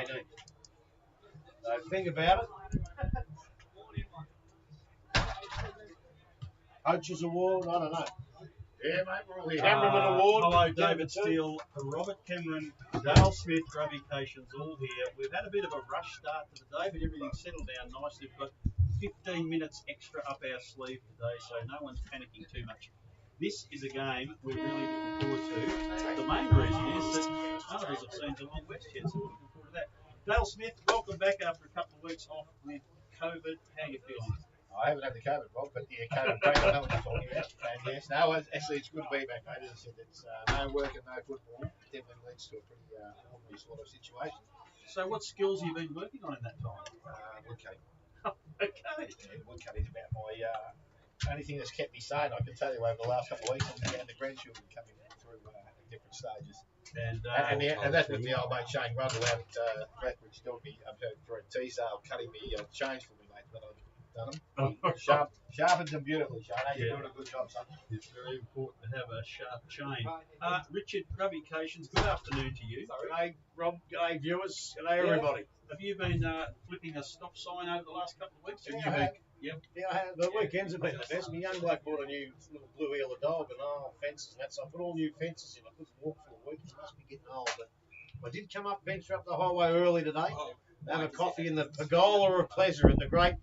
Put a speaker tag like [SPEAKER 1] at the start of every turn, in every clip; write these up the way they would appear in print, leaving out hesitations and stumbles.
[SPEAKER 1] 18th. So think about it. Coaches Award, I don't know.
[SPEAKER 2] Yeah, mate, we're all here.
[SPEAKER 1] Cameraman Award.
[SPEAKER 3] Hello, David Steele, Robert Cameron, Dale Smith, Gravications, all here. We've had a bit of a rush start to the day, but everything's settled down nicely. We've got 15 minutes extra up our sleeve today, so no one's panicking too much. This is a game we're really looking forward to. The main reason is that none of us have seen Geelong West yet, so we're looking forward to that. Dale Smith, welcome back after a couple of weeks off with COVID. How are you feeling?
[SPEAKER 2] I haven't had the COVID, Bob, but yeah, COVID break, I know what you're talking about. And yes, no, actually, it's good to be back, mate. As I said, it's no work and no football. Definitely leads to a pretty ordinary sort of situation.
[SPEAKER 3] So what skills have you been working on in that time?
[SPEAKER 2] Woodcutting.
[SPEAKER 3] Okay.
[SPEAKER 2] Yeah, woodcutting is about my only thing that's kept me sane. I can tell you over the last couple of weeks, I've found the grandchildren coming through at different stages. And that's with my old mate Shane Rundle out at Blackridge doing me for a T-sale, cutting me chains for me, mate. But I've done them. Sharpened them beautifully, Shane. You're doing a good job, son.
[SPEAKER 3] It's very important to have a sharp chain. Richard, Gravications, good afternoon to you.
[SPEAKER 1] G'day, Rob. G'day, viewers. G'day, everybody.
[SPEAKER 3] Have you been flipping a stop sign over the last couple of weeks?
[SPEAKER 1] Yeah, I have. The weekends have been the best. My young bloke bought a new little blue eeler dog and fences and that, so I put all new fences in. I couldn't walk for a week. It must be getting old. But I did come up, venture up the highway early today, have a coffee in the pergola of pleasure at the great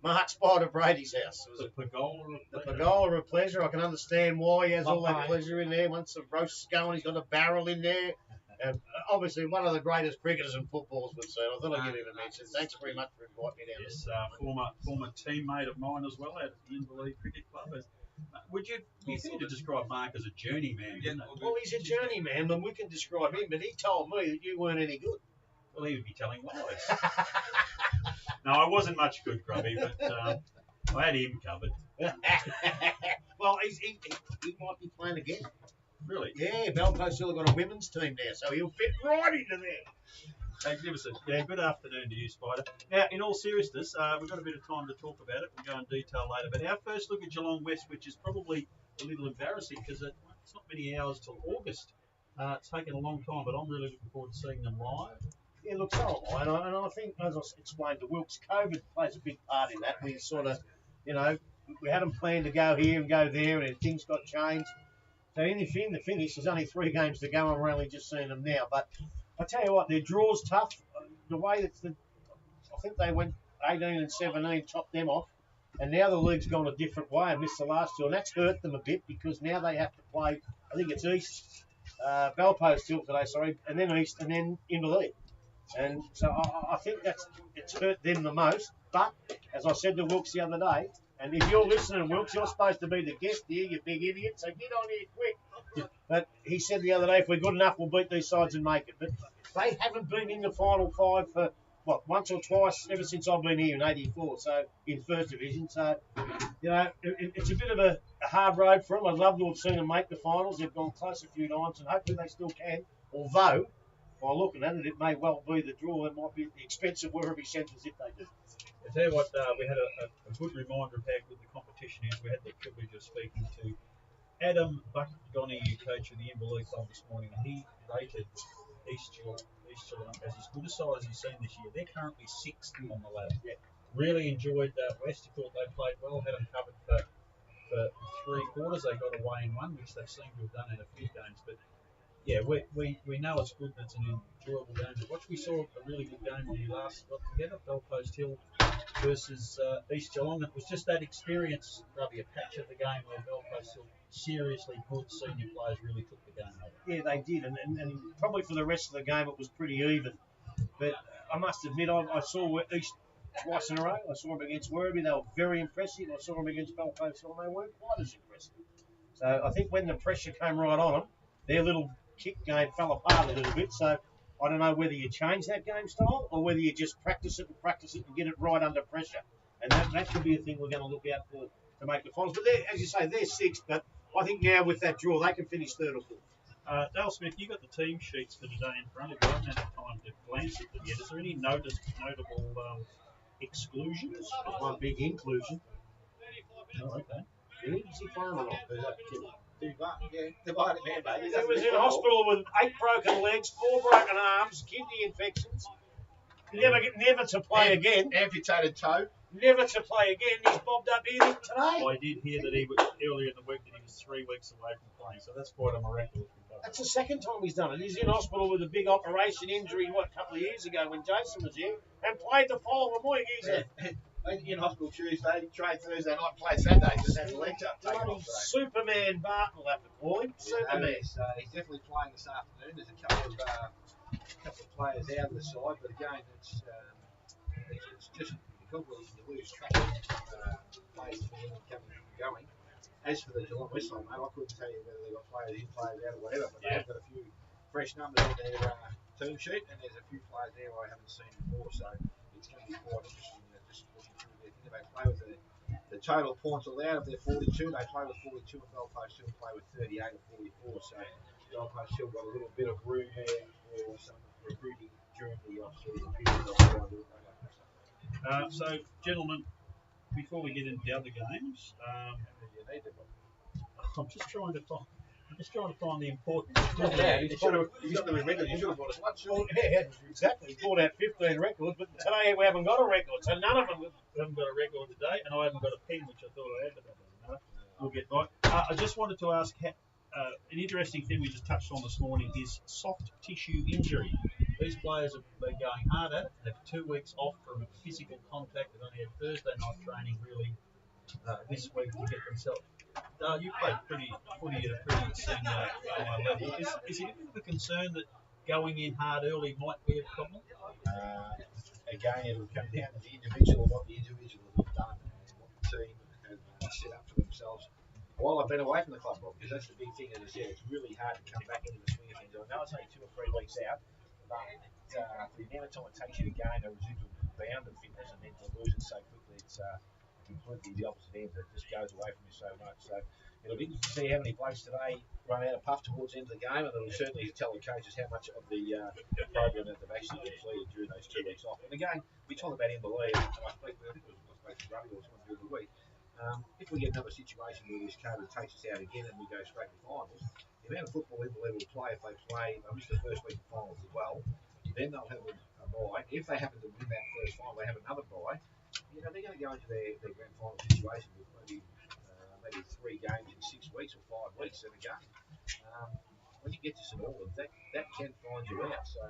[SPEAKER 1] Mark Spider Brady's house. It was the pergola of pleasure. I can understand why he has all that pleasure in there. Once the roast's going, he's got a barrel in there. Obviously, one of the greatest cricketers in football's been seen. I thought I'd give him a mention. Thanks very much for inviting me down.
[SPEAKER 3] Yes, former teammate of mine as well at the Inverleigh Cricket Club. Would you be fair to describe Mark as a journeyman?
[SPEAKER 1] Yeah, well, he's a journeyman, but we can describe him. But he told me that you weren't any good.
[SPEAKER 3] Well, he would be telling lies. No, I wasn't much good, Grubby, but I had him covered.
[SPEAKER 1] Well, he might be playing again.
[SPEAKER 3] Really?
[SPEAKER 1] Yeah, Belco's still got a women's team now, so he'll fit right into there.
[SPEAKER 3] Magnificent. Yeah, good afternoon to you, Spider. Now, in all seriousness, we've got a bit of time to talk about it. We'll go in detail later. But our first look at Geelong West, which is probably a little embarrassing because it's not many hours till August. It's taken a long time, but I'm really looking forward to seeing them live.
[SPEAKER 1] Yeah, look, so am I. And I think, as I explained to Wilkes, COVID plays a big part in that. We sort of, we had them planned to go here and go there, and then things got changed. So in the finish, there's only 3 games to go, and we're only just seeing them now. But I tell you what, their draw's tough. The way that I think they went 18 and 17, topped them off, and now the league's gone a different way and missed the last 2, and that's hurt them a bit because now they have to play. I think it's East, Valpo still today, sorry, and then East, and then Inverleigh. And so I think it's hurt them the most. But as I said to Wilkes the other day, and if you're listening, Wilkes, you're supposed to be the guest here, you big idiot, so get on here quick. But he said the other day, if we're good enough, we'll beat these sides and make it. But they haven't been in the final 5 for, once or twice ever since I've been here in 84, so in First Division. So, it's a bit of a hard road for them. I'd love to have seen them make the finals. They've gone close a few times, and hopefully they still can. Although, by looking at it, it may well be the draw. It might be at the expense of Werribee Centres if they do.
[SPEAKER 3] I tell you what, we had a good reminder of how good the competition is. We had the privilege of speaking to Adam Buck-Donahue, coach of the Inverleigh Club this morning. He rated East Geelong as good a side as he's seen this year. They're currently 6th on the ladder. Yeah. Really enjoyed West. He thought they played well, had them covered for 3 quarters. They got away in 1, which they seem to have done in a few games. But yeah, we know it's good and it's an enjoyable game to watch. We saw a really good game when we last got together, Belpost Hill versus East Geelong. It was just that experience, probably a patch of the game where Belpost Hill seriously good senior players really took the game over.
[SPEAKER 1] Yeah, they did, and probably for the rest of the game it was pretty even. But I must admit, I saw East twice in a row. I saw them against Werribee. They were very impressive. I saw them against Belpost Hill, and they weren't quite as impressive. So I think when the pressure came right on them, their little kick game fell apart a little bit. So I don't know whether you change that game style or whether you just practice it and get it right under pressure. And that could be a thing we're going to look out for to make the finals. But as you say, they're 6th. But I think now with that draw, they can finish 3rd or 4th.
[SPEAKER 3] Dale Smith, you got the team sheets for today in front of you. I haven't had time to glance at them yet. Is there any notable exclusions?
[SPEAKER 1] There's one big inclusion.
[SPEAKER 3] Oh, okay.
[SPEAKER 1] Is he playing or not?
[SPEAKER 2] Yeah, divided man, mate.
[SPEAKER 1] He was in hospital with 8 broken legs, 4 broken arms, kidney infections. Never to play again.
[SPEAKER 2] Amputated toe.
[SPEAKER 1] Never to play again. He's bobbed up here today.
[SPEAKER 3] I did hear that he was earlier in the week that he was 3 weeks away from playing, so that's quite a miraculous recovery.
[SPEAKER 1] That's the second time he's done it. He's in hospital with a big operation injury, a couple of years ago when Jason was here, and played the following week. He's
[SPEAKER 2] in hospital Tuesday, trained Thursday night, played Saturday, just had the legs up taken off. So.
[SPEAKER 1] Superman Barton, we'll have to call him. Superman.
[SPEAKER 2] He's definitely playing this afternoon. There's a couple of players out of the side, but again, it's just because you lose track of players coming and going. As for the Geelong West side, mate, I couldn't tell you whether they've got players in, players out, or whatever, but they have got a few fresh numbers on their team sheet, and there's a few players there I haven't seen before, so it's going to be quite interesting just looking through their thing. They play with the total points allowed of their 42. They play with 42, and Gold Coast still play with 38 or 44, so Gold Coast still got a little bit of room there for some recruiting during the off-season period.
[SPEAKER 3] So, gentlemen, before we get into the other games, I'm just trying to find the important.
[SPEAKER 2] You should have brought us lunch.
[SPEAKER 1] Yeah, exactly. He brought out 15 records, but today we haven't got a record, so none of them.
[SPEAKER 3] We haven't got a record today, and I haven't got a pen, which I thought I had, but that doesn't matter. We'll get by. I just wanted to ask, an interesting thing we just touched on this morning is soft tissue injury. These players have been going hard at it. They've 2 weeks off from physical contact. They've only had Thursday night training really this week to get themselves. You played footy at a pretty senior level. Is it a bit of a concern that going in hard early might be a problem?
[SPEAKER 2] Again, it'll come down to the individual, what the individual have done, and what the team have set up for themselves. While I've been away from the club, Rob, because that's the big thing, as I said, it's really hard to come back into the swing of things. I know it's only 2 or 3 weeks out, but the amount of time it takes you to gain a residual bound of fitness and then to lose it so quickly, it's completely the opposite end. It just goes away from you so much. So it'll be interesting to see how many blokes today run out of puff towards the end of the game, and it'll certainly tell the coaches how much of the program that they've actually completed during those 2 weeks off. And again, we talk about Inverleigh, and I think it was to Rugby or someone during the week. If we get another situation where this COVID takes us out again and we go straight to finals, the amount of football Inverleigh will play if they play the first week of finals as well, then they'll have a bye. If they happen to win that first final, they have another bye. They're going to go into their grand final situation with maybe 3 games in 6 weeks or 5 weeks. And again, when you get to St Albans, that can find you out. So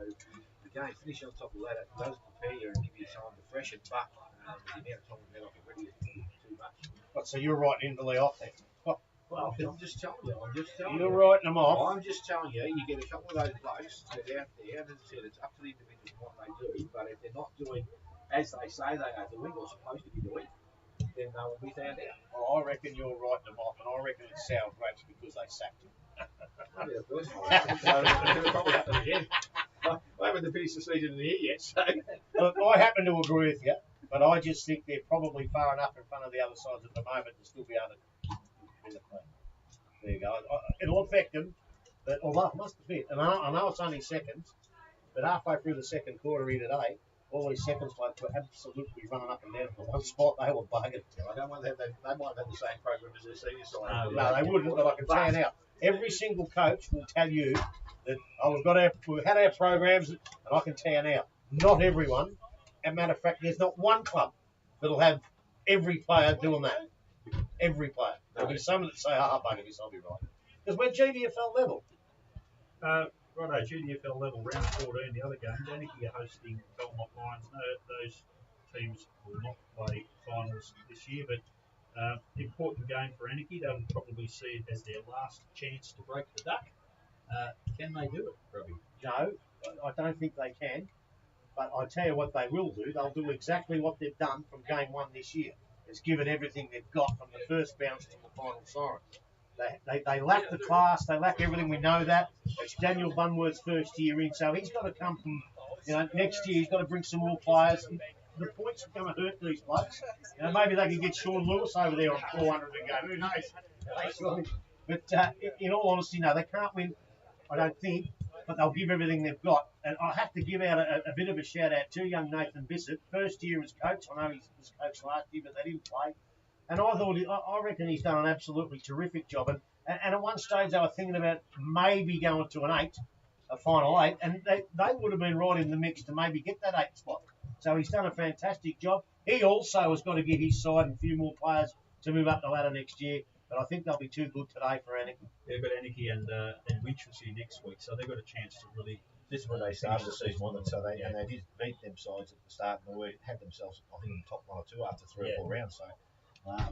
[SPEAKER 2] again, finishing on top of that, it does prepare you and give you time to freshen, but the amount of time we've had off already is too much.
[SPEAKER 1] So you're writing Inverleigh off then?
[SPEAKER 2] Well, I'm just telling you.
[SPEAKER 1] You're writing them off.
[SPEAKER 2] I'm just telling you, you get a couple of those blokes that are out there, and as I said, it's up to the individual what they do, but if they're not doing as they say they are doing or supposed to be doing, then they will be found out.
[SPEAKER 1] Well, I reckon you're writing them off, and I reckon it's sour grapes because they sacked him.
[SPEAKER 2] Maybe the first one. It'll probably happen again. I haven't finished the season in here yet, so.
[SPEAKER 1] Look, I happen to agree with you, but I just think they're probably far enough in front of the other sides at the moment to still be able to win the play. There you go. It'll affect them, but although it must affect. And I know it's only seconds, but halfway through the second quarter here today, all these seconds blokes were absolutely running up and down from one spot. They were bugging.
[SPEAKER 2] I don't want they might have had the same program as their senior side.
[SPEAKER 1] No, they wouldn't, but I can tell you now. Every single coach will tell you that we've had our programs, and I can tell you now, not everyone. As a matter of fact, there's not one club that'll have every player doing that. Every player. There'll be some that say, bugger this, I'll be right. Because we're GDFL level.
[SPEAKER 3] Righto, GDFL level, round 14, the other games. Anarchy are hosting Belmont Lions. No, those teams will not play finals this year, but important game for Anarchy. They'll probably see it as their last chance to break the duck. Can they do it, Robbie?
[SPEAKER 1] No, I don't think they can. But I tell you what they will do. They'll do exactly what they've done from game 1 this year. It's given everything they've got from the first bounce to the final siren. They lack the class. They lack everything. We know that. It's Daniel Bunward's first year in, so he's got to come from, next year he's got to bring some more players. The points are going to hurt these blokes. Maybe they can get Sean Lewis over there on 400 and go. Who knows? But in all honesty, no, they can't win, I don't think, but they'll give everything they've got. And I have to give out a bit of a shout out to young Nathan Bissett. First year as coach. I know he was coach last year, but they didn't play. And I reckon he's done an absolutely terrific job. And at one stage they were thinking about maybe going to a final 8, and they would have been right in the mix to maybe get that 8th spot. So he's done a fantastic job. He also has got to get his side and a few more players to move up the ladder next year. But I think they'll be too good today for Anarchy.
[SPEAKER 3] They've got Anarchy and Winchelsea next week, so they've got a chance to really.
[SPEAKER 2] This is when they started the season, wasn't it? So they did beat them sides at the start, and they had themselves, I think, in the top 1 or 2 after 3 or 4 rounds. So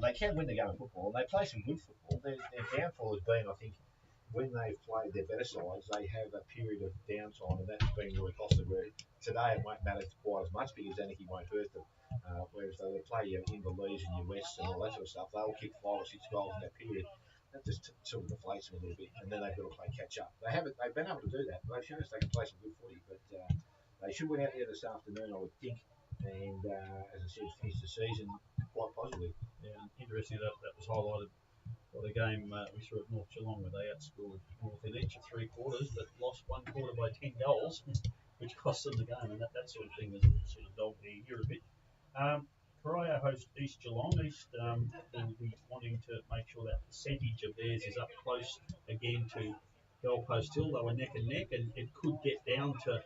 [SPEAKER 2] they can win the game of football, and they play some good football. Their downfall has been, I think, when they've played their better sides, they have a period of downtime, and that's been really costly. Where today it won't matter quite as much because Anarchy won't hurt them. Whereas they play your Inverleys and your Wests and all that sort of stuff, they'll kick 5 or 6 goals in that period. That just sort of deflates them a little bit, and then they've got to play catch up. They've been able to do that. They've shown us they can play some good footy, but they should win out there this afternoon, I would think. And as I said, finish the season quite positively.
[SPEAKER 3] Yeah, interesting that was highlighted by the game we saw at North Geelong, where they outscored North in each of 3 quarters, but lost 1 quarter by 10 goals, which cost them the game, and that sort of thing has sort of dogged the year a bit. Corio host East Geelong. East will be wanting to make sure that percentage of theirs is up close again to Gold Coast Hill. They were neck and neck, and it could get down to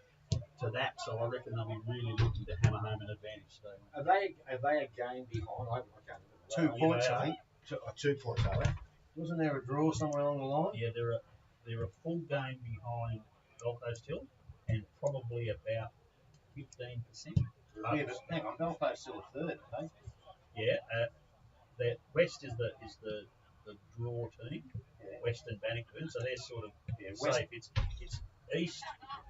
[SPEAKER 3] that. So I reckon they'll be really looking to hammer home an advantage today.
[SPEAKER 2] Are they a game behind? I can't remember.
[SPEAKER 1] 2 points, I think.
[SPEAKER 2] 2 points, are they?
[SPEAKER 1] Wasn't there a draw somewhere along the line?
[SPEAKER 3] Yeah, they're a full game behind Gold Coast Hill, and probably about 15%.
[SPEAKER 1] Yeah, but hang on, Gold Coast still a third, I think.
[SPEAKER 3] Yeah, the West is the draw team, West and Bannockburn, so they're sort of safe. It's East,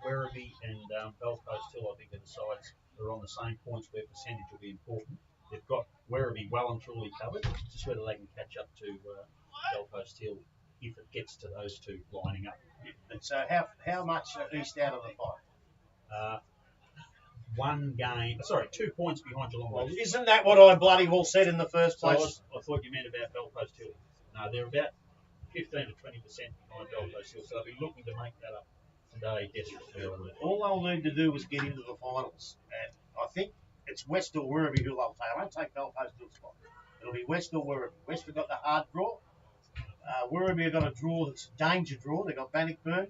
[SPEAKER 3] Werribee and Gold Coast Hill, I think, are the sides that are on the same points where percentage will be important. They've got Werribee well and truly covered, just whether they can catch up to Gold Coast Hill if it gets to those 2 lining up.
[SPEAKER 1] And so how much are East out of the fight?
[SPEAKER 3] 2 points behind Geelong West.
[SPEAKER 1] Well, isn't that what I bloody well said in the first place?
[SPEAKER 3] I thought you meant about Gold Coast Hill. No, they're about 15 to 20% behind Gold Coast Hill, so they'll be looking to make that up today desperately.
[SPEAKER 1] All they'll need to do is get into the finals, and I think it's West or Werribee who they'll take. I won't take Gold Coast Hill's spot. It'll be West or Werribee. West have got the hard draw. Werribee have got a draw that's a danger draw. They've got Bannockburn,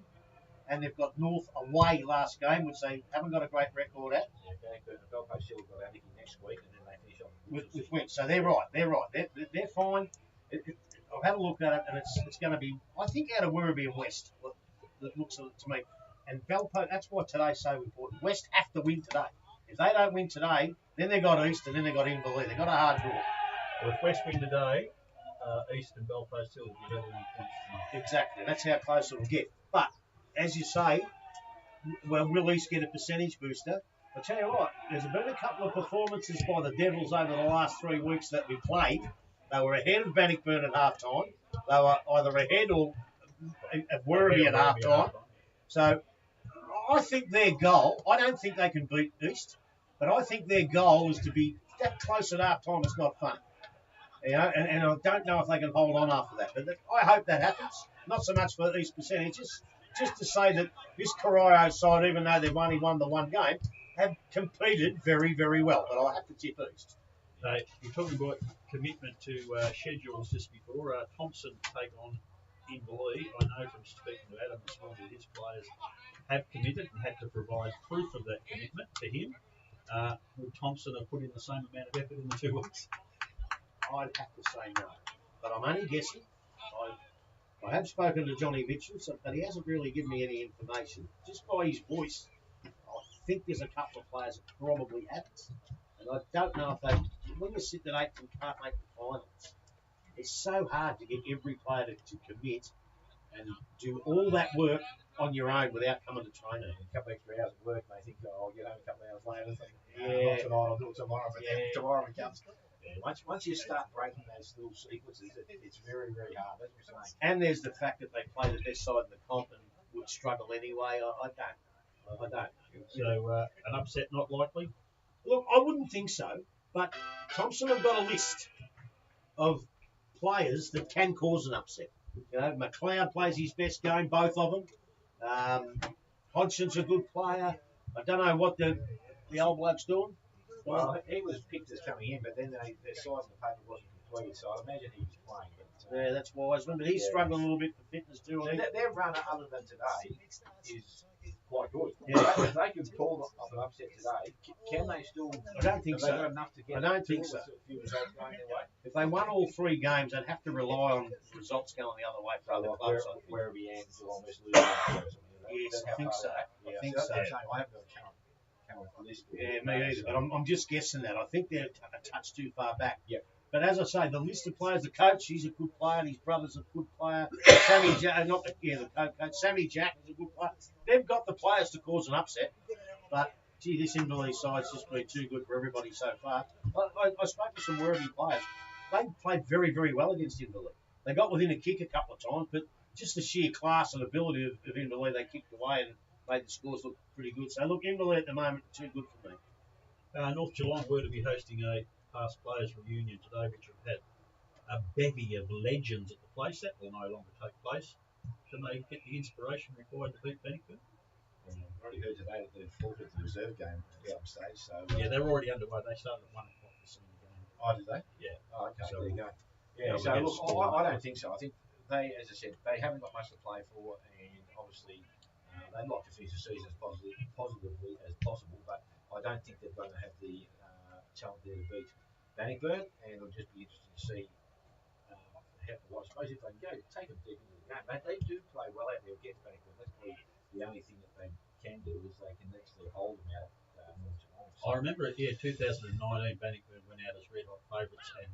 [SPEAKER 1] and they've got North away last game, which they haven't got a great record at.
[SPEAKER 2] Yeah, Bannockburn and Gold Coast Hill have got Anarchy next week, and then they finish off
[SPEAKER 1] with Wentz. So they're right. They're fine. I've had a look at it, and it's going to be, I think, out of Werribee and West. That looks to me. And Valpo, that's why today's so important. West have to win today. If they don't win today, then they've got East, and then they've got Inverleigh. They've got a hard draw.
[SPEAKER 3] Well, if West win today, East and Gold Coast Hill will be level on points tonight.
[SPEAKER 1] Exactly. That's how close it'll get. But, as you say, well, will East get a percentage booster? I'll tell you what, there's been a couple of performances by the Devils over the last 3 weeks that we played. They were ahead of Bannockburn at half time. They were either ahead or at Werribee at half time. So I think their goal, I don't think they can beat East, but I think their goal is to be that close at half time. It's not fun. You know, and I don't know if they can hold on after that. But I hope that happens. Not so much for East percentages, just to say that this Corio side, even though they've only won the 1 game, have competed very, very well. But I have to tip East.
[SPEAKER 3] You're talking about commitment to schedules just before. Thompson take on Inverleigh. I know from speaking to Adam this morning that his players have committed and had to provide proof of that commitment to him. Would Thompson have put in the same amount of effort in the 2 weeks?
[SPEAKER 1] I'd have to say no. But I'm only guessing. I have spoken to Johnny Mitchell, but he hasn't really given me any information. Just by his voice, I think there's a couple of players that probably haven't. And I don't know if they, when you're sitting at 8th and can't make the finals, it's so hard to get every player to commit and do all that work on your own without coming to training.
[SPEAKER 2] A couple extra hours of work, and they think, I'll get home a couple of hours later.
[SPEAKER 1] Yeah.
[SPEAKER 2] Not tonight, I'll do it tomorrow. But then tomorrow it comes. Yeah. Once you start breaking those little sequences, it's very, very hard. That's what I'm saying.
[SPEAKER 1] And there's the fact that they play the best side in the comp and would struggle anyway. I don't.
[SPEAKER 3] So an upset not likely?
[SPEAKER 1] Look, I wouldn't think so. But Thompson have got a list of players that can cause an upset. You know, McLeod plays his best game, both of them. Hodgson's a good player. I don't know what the old bloke's doing.
[SPEAKER 2] Well, he was picked as coming in, but then their size of the paper wasn't completed, so I imagine he was playing. But,
[SPEAKER 1] yeah, that's Wiseman, but he's struggling a little bit for fitness too.
[SPEAKER 2] So their runner, other than today, is
[SPEAKER 4] quite good.
[SPEAKER 1] Yeah.
[SPEAKER 4] If they can pull off an upset today, can they still?
[SPEAKER 1] I don't think
[SPEAKER 4] have they
[SPEAKER 1] so.
[SPEAKER 4] got enough to get?
[SPEAKER 1] I don't think so.
[SPEAKER 4] A few results going their way.
[SPEAKER 1] If they won all 3 games, they'd have to rely on results going the other way for other clubs. I think.
[SPEAKER 4] Werribee and Geelong West losing.
[SPEAKER 1] Yes, I think so. I think so.
[SPEAKER 4] I haven't got a current list.
[SPEAKER 1] Yeah, me either. But I'm just guessing that. I think they're a touch too far back.
[SPEAKER 4] Yeah.
[SPEAKER 1] But as I say, the list of players, the coach, he's a good player, and his brother's a good player. Sammy Jack, not the coach, Sammy Jack is a good player. They've got the players to cause an upset. But, gee, this Inverleigh side's just been too good for everybody so far. I spoke to some Werribee players. They played very, very well against Inverleigh. They got within a kick a couple of times, but just the sheer class and ability of Inverleigh, they kicked away and made the scores look pretty good. So, look, Inverleigh at the moment, too good for me.
[SPEAKER 3] North Geelong were to be hosting a past players reunion today, which have had a bevy of legends at the place. That will no longer take place. Can they get the inspiration required to beat Bannockburn?
[SPEAKER 4] I've already heard today that they've forfeited the reserve game at some stage. So
[SPEAKER 3] yeah, they're already underway. They started at 1 o'clock this game.
[SPEAKER 4] Oh, did they?
[SPEAKER 3] Yeah.
[SPEAKER 4] Oh, okay.
[SPEAKER 3] So,
[SPEAKER 4] there you go. Yeah. So look, I don't think so. I think they, as I said, they haven't got much to play for, and obviously they'd like to finish the season as positively as possible. But I don't think they're going to have the talent there to beat Bannockburn, and it'll just be interesting to see. I suppose if they can go take them deep into the game, they do play well out there against Bannockburn. That's probably the only thing that they can do is they can actually hold them out.
[SPEAKER 3] I remember it, 2019, Bannockburn went out as red hot favourites and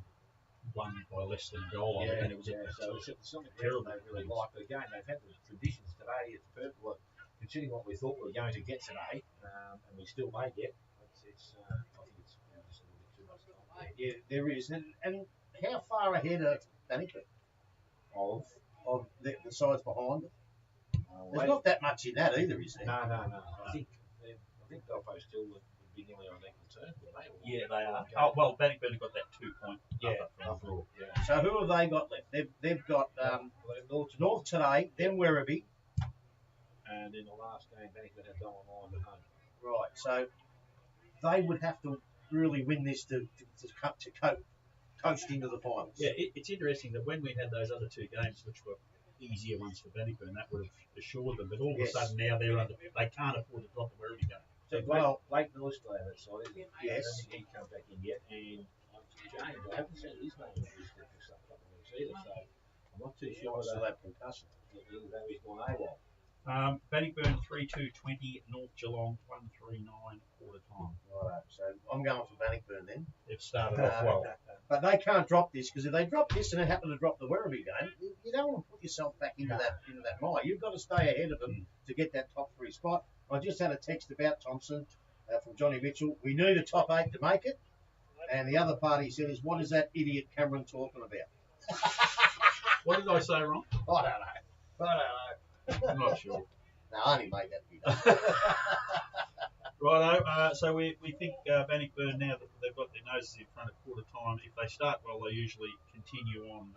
[SPEAKER 3] won by less than a goal. And it was
[SPEAKER 4] so it's not
[SPEAKER 3] terrible.
[SPEAKER 4] They really like, but again, they've had the conditions today. It's perfect. Well, considering what we thought we were going to get today, and we still may get, I think it's just a little bit too much time.
[SPEAKER 1] Yeah, there is. And how far ahead are Bannockburn of the sides behind them? There's not that much in that either, is there?
[SPEAKER 4] No. I think Belfast still would be nearly on equal terms, wouldn't they?
[SPEAKER 3] Yeah, they are. Oh, well, Bannockburn have got that 2 point.
[SPEAKER 4] Yeah.
[SPEAKER 1] So who have they got left? They've got North today, then Werribee.
[SPEAKER 4] And in the last game, Bannockburn had Darwin Lions at home.
[SPEAKER 1] Right, so they would have to really win this to coast into the finals.
[SPEAKER 3] Yeah, it's interesting that when we had those other 2 games, which were easier ones for Bannockburn, that would have assured them. But all of a sudden now they can't afford to drop the Werribee game.
[SPEAKER 4] So Blake Miller's playing that side, isn't he?
[SPEAKER 1] Yes.
[SPEAKER 4] I don't think he's come back in yet. And James, I haven't seen his name in this for a couple of weeks either, so I'm not too sure
[SPEAKER 1] Still have concussion.
[SPEAKER 4] that he's gone AWOL.
[SPEAKER 3] Bannockburn 3-2-20, North Geelong 1-3-9 quarter time.
[SPEAKER 1] Right, so I'm going for Bannockburn then.
[SPEAKER 3] They've started off well.
[SPEAKER 1] But they can't drop this, because if they drop this and they happen to drop the Werribee game, you don't want to put yourself back into that mire. You've got to stay ahead of them to get that top 3 spot. I just had a text about Thompson from Johnny Mitchell. We need a top 8 to make it. And the other part he said is, what is that idiot Cameron talking about?
[SPEAKER 3] What did I say wrong?
[SPEAKER 1] I don't know.
[SPEAKER 3] I'm not sure.
[SPEAKER 1] No, I only made that bit up.
[SPEAKER 3] Righto, so we think Bannockburn, now that they've got their noses in front of quarter time, if they start well, they usually continue on.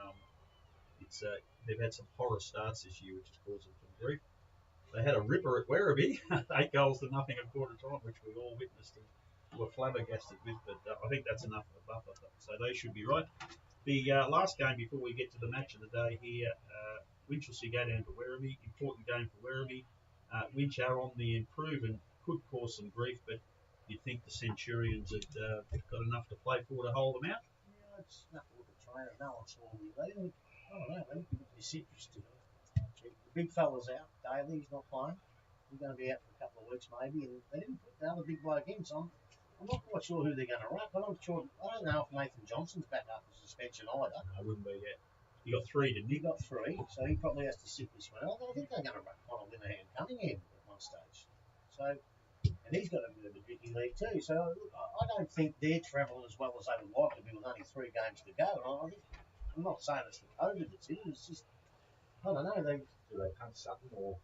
[SPEAKER 3] They've had some horror starts this year, which has caused them some grief. They had a ripper at Werribee, 8 goals to nothing at quarter time, which we all witnessed and were flabbergasted with, but I think that's enough of a buffer, so they should be right. The last game before we get to the match of the day here, Winchelsea go down to Werribee, important game for Werribee. Winch are on the improve and could cause some grief, but you'd think the Centurions had got enough to play for to hold them out?
[SPEAKER 1] Yeah, it's nothing with the trainer. No one saw me. They didn't, I don't know, they didn't give this interest to it. The big fella's out. Daly, he's not playing. He's going to be out for a couple of weeks maybe, and they didn't put the other big bloke in, so I'm not quite sure who they're going to ruck. I don't know if Nathan Johnson's back after suspension either.
[SPEAKER 3] No, I wouldn't be yet. You got 3, didn't
[SPEAKER 1] He
[SPEAKER 3] you?
[SPEAKER 1] got 3, so he probably has to sit this one. I think they're going to ruck Connor Linehan Cunningham at one stage. So, and he's got a bit of a dicky league too. So I don't think they're travelling as well as they would like to be with only 3 games to go. And I'm not saying it's the COVID that's in it. It's just, I don't know.
[SPEAKER 4] Do they punt Sutton or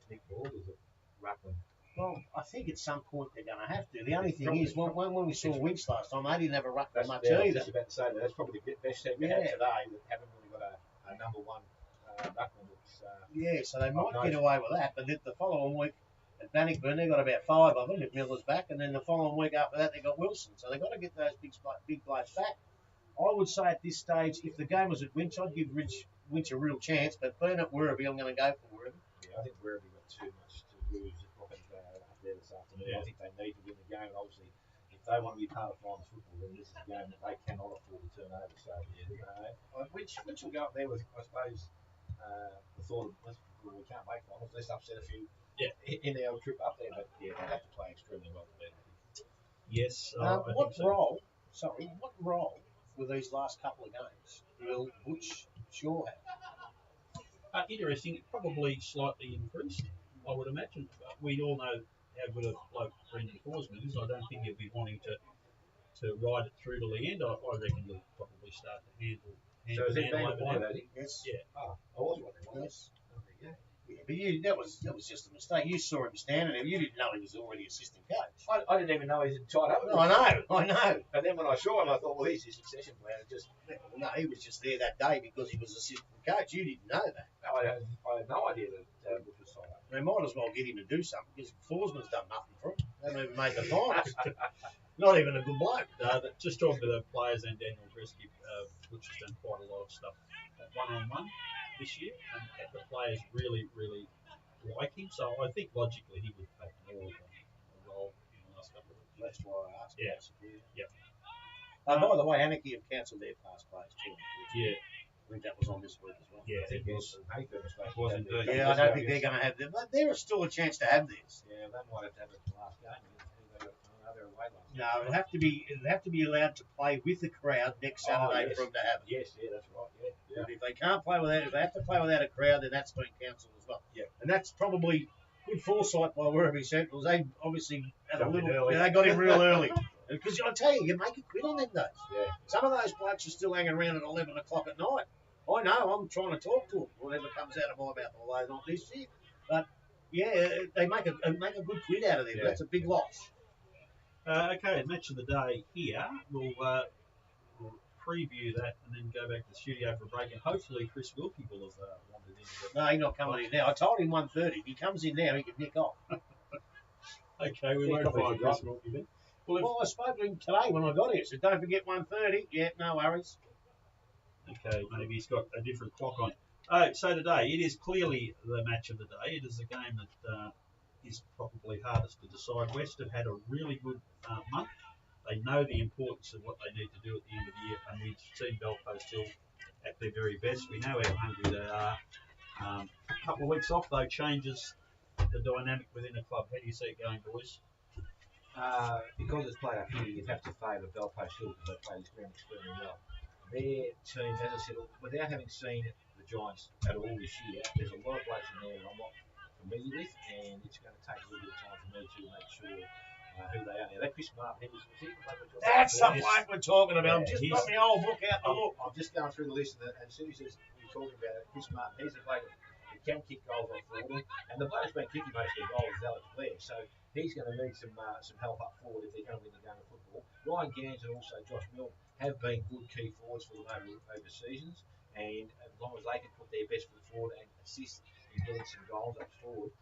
[SPEAKER 4] Nick Ball? Is it Ruckman?
[SPEAKER 1] Well, I think at some point they're going to have to. The only thing is, when we saw Winch last time, they didn't have a ruck much either.
[SPEAKER 4] I was just about to say that. That's probably the best team we have today that haven't really got a number 1 ruckman.
[SPEAKER 1] So they might get away with that. But the following week at Bannockburn, they've got about 5 of them if Miller's back. And then the following week after that, they've got Wilson. So they've got to get those big blokes back. I would say at this stage, if the game was at Winch, I'd give Winch a real chance. But being at Werribee, I'm going to go for Werribee.
[SPEAKER 4] Yeah, I think Werribee got too much to who's looking up there this afternoon.
[SPEAKER 3] Yeah.
[SPEAKER 4] I think they need to win the game. And obviously, if they want to be part of finals football, then this is a game that they cannot afford to turn over. So, which will go up there with, I suppose, the thought of we can't make finals. Let's upset a few in our trip up there. But yeah, they have to play extremely well to beat it.
[SPEAKER 3] Yes.
[SPEAKER 1] What role with these last couple of games will Butch Shaw have?
[SPEAKER 3] Interesting. Probably slightly increased, I would imagine. We all know how good a bloke Brendan Forsman is. I don't think he'll be wanting to ride it through to the end. I reckon he'll probably start to handle.
[SPEAKER 4] So is it being
[SPEAKER 3] over
[SPEAKER 4] appointed,
[SPEAKER 3] there.
[SPEAKER 4] has he?
[SPEAKER 1] Yes.
[SPEAKER 3] Yeah.
[SPEAKER 4] Oh, I was wondering.
[SPEAKER 1] Yes. But that was just a mistake. You saw him standing there. You didn't know he was already assistant coach.
[SPEAKER 4] I didn't even know he was tied up.
[SPEAKER 1] I know.
[SPEAKER 4] And then when I saw him, I thought, well, he's his succession plan.
[SPEAKER 1] No, he was just there that day because he was assistant coach. You didn't know that.
[SPEAKER 4] No, I had no idea that Bush was tied up.
[SPEAKER 1] They might as well get him to do something because Forsman's done nothing for him. They haven't even made the finals. Not even a good bloke.
[SPEAKER 3] Just talking to the players and Daniel Gretzky, which has done quite a lot of stuff one-on-one this year, and the players really, really like him. So I think logically he would take more of a role in the last couple of weeks.
[SPEAKER 1] That's why I asked.
[SPEAKER 3] Yeah.
[SPEAKER 1] Yeah. By the way, Anarchy have cancelled their past players too.
[SPEAKER 3] Yeah.
[SPEAKER 1] I think that was on this week as well.
[SPEAKER 3] Yeah, I think it was.
[SPEAKER 4] Was indeed.
[SPEAKER 1] Yeah, I don't think they're going to have them. But there is still a chance to have this.
[SPEAKER 4] Yeah, they might have to have it the last game. They're away last
[SPEAKER 1] No, it'll have to be allowed to play with the crowd next Saturday
[SPEAKER 4] yes.
[SPEAKER 1] for them to have it.
[SPEAKER 4] Yes, that's right. Yeah.
[SPEAKER 1] If they can't play without, if they have to play without a crowd, then that's been cancelled as well.
[SPEAKER 4] Yeah.
[SPEAKER 1] And that's probably good foresight by Werribee Central. They obviously had a
[SPEAKER 4] Got him
[SPEAKER 1] little.
[SPEAKER 4] early.
[SPEAKER 1] Yeah, they got him real early. Because I tell you, you make a quid on them days.
[SPEAKER 4] Yeah.
[SPEAKER 1] Some of those blokes are still hanging around at 11 o'clock at night. I know. I'm trying to talk to them. Whatever comes out of my mouth, although not this year. But yeah, they make a good quid out of them.
[SPEAKER 4] Yeah.
[SPEAKER 1] That's a big loss.
[SPEAKER 3] Okay, match of the day here. We'll preview that and then go back to the studio for a break. And hopefully Chris Wilkie will have wandered in.
[SPEAKER 1] No, he's not coming in now. I told him 1:30. If he comes in now, he can nick off.
[SPEAKER 3] Okay, we won't find Chris Wilkie then.
[SPEAKER 1] Well, I spoke to him today when I got here. So don't forget 1:30. Yeah, no worries.
[SPEAKER 3] Okay, maybe he's got a different clock on. So today, it is clearly the match of the day. It is a game that is probably hardest to decide. West have had a really good month. They know the importance of what they need to do at the end of the year, and we've seen Belfast Hill at their very best. We know how hungry they are. A couple of weeks off, though, changes the dynamic within a club. How do you see it going, boys?
[SPEAKER 4] Because it's played up here, you'd have to favour Belfast Hill because they played extremely well. Their team, as I said, without having seen the Giants at all this year, there's a lot of blokes in there that I'm not familiar with, and it's going to take a little bit of time for me to make sure who they are. Now, that Chris Martin,
[SPEAKER 1] That's the bloke we're talking about. Just got my old book out to look.
[SPEAKER 4] I'm just going through the list, and as soon as we're talking about it, Chris Martin, he's a bloke that can kick goals off forward, and the bloke's been kicking most of the goals is Alex Blair, so he's going to need some help up forward if they're going to win the game of football. Ryan Gans and also Josh Milne have been good key forwards for them over seasons, and as long as they can put their best foot forward and assist in getting some goals up forward,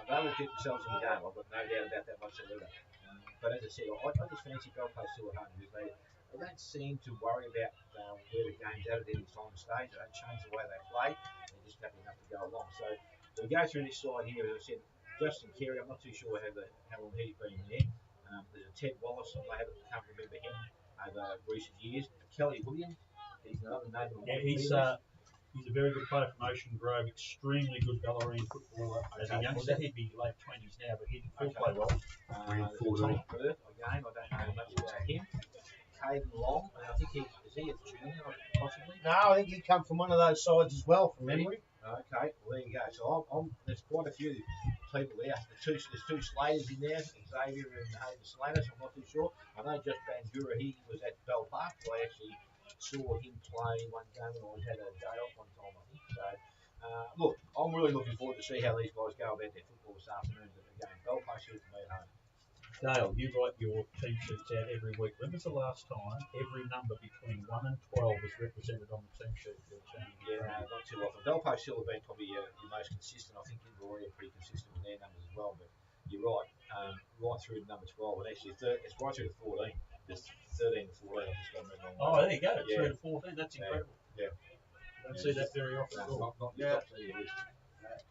[SPEAKER 4] they will keep themselves in the game. I've got no doubt about that whatsoever. But as I said, I just fancy Belfast still at home because they don't seem to worry about where the game's at any time of stage. They don't change the way they play. They're just happy enough to go along. So we go through this side here, as I said, Justin Carey, I'm not too sure how long he's been there. There's a Ted Wallace, I can't remember him over recent years. Kelly Williams, he's another name.
[SPEAKER 3] Yeah, he's a very good player from Ocean Grove, extremely good Bellarine footballer. As a youngster, he'd be late 20s now, but he'd play well.
[SPEAKER 4] Tom Perth, again, I don't know much about him. Caden Long, I think is he a junior, possibly?
[SPEAKER 1] No, I think he come from one of those sides as well, from memory.
[SPEAKER 4] Okay, well there you go. So there's quite a few people there. There's two Slaters in there, Xavier and Hayden Slater, so I'm not too sure. I know just Bandura, he was at Bell Park, so I actually saw him play one game when I had a day off one time, I think. So, look, I'm really looking forward to see how these guys go about their football this afternoon at the game. Belfast Hill to me at home.
[SPEAKER 3] Dale, you write your team sheets out every week. When was the last time every number between 1 and 12 was represented on the team sheet for your team?
[SPEAKER 4] Yeah, not too often. Belfast Hill have been probably your most consistent. I think Inverloy are pretty consistent with their numbers as well. But you're right, right through to number 12. And actually, it's right through to 14. There's 13 to 14. I've just got them wrong.
[SPEAKER 3] Oh, there you go.
[SPEAKER 4] Yeah.
[SPEAKER 3] 3 to 14. That's incredible.
[SPEAKER 4] Yeah.
[SPEAKER 3] Don't see that very often at all.
[SPEAKER 4] Not the top of your list.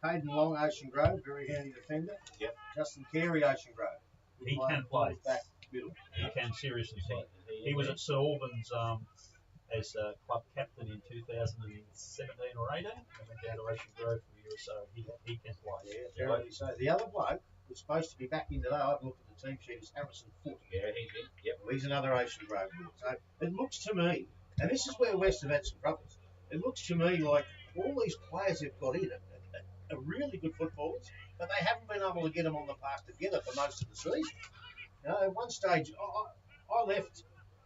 [SPEAKER 1] Caden Long, Ocean Grove, very handy defender.
[SPEAKER 4] Yep.
[SPEAKER 1] Justin Carey, Ocean Grove.
[SPEAKER 3] He can play.
[SPEAKER 1] Back middle.
[SPEAKER 3] He can seriously play. He was at St Albans as club captain in 2017 or 18. I went down to Ocean Grove for a year or so. He can play.
[SPEAKER 1] Yeah, right. So the other bloke was supposed to be back in today. I've looked at the team sheet. Is Harrison Foote.
[SPEAKER 4] Yeah, he's in. Yep.
[SPEAKER 1] Well, he's another Ocean Grove boy. So it looks to me, and this is where West have had some troubles. It looks to me like all these players they've got in are really good footballers, but they haven't been able to get them on the park together for most of the season. You know, at one stage, I left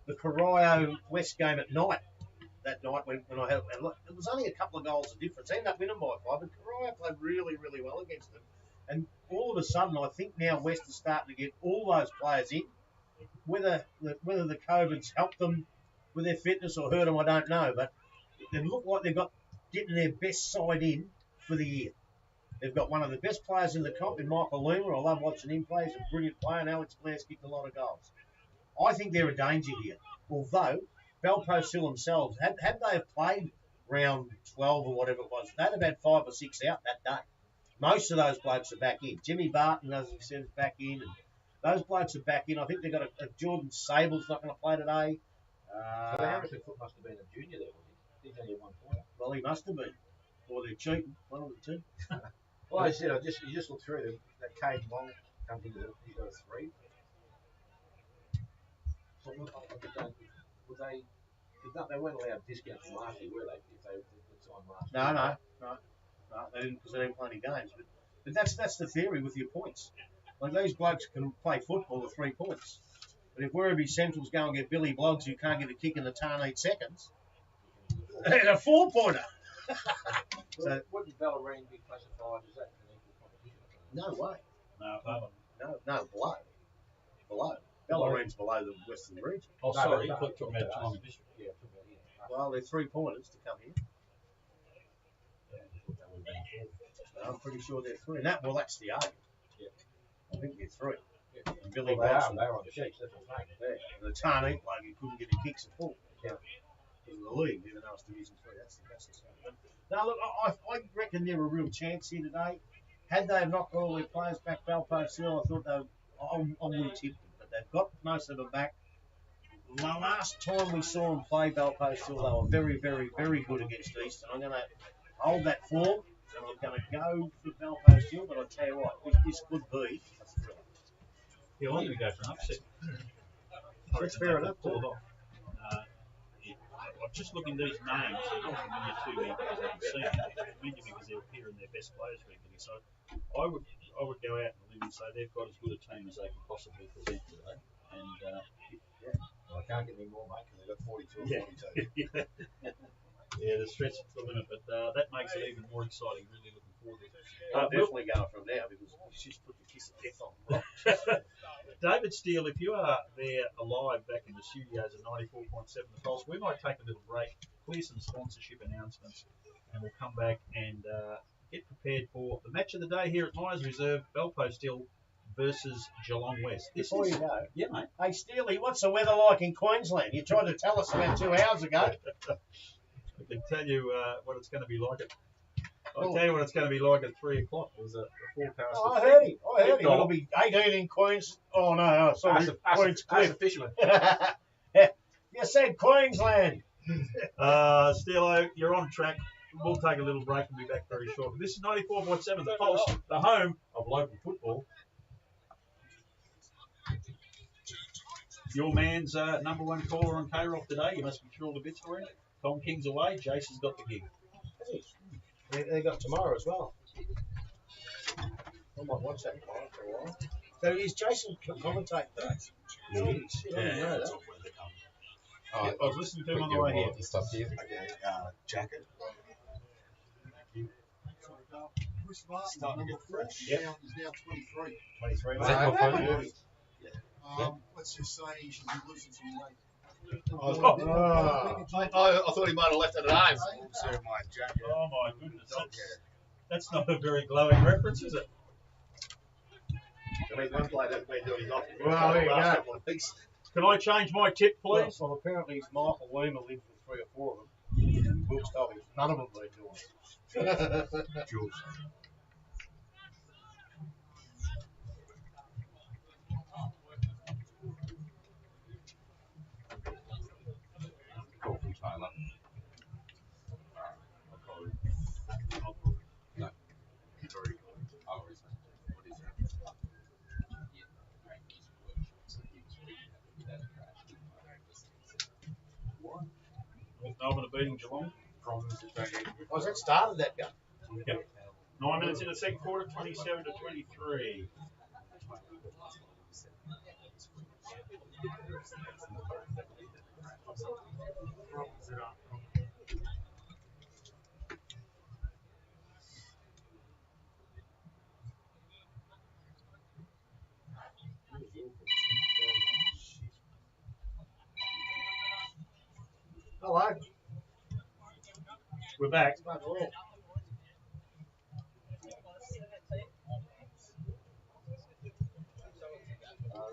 [SPEAKER 1] the Corio West game at night. That night when I had, it was only a couple of goals of difference. They ended up winning by 5, but Corio played really, really well against them. And all of a sudden, I think now West is starting to get all those players in. Whether the COVID's helped them with their fitness or hurt them, I don't know. But they look like they've got getting their best side in for the year. They've got one of the best players in the comp in Michael Loomer. I love watching him play. He's a brilliant player, and Alex Blair's kicked a lot of goals. I think they're a danger here. Although, Belpost Hill themselves, had they have played round 12 or whatever it was, they'd have had 5 or 6 out that day. Most of those blokes are back in. Jimmy Barton, as we said, is back in. And those blokes are back in. I think they've got a Jordan Sable's not going to play today.
[SPEAKER 4] So Harrison Foote must have been a junior there, was he? He's only 1 pointer.
[SPEAKER 1] Well, he must have been. Or they're cheating. One of the two.
[SPEAKER 4] Well, I said, you just look through them. That Cade Long comes into it. He's got a 3. So they weren't allowed discounts from last year, were they? If they signed last year.
[SPEAKER 1] No, they didn't because they didn't play any games. But that's the theory with your points. Like these blokes can play football at 3 points. But if Werribee Central's go and get Billy Bloggs who can't get a kick in the turn 8 seconds, and a 4-pointer.
[SPEAKER 4] So wouldn't Bellarine be classified as that an equal competition?
[SPEAKER 1] No way.
[SPEAKER 3] No,
[SPEAKER 1] Below. Bellarine's below the Western region.
[SPEAKER 3] Oh, sorry, you're talking about Geelong District.
[SPEAKER 4] Yeah,
[SPEAKER 1] Well, they're 3-pointers to come here. I'm pretty sure they're 3. That's the argument. Yeah. I think they're 3. Yeah. And Billy Bloggs.
[SPEAKER 4] They are on the sheets, that's what I'm saying.
[SPEAKER 1] Yeah. The Tarnee bloke who couldn't get a kick support. Yeah. In the league, even though it's Division 3. That's the story. Now, look, I reckon they're a real chance here today. Had they knocked all their players back, Belpost Hill, I thought I would have tipped them. But they've got most of them back. The last time we saw them play Belpost Hill, they were very, very, very good against Eastern. I'm going to hold that form, and I'm going to go for Belpost Hill. But I'll tell you what, this could be a thriller.
[SPEAKER 3] Yeah, I'm going to go for an upset.
[SPEAKER 1] That's fair enough.
[SPEAKER 3] I'm just looking at these names. They're not familiar to me because I haven't seen them. They're familiar because they're appearing their best players regularly. So I would go out on a limb and say they've got as good a team as they can possibly present today. And
[SPEAKER 4] well, I can't get any more, mate, because they've got 42 or 42.
[SPEAKER 3] Yeah, the stretch to the limit, but that makes it even more exciting. Really looking forward to it.
[SPEAKER 1] I'm definitely going from now because you just put the kiss of death on.
[SPEAKER 3] David Steele, if you are there alive back in the studios at 94.7 The Pulse, we might take a little break, clear some sponsorship announcements, and we'll come back and get prepared for the match of the day here at Myers Reserve, Belpost Hill versus Geelong West.
[SPEAKER 1] Before you go,
[SPEAKER 3] yeah, mate.
[SPEAKER 1] Hey, Steely, what's the weather like in Queensland? You tried to tell us about 2 hours ago.
[SPEAKER 3] I can tell you what it's going to be like. I'll tell you what it's going to be like at 3 o'clock. There's a forecast.
[SPEAKER 1] Oh, I heard him. It'll be 18 in Queens. Oh, no, sorry. Queens Cliff.
[SPEAKER 4] That's a fisherman.
[SPEAKER 1] You said Queensland.
[SPEAKER 3] Steelo, you're on track. We'll take a little break and be back very shortly. This is 94.7 The Pulse, the home of local football. Your man's number one caller on K-Rock today. You must be thrilled a bit for him. Tom King's away. Jason's got the gig.
[SPEAKER 1] They got tomorrow as well. I might watch that tomorrow for a while. So is Jason commentating today?
[SPEAKER 3] He is.
[SPEAKER 1] Yeah.
[SPEAKER 3] I was listening to him on the way here.
[SPEAKER 5] Stuff here. Okay, jacket.
[SPEAKER 6] Starting to get fresh.
[SPEAKER 3] Yep.
[SPEAKER 6] He's now 23.
[SPEAKER 4] 23.
[SPEAKER 5] Is that your phone?
[SPEAKER 6] Let's just say he should be losing some weight.
[SPEAKER 2] I thought he might have left it at home.
[SPEAKER 5] Also my jacket.
[SPEAKER 3] Oh, my goodness. That's not a very glowing reference, is it?
[SPEAKER 2] I mean, one player doesn't mean doing nothing.
[SPEAKER 1] Well, there you go.
[SPEAKER 3] Can I change my tip, please?
[SPEAKER 1] Well, apparently it's Michael Loomer lived with 3 or 4 of them. Wilkes told me none of them been doing it.
[SPEAKER 5] Jules.
[SPEAKER 3] Melbourne are beating Geelong.
[SPEAKER 2] Was it started that game?
[SPEAKER 3] Yep. 9 minutes in the second quarter, 27 to 23.
[SPEAKER 1] Hello.
[SPEAKER 3] We're back.
[SPEAKER 1] I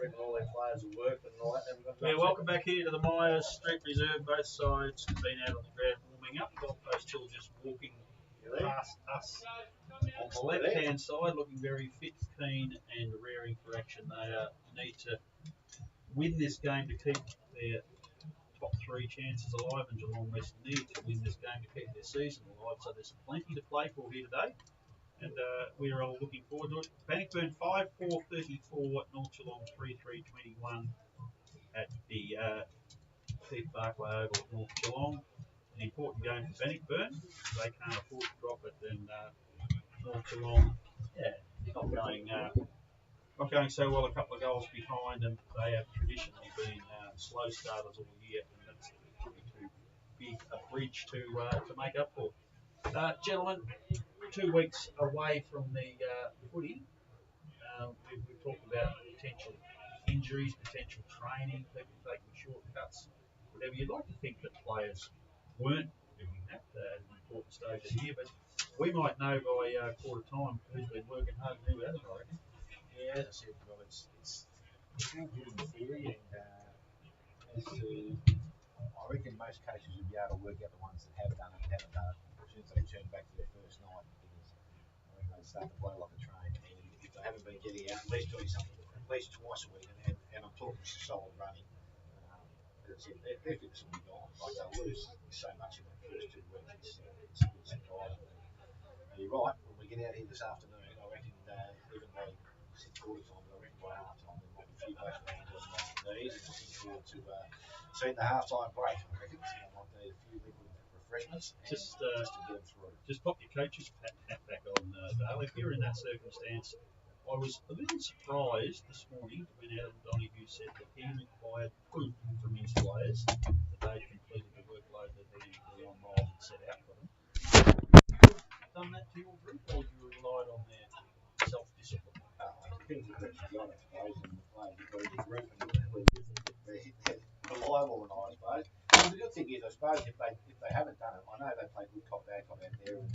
[SPEAKER 1] reckon all their players will work and all that.
[SPEAKER 3] Yeah, welcome back here to the Myers Street Reserve. Both sides have been out on the ground warming up. Gold Coast still just walking past us. On the left-hand side, looking very fit, keen, and raring for action. They need to win this game to keep their top three chances alive, and Geelong West need to win this game to keep their season alive. So there's plenty to play for here today, and we are all looking forward to it. Bannockburn 5-4-34, North Geelong 3-3-21 at the Pete Barclay Oval at North Geelong. An important game for Bannockburn. They can't afford to drop it, and North Geelong, not going so well. A couple of goals behind, and they have traditionally been slow starters all year, and that's probably too big a bridge to make up for. Gentlemen, 2 weeks away from the footy. We've talked about potential injuries, potential training, people taking shortcuts, whatever. You'd like to think that players weren't doing that at an important stage of the year, but we might know by quarter time who's been working hard and who hasn't, I reckon.
[SPEAKER 4] Yeah, as I said, well, it's all good in theory, and as to, I reckon in most cases you'll be able to work out the ones that have done it and haven't done it as soon as they turn back to their first night, because I reckon they start to blow like a train, and if they haven't been getting out, at least doing something at least twice a week, and I'm talking solid running, as I said, their fitness will be gone. Like, they'll lose so much in that first 2 weeks, it's surprising. And you're right, when we get out here this afternoon, I reckon even by quarter time, but I reckon by half time there might be a few blokes around on knees, and looking forward to seeing the half time break. I reckon I might need a few liquid refreshments just to get them through.
[SPEAKER 3] Just pop your coach's hat back on, Dale. If you're in that circumstance, I was a little surprised this morning when Adam Donahue said that he required proof from his players that they completed the workload that he on Miles had set out for them. Done that to your group, or you relied on their self-discipline?
[SPEAKER 4] Depends on the guy, I suppose, and the players have got a good group and they're reliable, and I suppose. And the good thing is, I suppose, if they haven't done it, I know they play good cop, bad cop out there, and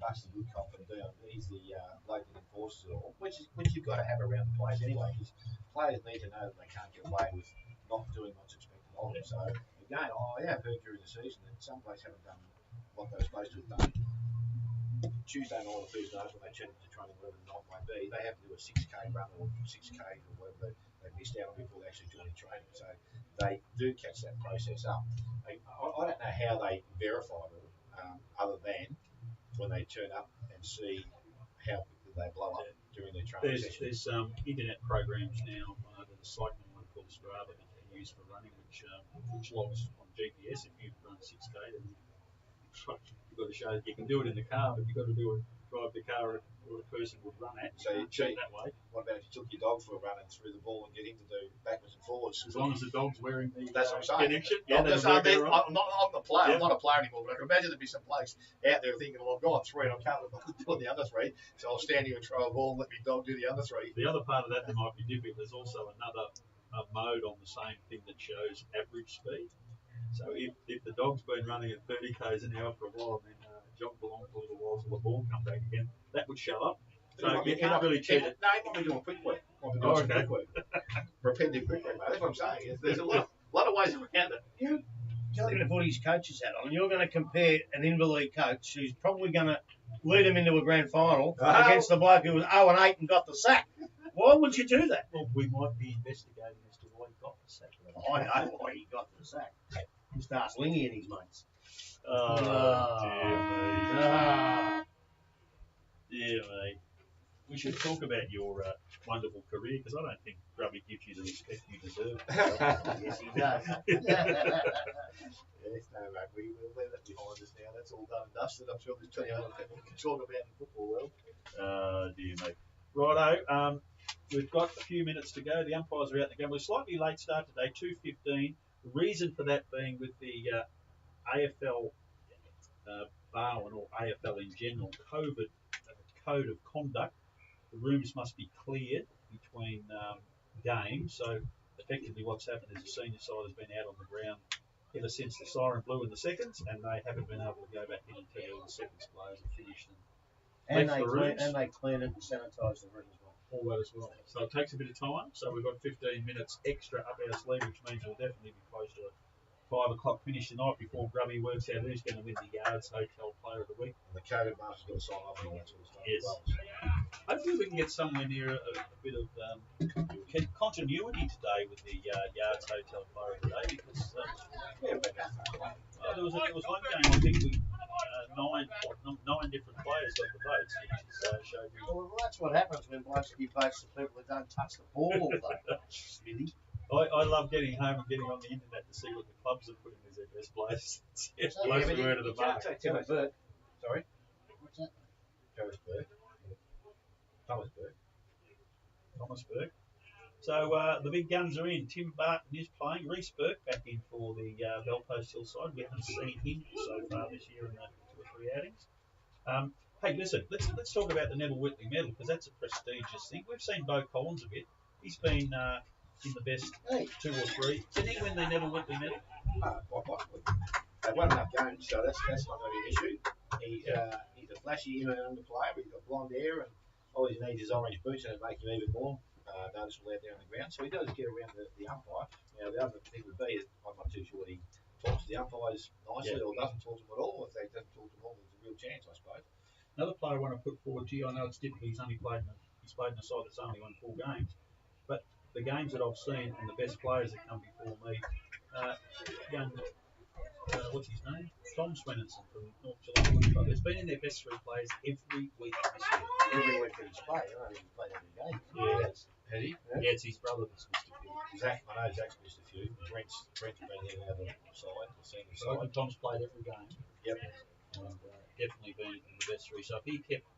[SPEAKER 4] Bucks the good cop, and Dion, he's the bloke that enforces it all, which you've got to have around the place anyway, because players need to know that they can't get away with not doing what's expected of them. So, again, I have heard during the season that some blokes haven't done what they're supposed to have done. Tuesday night or Thursday night when they turn into training, whatever the night might be, they have to do a 6K run or 6K or whatever they missed out on before they actually join training. So they do catch that process up. I don't know how they verify it, other than when they turn up and see how quickly they blow up during their training session.
[SPEAKER 3] There's internet programs now that the cycling one called Strava that you can use for running, which logs on GPS. If you run 6K, then you've got to show that you can do it in the car, but you've got to drive the car where a person would run at.
[SPEAKER 4] So you cheat
[SPEAKER 3] that way.
[SPEAKER 4] What about if you took your dog for a run and threw the ball and get him to do backwards and forwards?
[SPEAKER 3] As long as the dog's wearing the
[SPEAKER 4] that's what I'm saying.
[SPEAKER 3] connection.
[SPEAKER 4] Yeah, I'm not the player.
[SPEAKER 3] Yeah.
[SPEAKER 4] I'm not a player anymore, but I can imagine there'd be some blokes out there thinking, well, I've gone 3 and I can't do the other 3, so I'll stand here and throw a ball and let my dog do the other 3.
[SPEAKER 3] The other part of that might be difficult. There's also another mode on the same thing that shows average speed. So if the dog's been running at 30 k's an hour for a while, and then jogged along for a little while till the ball come back again, that would show up. So you can't really cheat it.
[SPEAKER 4] No, he might be doing quick work. Quick work. Repetitive quick work, mate. That's what I'm saying. There's a lot of ways around it.
[SPEAKER 1] You're going to put his coach's hat on. You're going to compare an invalid coach who's probably going to lead him into a grand final against the bloke who was 0-8 and got the sack. Why would you do that?
[SPEAKER 3] Well, we might be investigating as to why he got the sack.
[SPEAKER 1] I know why he got the sack. He starts Lingy and his mates.
[SPEAKER 3] Oh, dear me.
[SPEAKER 1] Ah.
[SPEAKER 3] Dear me. We should talk about your wonderful career, because I don't think Grubby gives you the respect you deserve.
[SPEAKER 1] Yes, he does.
[SPEAKER 2] Yes, no, mate. We'll leave that behind us now. That's all done and dusted. I'm sure there's plenty of other things we can talk about in the football world.
[SPEAKER 3] Dear mate. Righto, we've got a few minutes to go. The umpires are out the game. We're slightly late start today, 2:15. The reason for that being with the AFL Barwon, or AFL in general, COVID code of conduct. The rooms must be cleared between games. So effectively what's happened is the senior side has been out on the ground ever since the siren blew in the seconds, and they haven't been able to go back in until the seconds players have finished
[SPEAKER 1] And
[SPEAKER 3] left
[SPEAKER 1] they
[SPEAKER 3] the
[SPEAKER 1] clean,
[SPEAKER 3] rooms.
[SPEAKER 1] and they clean it and sanitise the room as well.
[SPEAKER 3] All that as well. So it takes a bit of time. So we've got 15 minutes extra up our sleeve, which means we'll definitely be close to a 5 o'clock finish tonight before Grubby works out who's going to win the Yards Hotel Player of the Week.
[SPEAKER 2] And the COVID master's got to sign off on that sort of stuff
[SPEAKER 3] Yes.
[SPEAKER 2] as well.
[SPEAKER 3] Hopefully we can get somewhere near a bit of continuity today with the Yards Hotel Player of the Day, because there was one game I think we nine different players got the votes, which showed you.
[SPEAKER 1] Well, that's what happens when blokes give votes to people that don't touch the ball all day. Smithy.
[SPEAKER 3] I love getting home and getting on the internet to see what the clubs are putting as their best players. Yes, blows the word of the mark.
[SPEAKER 2] Thomas Burke. Sorry?
[SPEAKER 1] What's that?
[SPEAKER 2] Thomas Burke. Thomas Burke.
[SPEAKER 3] Thomas Burke. So the big guns are in. Tim Barton is playing. Reece Burke back in for the Belpost Hillside. We haven't seen him so far this year in the 2 or 3 outings. Hey, listen, let's talk about the Neville Whitley medal, because that's a prestigious thing. We've seen Bo Collins a bit. He's been in the best 2 or 3. Did he win the Neville Whitley medal?
[SPEAKER 2] Quite possibly. They've won enough games, so that's not going to be an issue. He's a flashy in and under player, but he's got blonde hair, and all he needs is orange boots, and it'll make him even more noticeable out there on the ground. So he does get around the umpire. Now, the other thing would be, I'm not too sure he talks to the umpires nicely or doesn't talk to them at all. If they doesn't talk to them at all, there's a real chance, I suppose.
[SPEAKER 3] Another player I want to put forward to you, I know it's difficult, he's played in a side that's only won 4 games, but the games that I've seen and the best players that come before me, what's his name? Tom Swenson from North Geelong. There's been in their best 3 players every week this year.
[SPEAKER 2] Every week that he's played, I don't think he's played every game.
[SPEAKER 3] Yeah.
[SPEAKER 2] Has he?
[SPEAKER 3] Yeah, it's his brother that's missed a few.
[SPEAKER 2] Zach, I know Zach's missed a few. Brent's been in and out of the side, the senior
[SPEAKER 3] So I
[SPEAKER 2] side.
[SPEAKER 3] think Tom's played every game.
[SPEAKER 2] Yep.
[SPEAKER 3] And definitely been in the best 3. So if he kept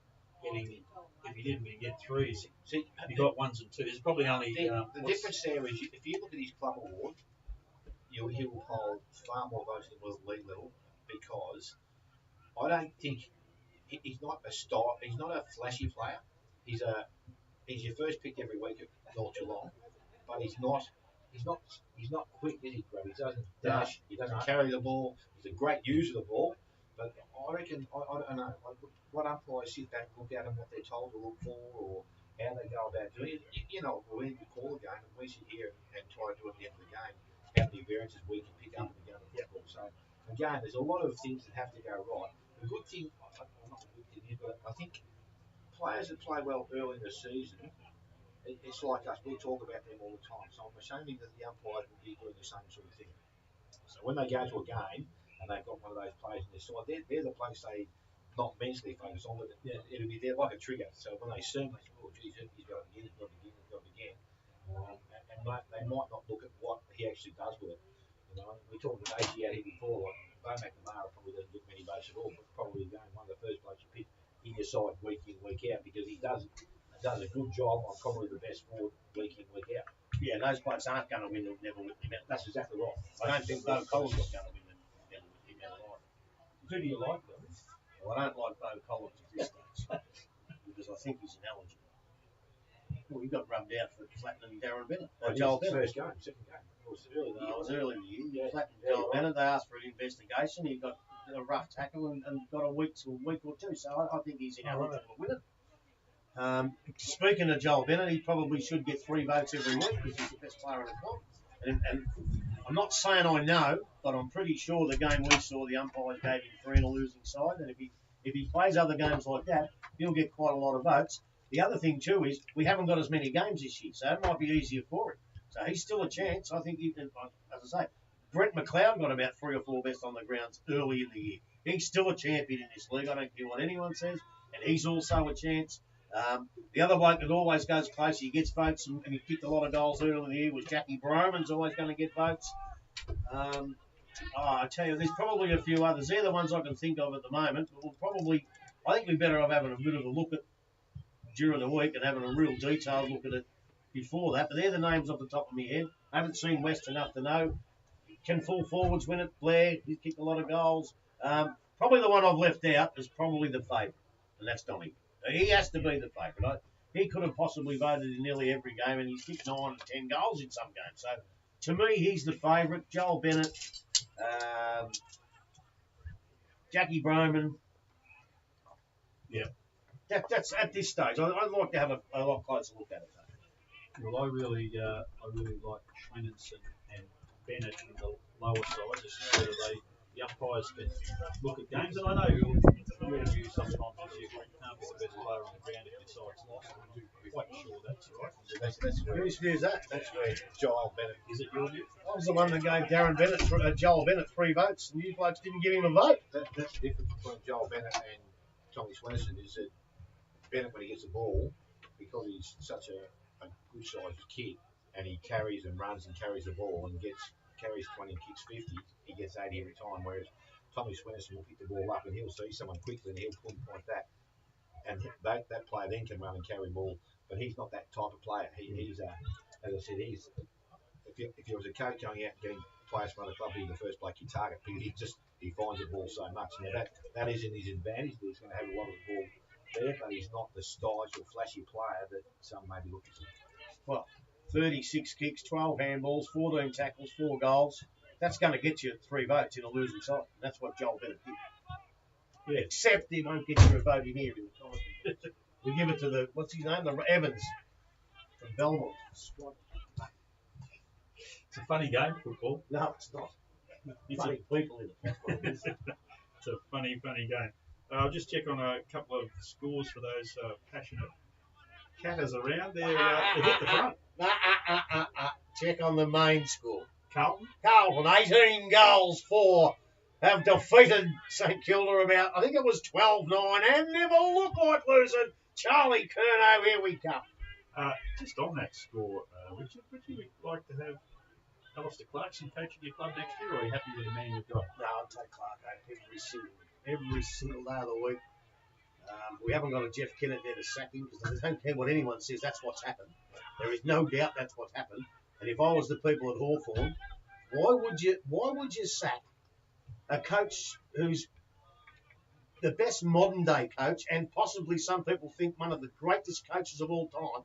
[SPEAKER 3] getting, if he didn't get 3s,
[SPEAKER 2] See,
[SPEAKER 3] he got 1s and 2s. It's probably only
[SPEAKER 2] the difference there is, if you look at his club award, he will hold far more votes than was at league level, because I don't think he's not a star. He's not a flashy player. He's your first pick every week at North Geelong, but he's not quick, is he, Grub? He doesn't dash. He doesn't carry the ball. He's a great user of the ball, but I reckon I don't know what umpires sit back and look at and what they're told to look for, or how they go about doing it. You know, when we call a game and we sit here and try to do it at the end of the game, how many variances we can pick up in the game of football. So again, there's a lot of things that have to go right. The good thing, not the good thing is, but I think players that play well early in the season, it's like us, we talk about them all the time. So I'm assuming that the umpires will be doing the same sort of thing. So when they go to a game and they've got one of those players in their side, they're the players they not mentally focus on, but it'll be there like a trigger. So when they see him, they say, oh, geez, he's got it again, he's got it again, he's got it again. And they might not look at what he actually does with it. You know, we talked about AG out here before, like Bo McNamara probably doesn't get many votes at all, but probably again one of the first blokes you pick in your side week in, week out, because he does a good job on probably the best forward week in, week out.
[SPEAKER 1] Yeah, those blokes aren't going to win the Neville Whitley medal.
[SPEAKER 2] That's exactly right.
[SPEAKER 1] I don't think Bo Collins is going to win the Neville Whitley medal either.
[SPEAKER 3] Who do you like, though?
[SPEAKER 1] Well, I don't like Bo Collins at this stage because I think he's ineligible. Well, he got rubbed out for flattening Darren Bennett. Joel Bennett.
[SPEAKER 2] First game, second game. It was early in the year.
[SPEAKER 1] It was early in the year.
[SPEAKER 2] Yeah.
[SPEAKER 1] Flattened Joel Bennett. They asked for an investigation. He got a rough tackle and got a week or two. So I think he's ineligible to win it. Speaking of Joel Bennett, he probably should get 3 votes every week because he's the best player in the club. And I'm not saying I know, but I'm pretty sure the game we saw, the umpires gave him 3 in a losing side. And if he plays other games like that, he'll get quite a lot of votes. The other thing too is we haven't got as many games this year, so it might be easier for him. So he's still a chance. I think, as I say, Brent McLeod got about 3 or 4 best on the grounds early in the year. He's still a champion in this league. I don't care what anyone says, and he's also a chance. The other bloke that always goes close, he gets votes, and he kicked a lot of goals earlier in the year, was Jackie Broman's always going to get votes. I tell you, there's probably a few others. They're the ones I can think of at the moment. But I think we're better off having a bit of a look at during the week and having a real detailed look at it before that. But they're the names off the top of my head. I haven't seen West enough to know. Can full forwards win it? Blair, he's kicked a lot of goals. Probably the one I've left out is probably the favourite, and that's Donny. He has to be the favourite. He could have possibly voted in nearly every game, and he's kicked 9 and 10 goals in some games. So, to me, he's the favourite. Joel Bennett, Jackie Broman.
[SPEAKER 3] Yeah.
[SPEAKER 1] That's at this stage. I'd like to have a lot closer look at it, though.
[SPEAKER 3] Well, I really like Schwenenson and Bennett in the lower side. Just so that the umpires can look at games. And I know your view sometimes is you can't be the best player on the ground if your side's lost. I'm quite sure that's right.
[SPEAKER 1] Whose view is that?
[SPEAKER 2] That's where Joel Bennett.
[SPEAKER 3] Is it your view?
[SPEAKER 1] I was the one that gave Joel Bennett 3 votes, and you blokes didn't give him a vote.
[SPEAKER 2] That's the difference between Joel Bennett and Tommy Swenson is that Bennett, when he gets the ball, because he's such a good-sized kid, and he carries and runs and carries the ball and carries 20 and kicks 50, he gets 80 every time, whereas Tommy Swenson will pick the ball up and he'll see someone quickly and he'll pinpoint that. And that player then can run and carry the ball, but he's not that type of player. He's as I said, if you was a coach going out and getting players from other clubs, he's the first bloke you target because he finds the ball so much. Now that is in his advantage, that he's going to have a lot of the ball there, but he's not the stylish or flashy player that some may be looking for.
[SPEAKER 1] Well, 36 kicks, 12 handballs, 14 tackles, 4 goals. That's going to get you 3 votes in a losing side. That's what Joel Bennett did. Yeah. Except he won't get you a vote in here in the time. We give it to what's his name? The Evans from Belmont.
[SPEAKER 3] It's a funny game, football.
[SPEAKER 1] No, it's not. Funny people in it.
[SPEAKER 3] It's a funny game. I'll just check on a couple of scores for those passionate catters around. They're hit the front.
[SPEAKER 1] Check on the main score.
[SPEAKER 3] Carlton,
[SPEAKER 1] 18 goals for, have defeated St Kilda about, I think it was 12-9, and never look like losing. Charlie Curnow, here we come.
[SPEAKER 3] Just on that score, Richard, would you like to have Alistair Clarkson coaching your club next year, or are you happy with the man you've got?
[SPEAKER 1] No, I'll take Clark every single day of the week. We haven't got a Jeff Kennett there to sack him because I don't care what anyone says, that's what's happened. There is no doubt that's what's happened. And if I was the people at Hawthorn, why would you sack a coach who's the best modern day coach and possibly some people think one of the greatest coaches of all time?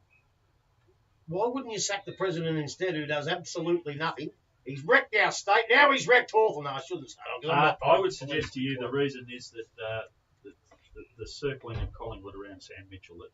[SPEAKER 1] Why wouldn't you sack the president instead, who does absolutely nothing? He's wrecked our state. Now he's wrecked Hawthorn. No, I shouldn't say that.
[SPEAKER 3] I would suggest to you the reason is that the circling of Collingwood around Sam Mitchell, that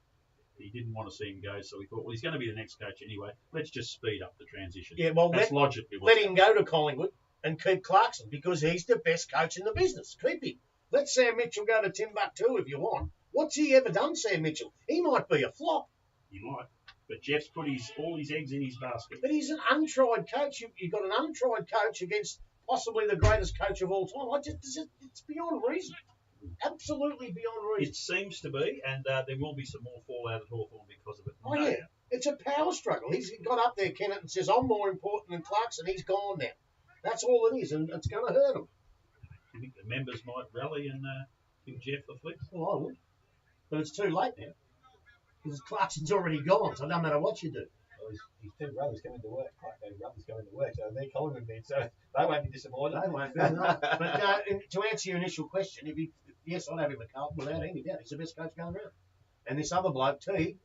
[SPEAKER 3] he didn't want to see him go, so he thought, well, he's going to be the next coach anyway. Let's just speed up the transition.
[SPEAKER 1] Yeah, well,
[SPEAKER 3] that's logically
[SPEAKER 1] let him go to Collingwood and keep Clarkson because he's the best coach in the business. Keep him. Let Sam Mitchell go to Timbuktu if you want. What's he ever done, Sam Mitchell? He might be a flop.
[SPEAKER 3] He might. But Jeff's put all his eggs in his basket.
[SPEAKER 1] But he's an untried coach. You've got an untried coach against possibly the greatest coach of all time. It's beyond reason. Absolutely beyond reason.
[SPEAKER 3] It seems to be, and there will be some more fallout at Hawthorn because of it.
[SPEAKER 1] Oh, yeah. It's a power struggle. He's got up there, Kennett, and says, I'm more important than Clarkson. He's gone now. That's all it is, and it's going to hurt him.
[SPEAKER 3] You think the members might rally and give Jeff the flip?
[SPEAKER 1] Well, I would. But it's too late now. Because Clarkson's already gone, so it doesn't matter what you do.
[SPEAKER 2] Well, his 2 brothers coming to work. Clark's brothers coming to work, so they're Collingwood men, so they won't be disappointed.
[SPEAKER 1] They won't be, no. But to answer your initial question, yes, I'd have him at Carlton without any doubt. He's the best coach going around. And this other bloke, T,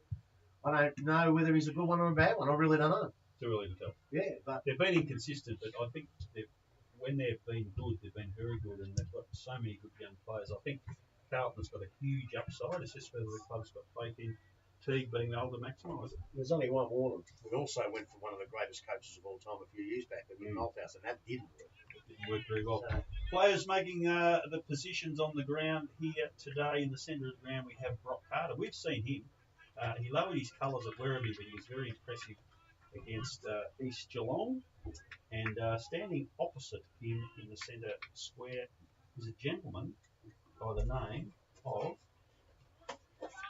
[SPEAKER 1] I don't know whether he's a good one or a bad one. I really don't know.
[SPEAKER 3] Too early to tell.
[SPEAKER 1] Yeah, but
[SPEAKER 3] they've been inconsistent, but I think when they've been good, they've been very good, and they've got so many good young players. I think Carlton's got a huge upside. It's just whether the club's got faith in Teague being able to maximise it.
[SPEAKER 1] There's only one Warland. We also went for one of the greatest coaches of all time a few years back at Malthouse, and that didn't work.
[SPEAKER 3] It didn't work very well. Players making the positions on the ground here today. In the centre of the ground, we have Brock Carter. We've seen him. He lowered his colours at Werribee, but he was very impressive against East Geelong. And standing opposite him in the centre square is a gentleman by the name of,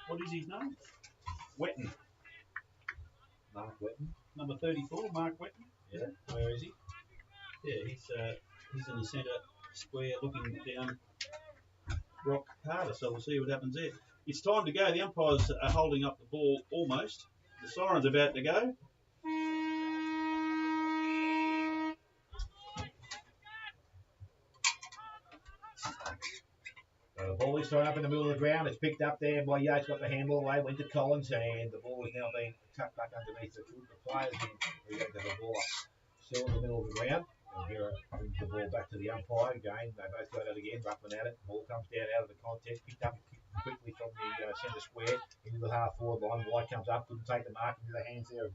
[SPEAKER 3] what is his name? Wetton.
[SPEAKER 4] Mark Wetton.
[SPEAKER 3] Number 34, Mark Wetton.
[SPEAKER 4] Yeah. Where is he?
[SPEAKER 3] Yeah, he's in the centre square looking down Rock Carter, so we'll see what happens there. It's time to go. The umpires are holding up the ball almost. The siren's about to go.
[SPEAKER 4] The ball is thrown up in the middle of the ground. It's picked up there by Yates, got the handball away, went to Collins, and the ball is now being tucked back underneath the foot of the players. And we go to the ball up, still in the middle of the ground. And here brings the ball back to the umpire again. They both go at it again, Ruckman at it. The ball comes down out of the contest, picked up quickly from the centre square into the half forward line. White comes up, couldn't take the mark into the hands there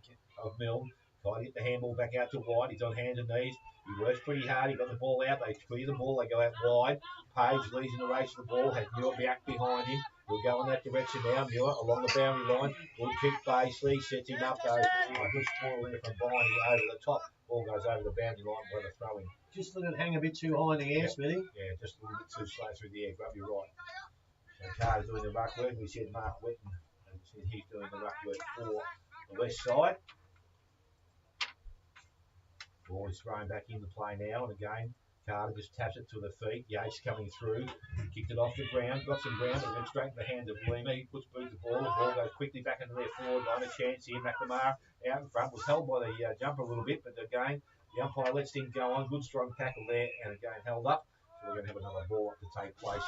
[SPEAKER 4] of Milne. Tried to get the handball back out to White. He's on hands and knees. He works pretty hard. He got the ball out. They clear the ball. They go out wide. Page leads in the race to the ball. Has Muir back behind him. He'll go in that direction now. Muir along the boundary line. Good kick, Basley. Sets him up though. A good spoil there from Viney over the top. Ball goes over the boundary line by the throw-in.
[SPEAKER 1] Just let it hang a bit too high in the air, Smithy.
[SPEAKER 4] Yeah, just a little bit too slow through the air. Grab your right. So Carter's doing the ruck work. We said Mark Wetton. And we said he's doing the ruck work for the west side. Ball is thrown back into play now, and again, Carter just taps it to the feet. Yates coming through, kicked it off the ground, got some ground, and went straight in the hands of Lima. He puts boot the ball goes quickly back into their forward line. A chance here, McNamara out in front, was held by the jumper a little bit, but again, the umpire lets things go on. Good strong tackle there, and again held up. So we're going to have another ball up to take place.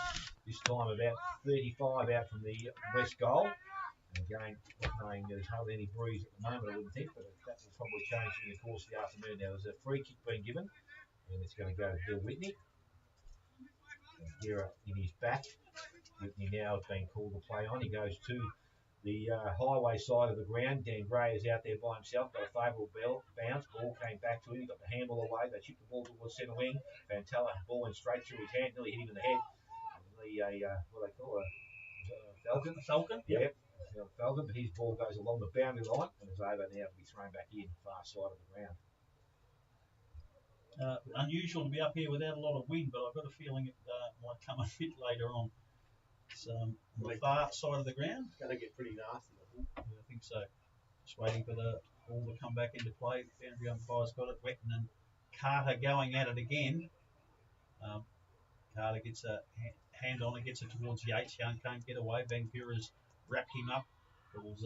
[SPEAKER 4] This time about 35 out from the west goal. And again, not knowing there's hardly any breeze at the moment, I wouldn't think, but that will probably change in the course of the afternoon. Now there's a free kick being given, and it's going to go to Bill Whitney. And here in his back, Whitney now is being called to play on. He goes to the highway side of the ground. Dan Gray is out there by himself, got a favourable bounce. Ball came back to him, he got the handball away. They chipped the ball towards centre wing. Vantella, ball went straight through his hand, nearly hit him in the head. What they call a falcon?
[SPEAKER 3] Falcon?
[SPEAKER 4] Yeah. Falcon, but his ball goes along the boundary line and is over now to be thrown back in, far side of the ground.
[SPEAKER 3] Unusual to be up here without a lot of wind, but I've got a feeling it might come a bit later on. It's on the far side of the ground.
[SPEAKER 1] It's going to get pretty nasty, I think.
[SPEAKER 3] Yeah, I think so. Just waiting for the ball to come back into play. Boundary umpire's got it. Wetton and Carter going at it again. Carter gets a hand on it, gets it towards Yates. Young can't get away. Vancouver's wrapped him up. Ball's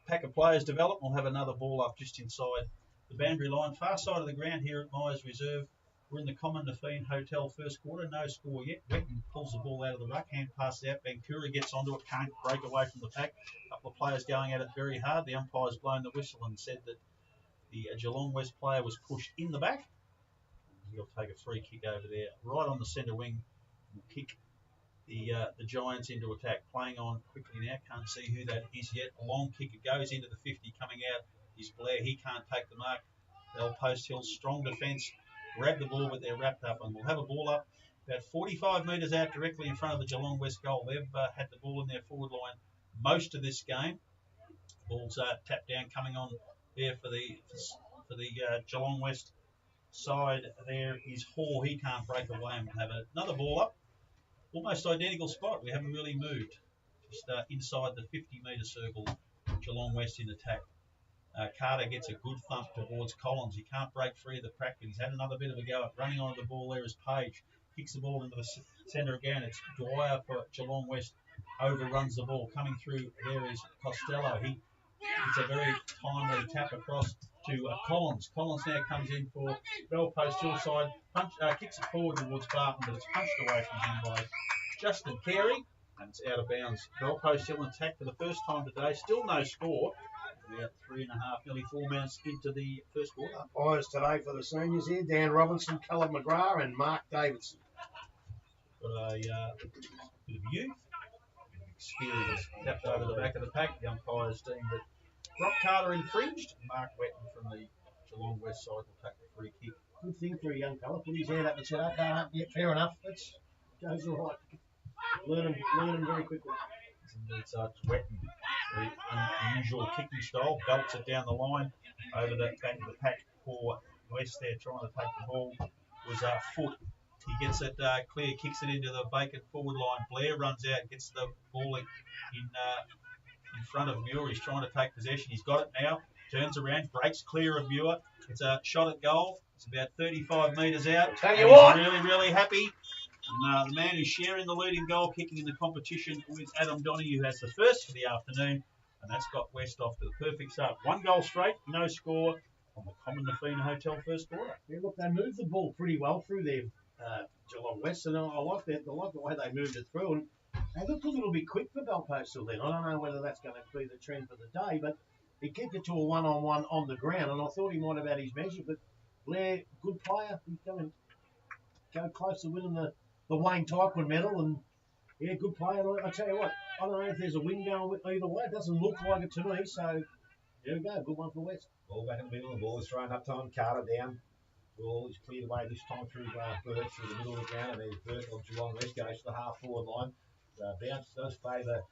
[SPEAKER 3] pack of players develop. We'll have another ball up just inside the boundary line. Far side of the ground here at Myers Reserve. We're in the Common Nafine Hotel first quarter. No score yet. Wetton pulls the ball out of the ruck. Hand pass out. Vancouver gets onto it. Can't break away from the pack. A couple of players going at it very hard. The umpire's blown the whistle and said that the Geelong West player was pushed in the back. He'll take a free kick over there. Right on the centre wing. Will kick the Giants into attack. Playing on quickly now. Can't see who that is yet. A long kick. It goes into the 50. Coming out is Blair. He can't take the mark. Bell Post Hill. Strong defence. Grab the ball, but they're wrapped up. And we'll have a ball up about 45 metres out directly in front of the Geelong West goal. They've had the ball in their forward line most of this game. Ball's tapped down. Coming on there for the Geelong West side. There is Hall. He can't break away, and we'll have another ball up. Almost identical spot. We haven't really moved. Just inside the 50-metre circle. Geelong West in attack. Carter gets a good thump towards Collins. He can't break free of the crack, but he's had another bit of a go at running onto the ball. There is Page. Kicks the ball into the centre again. It's Dwyer for Geelong West. Overruns the ball. Coming through, there is Costello. It's a very timely tap across to Collins. Collins now comes in for Bell Post Hillside. Kicks it forward towards Barton, but it's punched away from him by Justin Carey, and it's out of bounds. Bell Post Hill attack for the first time today. Still no score. About 3.5, nearly 4 minutes into the first quarter.
[SPEAKER 1] Umpires today for the seniors here: Dan Robinson, Callum McGrath, and Mark Davidson.
[SPEAKER 3] Got a bit of youth, experience. Tapped over the back of the pack. The umpires deemed that Rock Carter infringed. Mark Wetton from the Geelong West side will take the free kick.
[SPEAKER 1] Good thing for a young fella. Put his hand up and said, "Okay, yeah, fair enough. That's goes all right." Learn him very quickly.
[SPEAKER 3] It's Wetton. Very unusual kicking style. Belts it down the line over the back of the pack for West there, trying to take the ball. Was Foot. He gets it clear, kicks it into the vacant forward line. Blair runs out, gets the ball in front of Muir. He's trying to take possession. He's got it now. Turns around, breaks clear of Muir. It's a shot at goal. It's about 35 metres out.
[SPEAKER 1] Tell you
[SPEAKER 3] and
[SPEAKER 1] what.
[SPEAKER 3] He's really, really happy. And the man who's sharing the lead in goal kicking in the competition with Adam Donoghue has the first for the afternoon. And that's got West off to the perfect start. 1 goal straight, no score on the Common Nafina Hotel first quarter.
[SPEAKER 1] Yeah, look, they moved the ball pretty well through there, Geelong West, and I like that. I like the way they moved it through. And they looked a little bit quick for Belpostal then. I don't know whether that's going to be the trend for the day, but he kicked it to a one-on-one on the ground, and I thought he might have had his measure. But Blair, good player, he's going to go close to winning the Wayne Tyquin medal, and yeah, good player. I tell you what, I don't know if there's a win going either way. It doesn't look like it to me. So there we go, good one for West.
[SPEAKER 4] Ball back in the middle. The ball is thrown up time. Carter down. Ball is cleared away this time through Burt through the middle of the ground, and there's Burt of Geelong West goes to the half-forward line. Bounce does favour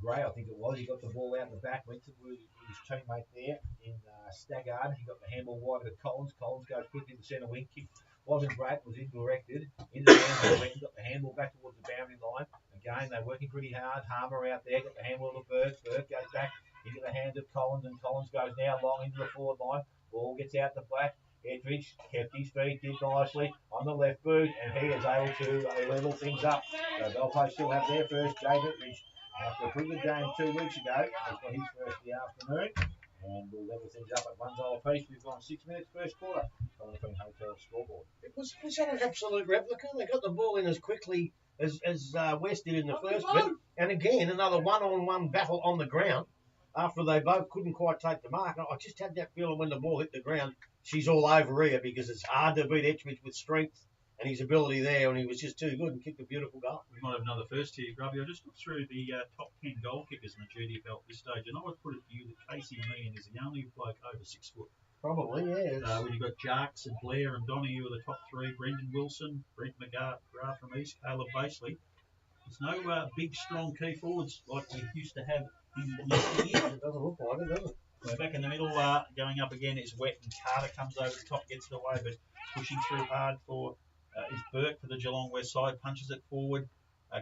[SPEAKER 4] Gray, I think it was. He got the ball out the back, went to his teammate there in Staggard. He got the handball wide to Collins. Collins goes quickly to the centre wing. Kick wasn't great, was indirected. In the handball, got the handball back towards the boundary line. Again, they're working pretty hard. Harmer out there, got the handball to Burt. Burt goes back into the hands of Collins, and Collins goes now long into the forward line. Ball gets out the black. Edridge kept his feet, did nicely on the left boot, and he is able to level things up. So Belpost still have their first. Jade Edridge, after a pretty good game 2 weeks ago, has got his first of the afternoon, and we'll level things up at 1 goal apiece. We've gone 6 minutes first quarter on the Queen Hotel scoreboard.
[SPEAKER 1] It was an absolute replica. They got the ball in as quickly as West did in the first bit, and again another one-on-one battle on the ground. After they both couldn't quite take the mark, I just had that feeling when the ball hit the ground, she's all over here because it's hard to beat Edridge with strength and his ability there, and he was just too good and kicked a beautiful goal.
[SPEAKER 3] We might have another first here, Grubby. I just looked through the top 10 goal kickers in the GDFL at this stage, and I would put it to you that Casey Meehan is the only bloke over 6 foot.
[SPEAKER 1] Probably, yeah.
[SPEAKER 3] When you've got Jarks and Blair and Donoghue are the top 3, Brendan Wilson, Brent McGrath from East, Caleb Basley. There's no big, strong key forwards like we used to have in yesteryear.
[SPEAKER 1] It doesn't look like it, does it?
[SPEAKER 3] So back in the middle, going up again is Wet, and Carter comes over the top, gets it away, but pushing through hard for is Burke for the Geelong West side, punches it forward.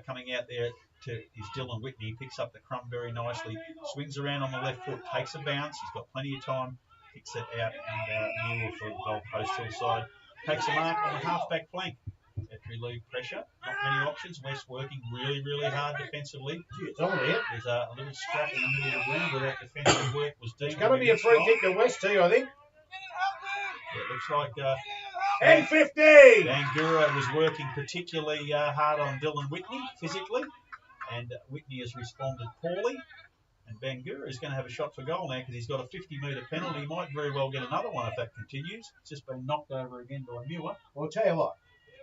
[SPEAKER 3] Coming out there is Dylan Whitney, picks up the crumb very nicely, swings around on the left foot, takes a bounce, he's got plenty of time, kicks it out, and Newell for the Gold Coast Hill side takes a mark on the half-back flank. After relieve pressure, not many options. West working really, really hard defensively.
[SPEAKER 1] It's on here.
[SPEAKER 3] There's a little scrap in the middle of the ground where that defensive work was deep.
[SPEAKER 1] It's going to be a free kick to West too, I think.
[SPEAKER 3] Yeah, it looks like
[SPEAKER 1] and 15!
[SPEAKER 3] Bangura was working particularly hard on Dylan Whitney physically, and Whitney has responded poorly. And Bangura is going to have a shot for goal now because he's got a 50-metre penalty. He might very well get another one if that continues. It's just been knocked over again by Muir.
[SPEAKER 1] Well, I'll tell you what.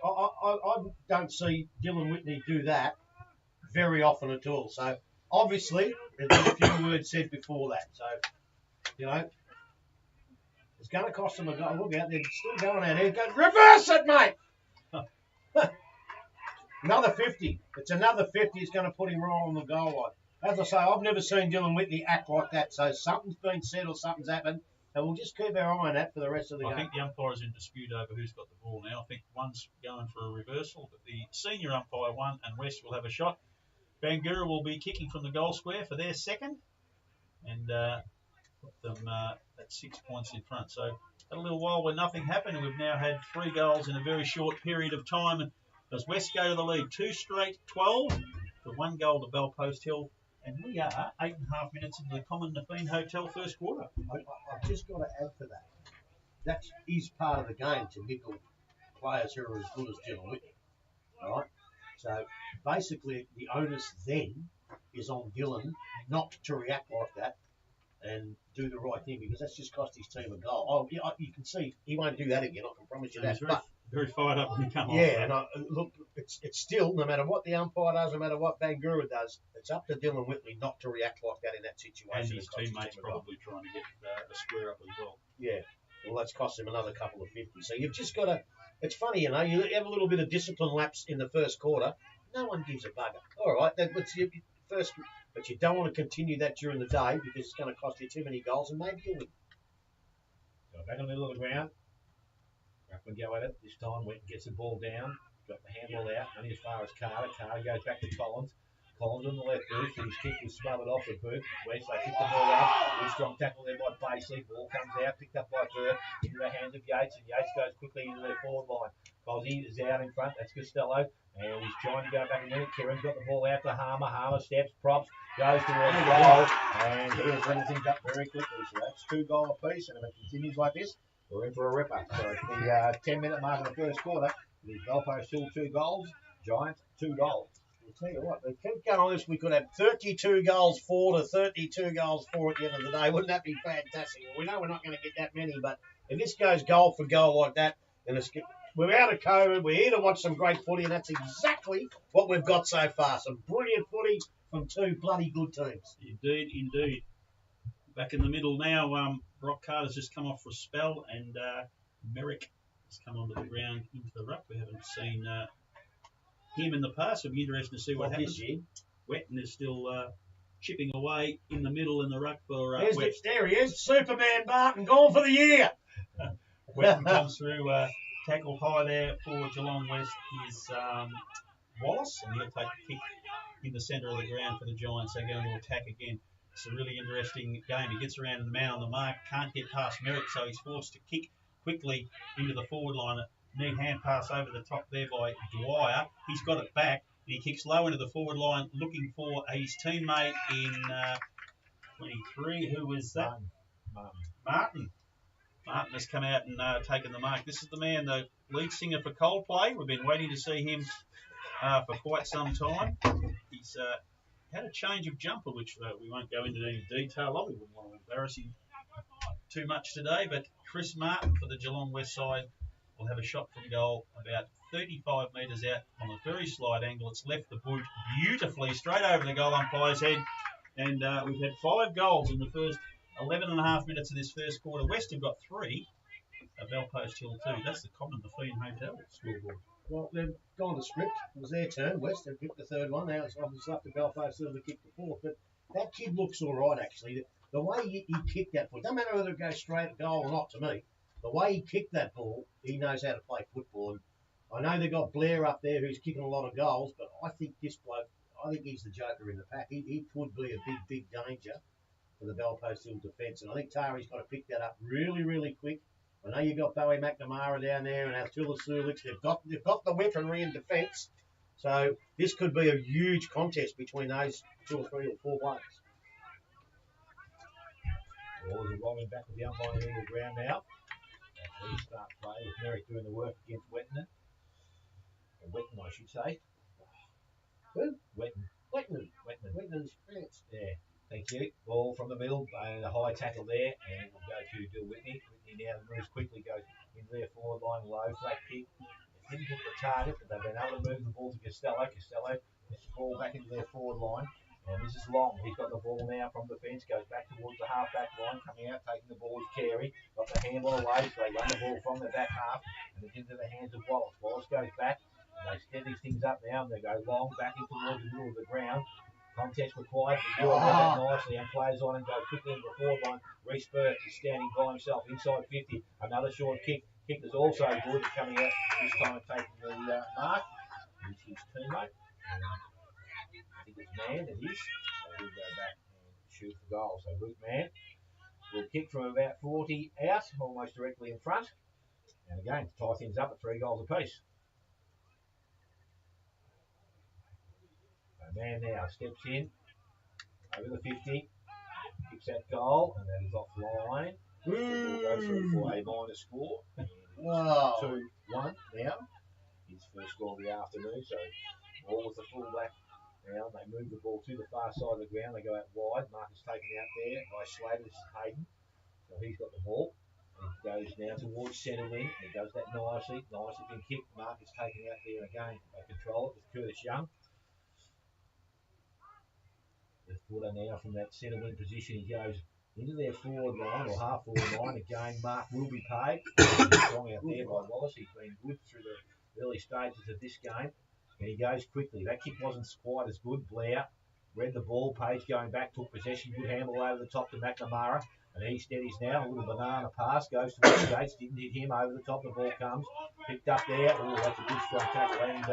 [SPEAKER 1] I don't see Dylan Whitney do that very often at all. So, obviously, there's been a few words said before that. So, you know, it's going to cost them a goal. Look out, they're still going out here. Go, reverse it, mate! Another 50. It's another 50. It's going to put him right on the goal line. As I say, I've never seen Dylan Whitney act like that. So, something's been said or something's happened. And we'll just keep our eye on that for the rest of the game.
[SPEAKER 3] I think the umpire's in dispute over who's got the ball now. I think one's going for a reversal, but the senior umpire won, and West will have a shot. Bangura will be kicking from the goal square for their second, and put them at 6 points in front. So a little while where nothing happened, and we've now had 3 goals in a very short period of time. Does West go to the lead? 2 straight, 12, to 1 goal to Belpost Hill. And we are 8.5 minutes into the Common Nafine Hotel first quarter.
[SPEAKER 1] I've just got to add to that. That is part of the game to nickel players who are as good as Dylan Whitney. All right? So basically, the onus then is on Dylan not to react like that and do the right thing because that's just cost his team a goal. Oh, yeah, you can see he won't do that again. I can promise you that.
[SPEAKER 3] He's very fired up when he comes off.
[SPEAKER 1] Yeah, and look, it's still, no matter what the umpire does, no matter what Bangura does, it's up to Dylan Whitney not to react like that in that situation.
[SPEAKER 3] And his teammates probably trying to get a square up as well.
[SPEAKER 1] Yeah, well, that's cost him another couple of 50. So you've just got to, it's funny, you know, you have a little bit of discipline lapse in the first quarter. No one gives a bugger. All right, that's your first, but you don't want to continue that during the day because it's going to cost you too many goals and maybe you'll win.
[SPEAKER 4] So back in the middle of the ground. Ruckman go at it. This time Went gets the ball down. Got the handball out. Only as far as Carter. Carter goes back to Collins. Collins on the left boot, his kick was smothered off the boot. West, they pick the ball up. Good strong tackle there by Basely. Ball comes out, picked up by Burke into the hands of Yates, and Yates goes quickly into their forward line. Cozzy is out in front. That's Costello, and he's trying to go back in there. Kieran's got the ball out to Harmer. Harmer steps, props, goes towards the goal, and he'll bring things up very quickly. So that's 2 goals apiece, and if it continues like this, we're in for a ripper. So at the 10-minute mark of the first quarter, the goalpost still 2 goals, Giants 2 goals.
[SPEAKER 1] I'll tell you what, we keep going on this, we could have 32 goals for to 32 goals for at the end of the day. Wouldn't that be fantastic? We know we're not going to get that many, but if this goes goal for goal like that, then we're out of COVID, we're here to watch some great footy, and that's exactly what we've got so far. Some brilliant footy from 2 bloody good teams.
[SPEAKER 3] Indeed, indeed. Back in the middle now, Brock Carter's just come off for a spell, and Merrick has come onto the ground into the ruck. We haven't seen him in the past. It'll be interesting to see what happens. Wetton is still chipping away in the middle in the ruck for West.
[SPEAKER 1] There he is, Superman Barton, gone for the year.
[SPEAKER 3] Wetton comes through, tackle high there for Geelong West is Wallace, and he'll take the kick in the centre of the ground for the Giants. They go into attack again. It's a really interesting game. He gets around the man on the mark, can't get past Merrick, so he's forced to kick quickly into the forward line. Neat hand pass over the top there by Dwyer. He's got it back, and he kicks low into the forward line, looking for his teammate in 23. Who was that? Martin. Martin has come out and taken the mark. This is the man, the lead singer for Coldplay. We've been waiting to see him for quite some time. He's had a change of jumper, which we won't go into any detail of. We wouldn't want to embarrass him too much today, but Chris Martin for the Geelong West side will have a shot from goal about 35 metres out on a very slight angle. It's left the boot beautifully straight over the goal umpire's head, and we've had 5 goals in the first 11 and a half minutes of this first quarter. West have got 3. Belpost Hill 2. That's the common Fiend Hotel scoreboard.
[SPEAKER 1] Well, they've gone to script. It was their turn. West have picked the 3rd one. Now it's obviously up to Belfast Hill to kick the 4th. But that kid looks all right, actually. The way he kicked that ball, doesn't matter whether it goes straight at goal or not to me. The way he kicked that ball, he knows how to play football. And I know they've got Blair up there who's kicking a lot of goals, but I think this bloke, I think he's the joker in the pack. He could be a big danger for the Belpost Hill defence. And I think Tari's got to pick that up really, really quick. I know you've got Bowie McNamara down there and Altula Sulik. They've got the weaponry in defence. So this could be a huge contest between those 2 or 3 or 4 blokes.
[SPEAKER 4] Ball is rolling back with the umpire in the ground now. We start play with Merrick doing the work against Wetton. Or Wetton, I should say.
[SPEAKER 1] Who?
[SPEAKER 4] Wetton.
[SPEAKER 1] Wetton's France.
[SPEAKER 4] Yeah. Thank you. Ball from the middle, and a high tackle there, and we'll go to Bill Whitney. Whitney now moves quickly, goes into their forward line, low, flat kick. They didn't hit the target, but they've been able to move the ball to Costello. Costello gets the ball back into their forward line, and this is Long. He's got the ball now from defence, goes back towards the half-back line, coming out, taking the ball with Carey. Got the handball away, so they run the ball from the back half, and it's into the hands of Wallace. Wallace goes back, and they set these things up now, and they go Long back in towards the middle of the ground. Contest required, but you're that nicely and plays on and goes quickly into the forward line. Reece Burke is standing by himself inside 50. Another short kick. Kick is also good, coming out this time taking the mark. He's his teammate. I think it's Mann, it is. So he'll go back and shoot the goal. So Luke Mann will kick from about 40 out, almost directly in front. And again, tie things up at 3 goals apiece. Man now steps in over the 50, kicks that goal, and that is offline. We'll go through for a minor score. 2-1 now. His first score of the afternoon. So ball with the fullback now. They move the ball to the far side of the ground. They go out wide. Mark is taken out there by Slater. This is Hayden. So he's got the ball. And he goes now towards centre wing. He does that nicely. Nicely been kicked. Mark is taken out there again. They control it with Curtis Young. The footer now from that centre wing position. He goes into their forward line or half forward line. Again, Mark will be paid. Strong out there by Wallace. He's been good through the early stages of this game. And he goes quickly. That kick wasn't quite as good. Blair read the ball. Page going back, took possession. Good handle over the top to McNamara. And he steadies now. A little banana pass goes to the Gates. Didn't hit him. Over the top. The ball comes. Picked up there. Oh, that's a good strong tackle. And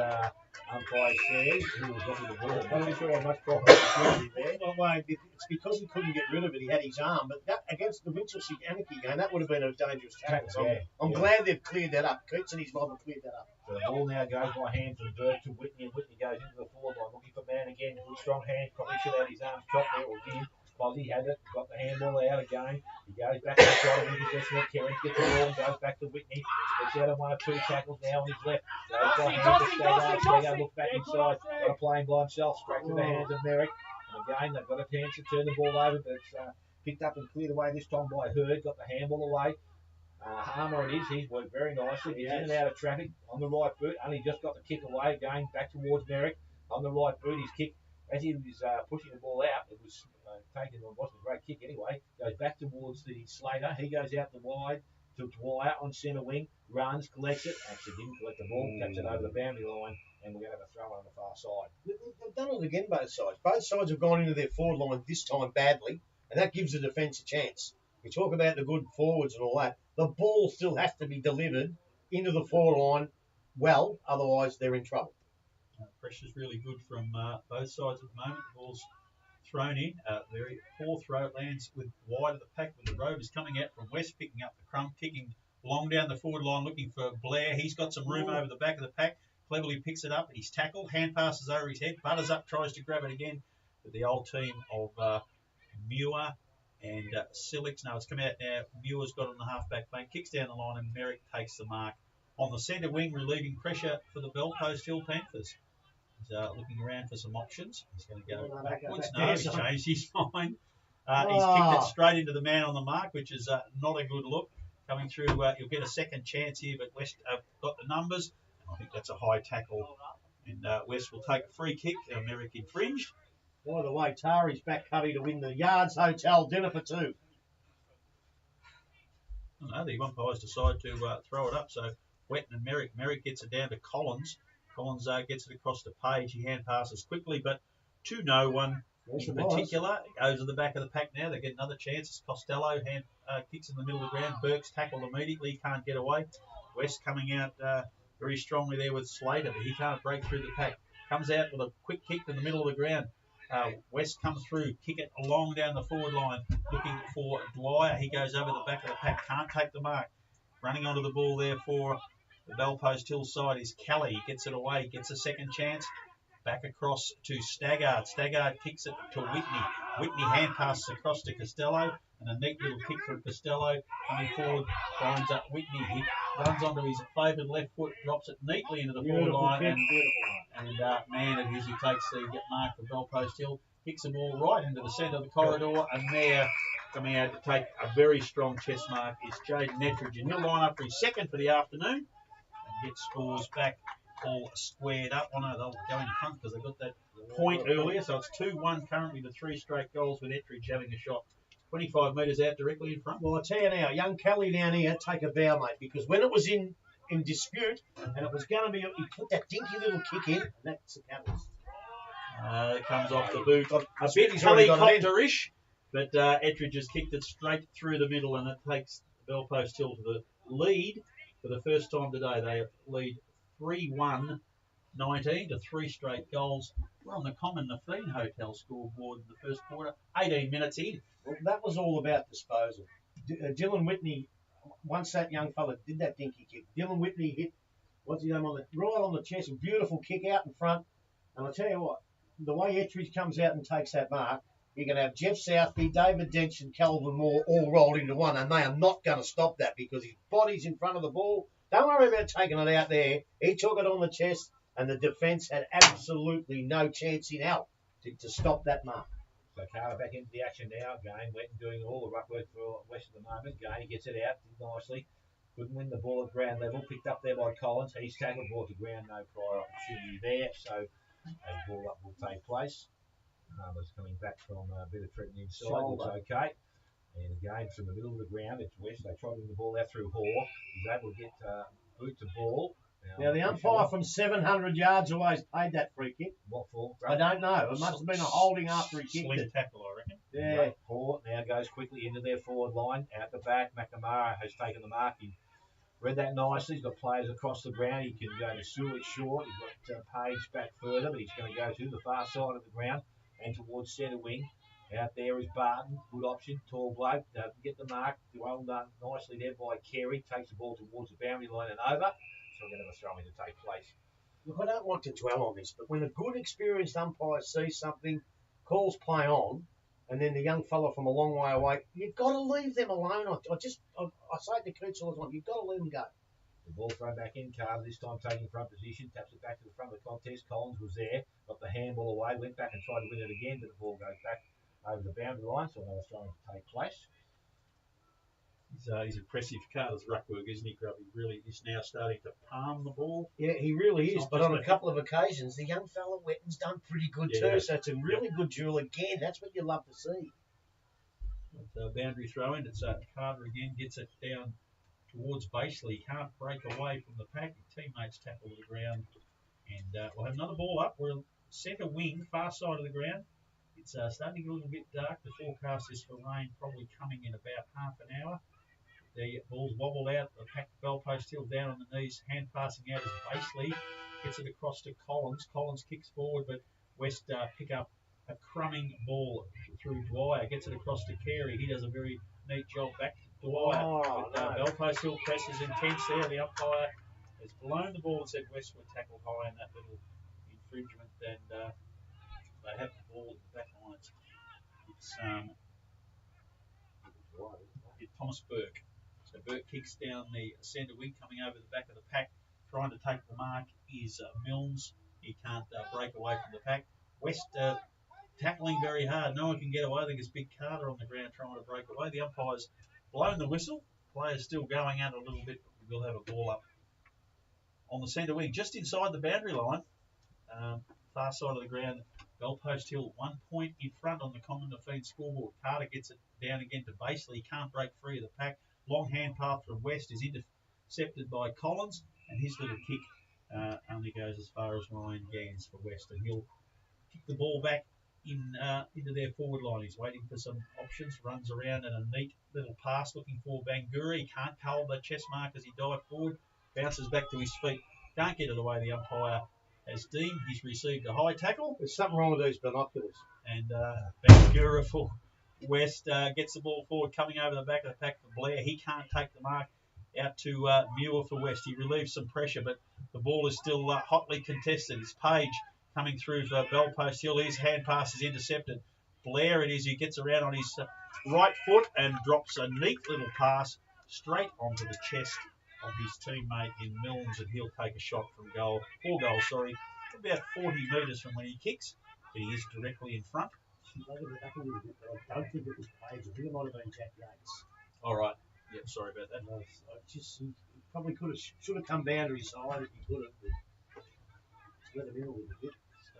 [SPEAKER 4] umpire says he was looking the ball. I'm not sure how much proper opportunity there.
[SPEAKER 1] Well, it's because he couldn't get rid of it. He had his arm. But that, against the Winchelsea Anarchy game, that would have been a dangerous tackle. So I'm glad they've cleared that up. Keats and his mob have cleared that up.
[SPEAKER 4] So the ball now goes by hand from Burke to Whitney, and Whitney goes into the forward line looking for man again. Good strong hand. Probably should have his arms chopped there or did. Fozzie had it, got the handball out again. He goes back to the side of his possession of Kerrins, gets the ball and goes back to Whitney. Gets out of 1 or 2 tackles now on his left. Goes by hand to Stagger, looks back inside. Got a playing by himself, straight to the hands of Merrick. And again, they've got a chance to turn the ball over, but it's picked up and cleared away this time by Hurd. Got the handball away. Harmer it is. He's worked very nicely. He's in and out of traffic on the right boot. Only just got the kick away. Going back towards Merrick on the right boot. His kick, as he was pushing the ball out, it was taken. It wasn't a great kick anyway. Goes back towards the Slater. He goes out the wide to Dwyer on centre wing. Runs, collects it. Actually didn't collect the ball. Taps it over the boundary line, and we're going to have a throw on the far side.
[SPEAKER 1] They've done it again, both sides. Both sides have gone into their forward line this time badly, and that gives the defence a chance. We talk about the good forwards and all that. The ball still has to be delivered into the forward line well, otherwise they're in trouble.
[SPEAKER 3] Pressure's really good from both sides at the moment. The ball's thrown in. Very poor throw. It lands with wide of the pack with the Rovers coming out from West, picking up the crump, kicking long down the forward line, looking for Blair. He's got some room over the back of the pack. Cleverly picks it up. He's tackled. Hand passes over his head. Butters up, tries to grab it again. But the old team of Muir and Silix. No, it's come out now. Muir's got it on the half-back flank. Kicks down the line, and Merrick takes the mark. On the centre wing, relieving pressure for the Bell Post Hill Panthers. He's looking around for some options. He's going to go backwards. No, he changed his mind. He's kicked it straight into the man on the mark, which is not a good look. Coming through, you'll get a second chance here, but West have got the numbers. I think that's a high tackle. And West will take a free kick. Merrick infringed.
[SPEAKER 1] By the way, Tari's back cutting to win the Yards Hotel dinner for 2.
[SPEAKER 3] No, the umpires decide to throw it up. So Wetton and Merrick gets it down to Collins. Collins gets it across the page. He hand passes quickly, but to no one in particular. It goes to the back of the pack now. They get another chance. It's Costello. Hand kicks in the middle of the ground. Burke's tackled immediately. Can't get away. West coming out very strongly there with Slater, but he can't break through the pack. Comes out with a quick kick to the middle of the ground. West comes through, kick it along down the forward line, looking for Dwyer. He goes over the back of the pack, can't take the mark. Running onto the ball there for the Bell Post Hill side is Kelly. He gets it away, gets a second chance. Back across to Staggart. Staggart kicks it to Whitney. Whitney hand passes across to Costello, and a neat little kick from Costello. Coming forward, finds up Whitney. He runs onto his favoured left foot, drops it neatly into the forward line, and man, it is. He takes the mark for Bell Post Hill, kicks the ball right into the centre of the corridor, and there, coming out to take a very strong chest mark, is Jaden Ettridge, and he'll line up for his second for the afternoon and get scores back all squared up. Oh no, they'll go in front because they got that point earlier, so it's 2-1 currently to 3 straight goals with Ettridge having a shot 25 metres out directly in front.
[SPEAKER 1] Well, I tell you now, young Kelly down here, take a bow, mate, because when it was in dispute and it was going to be, he put that dinky little kick in, and that's the catalyst.
[SPEAKER 3] It comes off the boot. A bit helicopter-ish, but Ettridge has kicked it straight through the middle, and it takes Bell Post Hill to the lead for the first time today. They lead 3-1, 19 to 3 straight goals. We're on the Common Nafeen Hotel scoreboard in the first quarter, 18 minutes in.
[SPEAKER 1] Well, that was all about disposal. Dylan Whitney, once that young fella did that dinky kick, Dylan Whitney hit, what's his name, right on the chest, a beautiful kick out in front. And I'll tell you what, the way Ettridge comes out and takes that mark, you're going to have Jeff Southby, David Dench and Calvin Moore all rolled into one, and they are not going to stop that because his body's in front of the ball. Don't worry about taking it out there. He took it on the chest, and the defence had absolutely no chance in hell to stop that mark.
[SPEAKER 4] So Carter back into the action now. Again, Wetton doing all the ruck work for West at the moment. Again, he gets it out nicely. Couldn't win the ball at ground level. Picked up there by Collins. He's tackled, ball to ground. No prior opportunity there. So a ball up will take place. Harmer's coming back from a bit of treatment inside. Looks okay. And again, from the middle of the ground, it's West. They tried to win the ball out through Hoare. He's able to get boot to ball.
[SPEAKER 1] Now, the umpire from 700 yards away has paid that free kick.
[SPEAKER 4] What for?
[SPEAKER 1] I don't know. It must have been a holding after he kicked
[SPEAKER 3] Sling
[SPEAKER 1] it.
[SPEAKER 3] tackle, I reckon.
[SPEAKER 1] Yeah.
[SPEAKER 4] Port now goes quickly into their forward line. Out the back, McNamara has taken the mark. He read that nicely. He's got players across the ground. He can go to Seward short. He's got Page back further, but he's going to go to the far side of the ground and towards centre wing. Out there is Barton. Good option. Tall bloke. Doesn't get the mark. Well done. Nicely there by Carey. Takes the ball towards the boundary line and over. So we're going to have a throw-in to take place.
[SPEAKER 1] Look, I don't like to dwell on this, but when a good, experienced umpire sees something, calls play on, and then the young fella from a long way away, you've got to leave them alone. I say to Coots all the time, you've got to let them go.
[SPEAKER 4] The ball thrown back in. Carter this time taking front position. Taps it back to the front of the contest. Collins was there. Got the handball away. Went back and tried to win it again, but the ball goes back over the boundary line. So another throw-in to take place.
[SPEAKER 3] He's impressive. Carter's ruck work, isn't he, Grub? He really is now starting to palm the ball.
[SPEAKER 1] Yeah, he really is. But on a couple of occasions, the young fella Wetton's done pretty good too. So it's a really good duel again. That's what you love to see.
[SPEAKER 3] But, boundary throw in. It's Carter again. Gets it down towards Baseley. He can't break away from the pack. His teammates tackle to the ground. And we'll have another ball up. We're centre wing, far side of the ground. It's starting to get a little bit dark. The forecast is for rain probably coming in about half an hour. The ball's wobbled out. The pack goalpost still down on the knees. Hand passing out as Baseley gets it across to Collins. Collins kicks forward, but West pick up a crumbing ball through Dwyer. Gets it across to Carey. He does a very neat job back to Dwyer. Goalpost still presses intense there. The umpire has blown the ball and said West would tackle high in that little infringement, and they have the ball in the back lines. It's Thomas Burke. So Burke kicks down the centre wing, coming over the back of the pack. Trying to take the mark is Milnes. He can't break away from the pack. West tackling very hard. No one can get away. I think it's Big Carter on the ground trying to break away. The umpire's blown the whistle. Players still going at it a little bit, but we will have a ball up on the centre wing, just inside the boundary line. Far side of the ground. Goalpost Hill 1 point in front on the Common Defence scoreboard. Carter gets it down again to Baseley. He can't break free of the pack. Long hand path from West is intercepted by Collins, and his little kick only goes as far as Ryan Gans for West, and he'll kick the ball back into their forward line. He's waiting for some options, runs around in a neat little pass looking for Bangura. He can't hold the chest mark as he dives forward, bounces back to his feet. Can't get it away, the umpire has deemed. He's received a high tackle.
[SPEAKER 1] There's something wrong with these binoculars.
[SPEAKER 3] And Bangura for West gets the ball forward, coming over the back of the pack for Blair. He can't take the mark out to Muir for West. He relieves some pressure, but the ball is still hotly contested. It's Page coming through for Bellpost Hill. His hand pass is intercepted. Blair it is. He gets around on his right foot and drops a neat little pass straight onto the chest of his teammate in Milnes, and he'll take a shot from goal. 4 goals, sorry. About 40 metres from when he kicks, but he is directly in front.
[SPEAKER 1] I don't think it was Page. I think it might have been Jack Yates.
[SPEAKER 3] All right. Yep, sorry about that.
[SPEAKER 1] He probably should have come down to his side if he could have. Just let him in a little bit.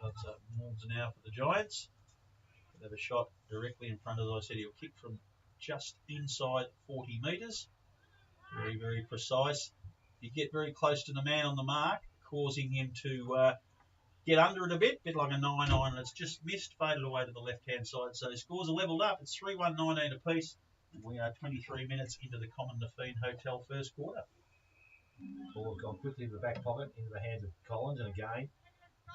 [SPEAKER 3] So it's Milnes now for the Giants. They have a shot directly in front. As I said, he'll kick from just inside 40 metres. Very, very precise. You get very close to the man on the mark, causing him to get under it a bit like a 9-9, and it's just missed, faded away to the left-hand side. So scores are levelled up. It's 3-1-19 apiece, and we are 23 minutes into the Common Defeat Hotel first quarter.
[SPEAKER 4] Ball's gone quickly to the back pocket, into the hands of Collins, and again,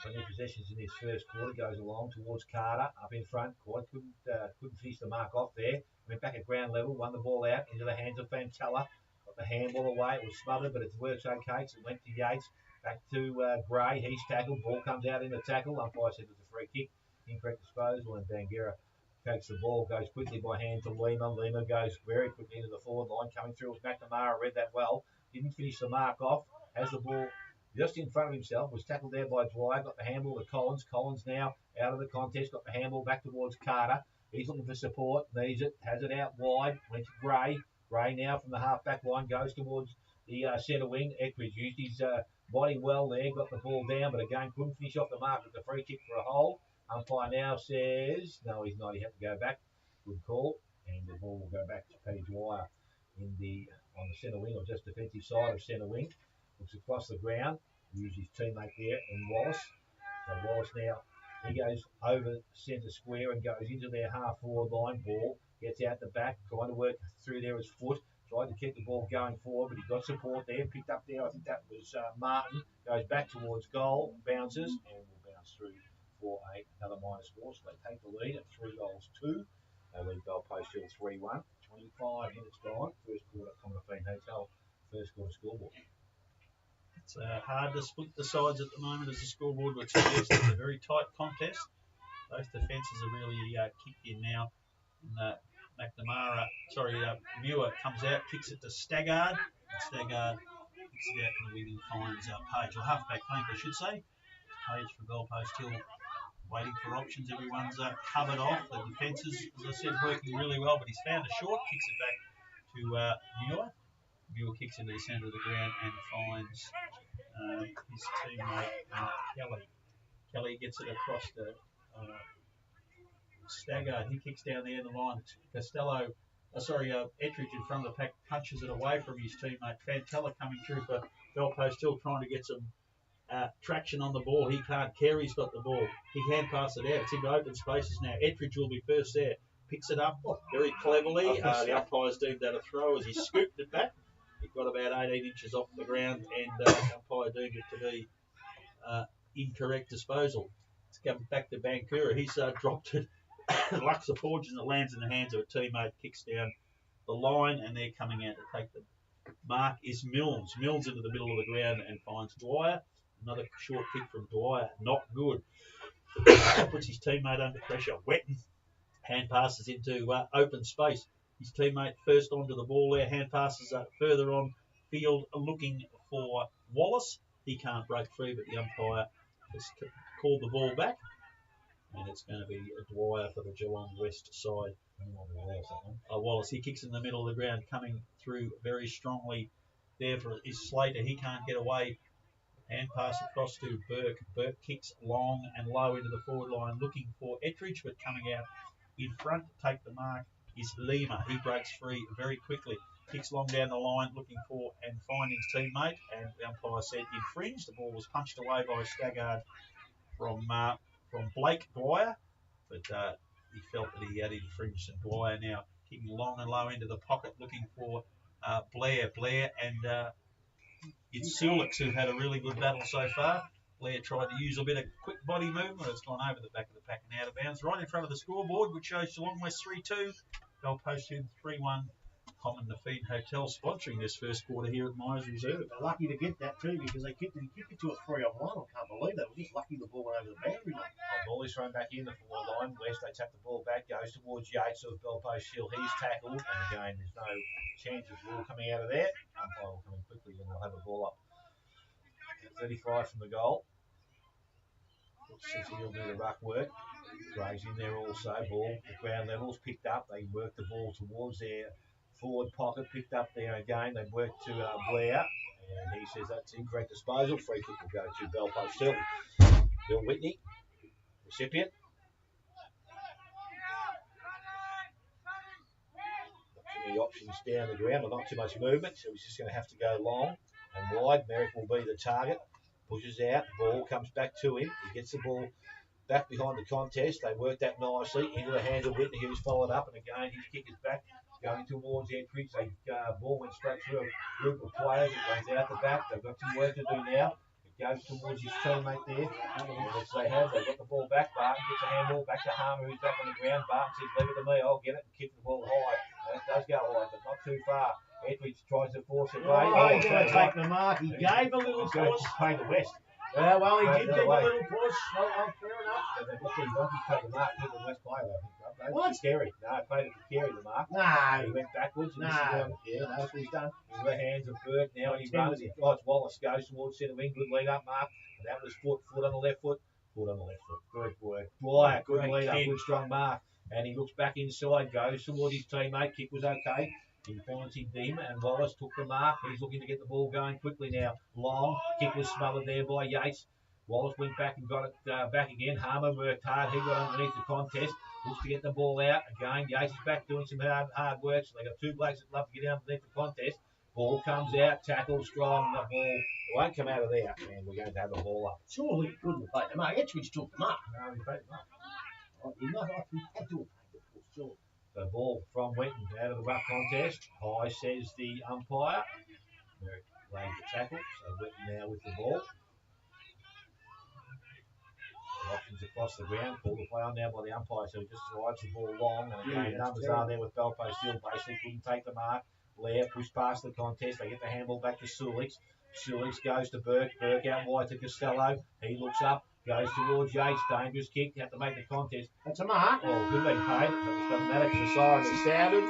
[SPEAKER 4] plenty of possessions in this first quarter. Goes along towards Carter, up in front. Couldn't finish the mark off there. Went back at ground level, won the ball out into the hands of Fantella. Got the handball away. It was smothered, but it works okay. So it went to Yates. Back to Gray. He's tackled. Ball comes out in the tackle. Umpire said it was a free kick. Incorrect disposal, and Bangura takes the ball, goes quickly by hand to Lima. Lima goes very quickly into the forward line. Coming through was McNamara. Read that well. Didn't finish the mark off. Has the ball just in front of himself. Was tackled there by Dwyer. Got the handball to Collins. Collins now out of the contest. Got the handball back towards Carter. He's looking for support. Needs it. Has it out wide. Went to Gray. Gray now from the half-back line goes towards the centre wing. Eckridge used his body well there. Got the ball down, but again couldn't finish off the mark with the free kick for a hole. Umpire now says, no, he's not. He had to go back. Good call. And the ball will go back to Paddy Dwyer on the centre wing, or just defensive side of centre wing. looks across the ground, uses his teammate there in Wallace. So Wallace now, he goes over centre square and goes into their half-forward line. Ball gets out the back, trying to work through there his foot, tried to keep the ball going forward, but he got support there, picked up there. I think that was Martin, goes back towards goal, bounces, and will bounce through for another minor score. So they take the lead at 3-2. They lead Bell Post Hill 3-1. 25 minutes gone. First quarter, Commonwealth Hotel. First quarter scoreboard.
[SPEAKER 3] It's hard to split the sides at the moment as the scoreboard would suggest. It's a very tight contest. Both defences are really kicked in now. And Muir comes out, kicks it to Staggard. And Staggard kicks it out and the wing and finds Page, or halfback flank, I should say. Page for Bell Post Hill, waiting for options. Everyone's covered off. The defences, as I said, working really well, but he's found a short, kicks it back to Muir. Muir kicks into the centre of the ground and finds his teammate Kelly. Kelly gets it across to Staggard. He kicks down there in the line. Ettridge in front of the pack punches it away from his teammate. Fantella coming through for Bell Post Hill, trying to get some traction on the ball. He can't. Carey's got the ball. He hand passes it out. It's into open spaces now. Ettridge will be first there. Picks it up very cleverly. The umpire's deemed that a throw as he scooped it back. It got about 18 inches off the ground, and the umpire deemed it to be incorrect disposal. It's come back to Bankura. He's dropped it. Luxa forges and it lands in the hands of a teammate, kicks down the line, and they're coming out to take the mark is Milnes. Milnes into the middle of the ground and finds Dwyer. Another short kick from Dwyer, not good. Puts his teammate under pressure. Wetton hand passes into open space. His teammate first onto the ball there. Hand passes further on field looking for Wallace. He can't break free, but the umpire has called the ball back. And it's going to be a Dwyer for the Geelong West side. Wallace, he kicks in the middle of the ground, coming through very strongly there for his Slater. He can't get away. Hand pass across to Burke. Burke kicks long and low into the forward line, looking for Ettridge, but coming out in front to take the mark is Lima. He breaks free very quickly. Kicks long down the line, looking for and finding his teammate. And the umpire said infringed. The ball was punched away by Staggard from Blake Dwyer, but he felt that he had infringed, and Dwyer now kicking long and low into the pocket, looking for Blair. Blair and it's Sulix who've had a really good battle so far. Blair tried to use a bit of quick body movement. It's gone over the back of the pack and out of bounds, right in front of the scoreboard, which shows Geelong West 3-2, Bell Post Hill 3-1. Common Defeat Hotel sponsoring this first quarter here at Myers Reserve.
[SPEAKER 1] They're lucky to get that too, because they kicked it to a 3-on-1. I can't believe that. We're just lucky the ball went over the boundary line.
[SPEAKER 4] The ball is thrown back in the forward line. West, they tap the ball back, goes towards Yates of Bell Post Hill. He's tackled, and again, there's no chance of ball coming out of there. Umpire will come in quickly, and they'll have the ball up. 35 from the goal. Since he'll do the ruck work. Greg's in there also. Ball, the ground level's picked up. They work the ball towards their forward pocket, picked up there again. They work to Blair, and he says that's incorrect disposal. Free kick will go to Bell Post Hill. Bill Whitney, recipient. Not too many options down the ground, but not too much movement, so he's just going to have to go long and wide. Merrick will be the target. Pushes out, ball comes back to him. He gets the ball back behind the contest. They work that nicely into the hands of Whitney, who's followed up, and again his kick is back. Going towards Ettridge, ball went straight through a group of players. It goes out the back. They've got some work to do now. It goes towards his teammate there. Which they have. They've got the ball back. Barton gets a handball back to Harmer, who's back on the ground. Barton says, leave it to me. I'll get it and kick the ball high. And it does go high, but not too far. Ettridge tries to force it away.
[SPEAKER 1] He's going to take the mark. He gave a little push.
[SPEAKER 4] Pay the West.
[SPEAKER 1] Well, he did give a little push. Fair enough.
[SPEAKER 4] They've got to take the mark. Give the West player, I think.
[SPEAKER 1] What?
[SPEAKER 4] Scary. No, I played it to carry the mark.
[SPEAKER 1] No.
[SPEAKER 4] He went backwards. And
[SPEAKER 1] Yeah, that's what he's done.
[SPEAKER 4] In the hands of Burke now, and he runs. It's Wallace goes towards centre wing. Good lead up mark. And that was foot on the left foot. Foot on the left foot. Good work. Dwyer, good lead up. Good strong mark. And he looks back inside, goes towards his teammate. Kick was okay. He finds him dim, and Wallace took the mark. He's looking to get the ball going quickly now. Long. Kick was smothered there by Yates. Wallace went back and got it back again. Harmer worked hard. He got underneath the contest. Looks to get the ball out. Again, Yates is back doing some hard work. So they got two blokes that love to get underneath the contest. Ball comes out, tackle strong, the ball it won't come out of there, and we're going to have the ball up.
[SPEAKER 1] Surely he couldn't have played the mark. Etridge took the mark.
[SPEAKER 4] He played it up.
[SPEAKER 1] He had to have played the ball, sure.
[SPEAKER 4] So ball from Wheaton out of the ruck contest. High says the umpire. Merrick laid the tackle, so Wheaton now with the ball. Options across the ground, called the play on now by the umpire, so he just rides the ball long, and again, numbers are there with Belpo still basically couldn't take the mark. Blair pushed past the contest, they get the handball back to Sulix. Sulix goes to Burke out wide to Costello, he looks up, goes towards Yates, dangerous kick, you have to make the contest.
[SPEAKER 1] That's a mark.
[SPEAKER 4] Oh, could have been paid, but it doesn't matter because the siren has sounded.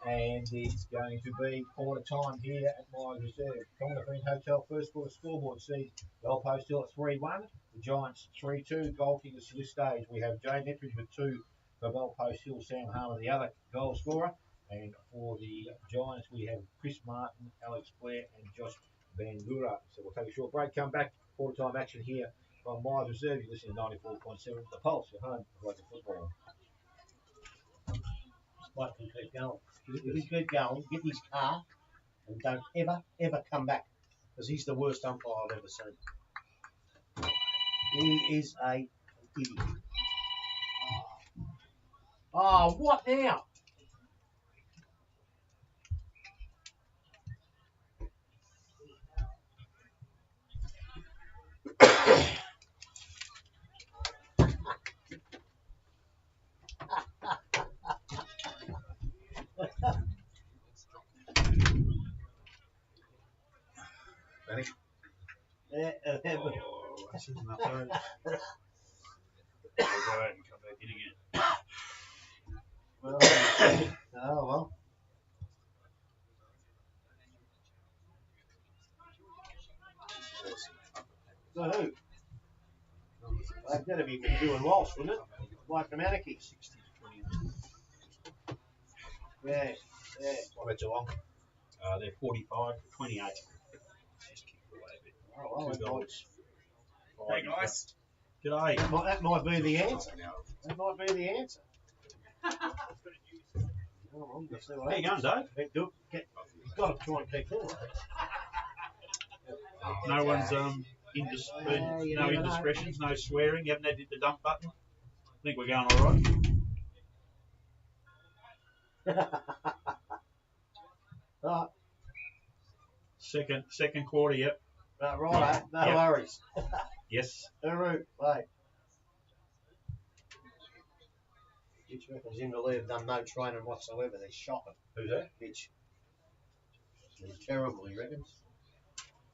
[SPEAKER 4] And it's going to be quarter time here at my reserve. Commonwealth Hotel first quarter scoreboard sees Goalpost still at 3-1. The Giants 3-2. Goal kickers to this stage. We have Jane Ettridge with 2 for Goalpost Hill. Sam Harmer, the other goal scorer. And for the Giants, we have Chris Martin, Alex Blair, and Josh Bandura. So we'll take a short break. Come back. Quarter time action here from my reserve. You listen to 94.7 The Pulse, your home of local football.
[SPEAKER 1] Mike can keep going. If he keep going, get his car and don't ever come back, because he's the worst umpire I've ever seen. He is an idiot. Oh, what now?
[SPEAKER 4] Benny?
[SPEAKER 3] This isn't enough time. I'll go out and come back in again.
[SPEAKER 1] Well. So who? That'd be doing Walsh, wouldn't it? Like the Manaki.
[SPEAKER 3] 60 to 28.
[SPEAKER 1] Yeah.
[SPEAKER 4] What about Geelong?
[SPEAKER 3] They're 45 to 28. Just kick it away a bit.
[SPEAKER 1] Oh, well,
[SPEAKER 3] $2.
[SPEAKER 5] Hey guys.
[SPEAKER 3] G'day.
[SPEAKER 1] that might be the answer. That might be the answer. Oh, I'm gonna see what
[SPEAKER 3] How you going, Dave?
[SPEAKER 1] He's got to try and keep going.
[SPEAKER 3] No one's no indiscretions, no swearing. You haven't had the dump button. I think we're going all right. Second quarter, yep.
[SPEAKER 1] Right, no
[SPEAKER 3] Yep.
[SPEAKER 1] worries.
[SPEAKER 3] Yes.
[SPEAKER 1] Hooroo, mate. Mitch reckons Inverleigh have done no training whatsoever. They're shocking.
[SPEAKER 4] Who's that?
[SPEAKER 1] Mitch. They're terrible, he reckons.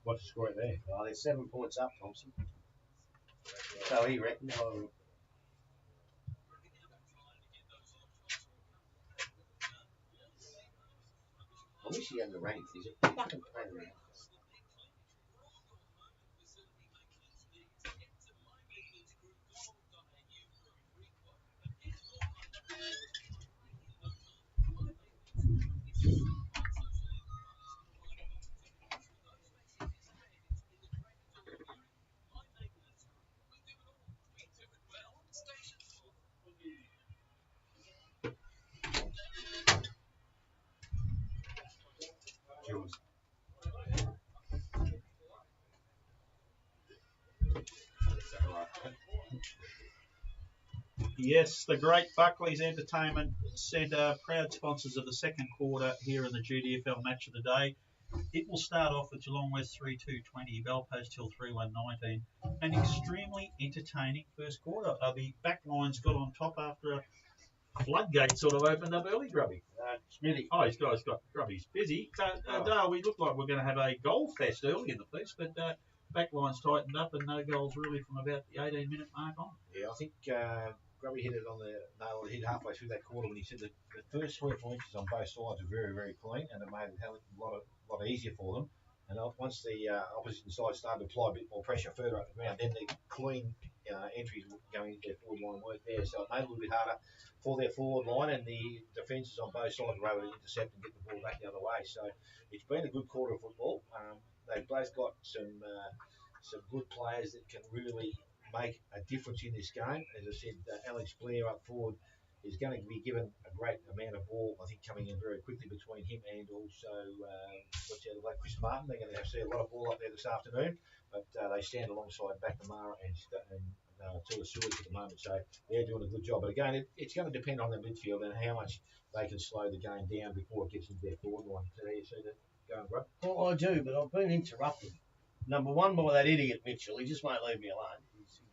[SPEAKER 4] What's the score there?
[SPEAKER 1] Oh, they're 7 points up, Thompson. So he reckons. I wish he hadn't ranked. He's a fucking pain in the ass.
[SPEAKER 3] Yes, the great Buckley's Entertainment Centre, proud sponsors of the second quarter here in the GDFL match of the day. It will start off with Geelong West 3-2-20, Belpost Hill 3-1-19. An extremely entertaining first quarter. The back lines got on top after a floodgate sort of opened up early, Grubby.
[SPEAKER 1] Smithy.
[SPEAKER 3] Oh, he's got Grubby's busy. Dale, we looked like we're going to have a goal fest early in the piece, but back lines tightened up and no goals really from about the 18-minute mark on.
[SPEAKER 4] Yeah, I think Grubby hit it on the nail on the head halfway through that quarter when he said that the first 3 or 4 inches on both sides were very, very clean and it made it a lot easier for them. And once the opposition side started to apply a bit more pressure further up the ground, then the clean entries going into their forward line weren't there. So it made it a little bit harder for their forward line, and the defences on both sides were able to intercept and get the ball back the other way. So it's been a good quarter of football. They've both got some good players that can really make a difference in this game. As I said, Alex Blair up forward is going to be given a great amount of ball, I think, coming in very quickly between him and also what's the other bloke, Chris Martin. They're going to see a lot of ball up there this afternoon, but they stand alongside McNamara and Tula Sulis at the moment, so they're doing a good job. But again, it's going to depend on the midfield and how much they can slow the game down before it gets into their forward line. So there you see that going, Rob.
[SPEAKER 1] Well, I do, but I've been interrupted. Number one, by that idiot Mitchell. He just won't leave me alone.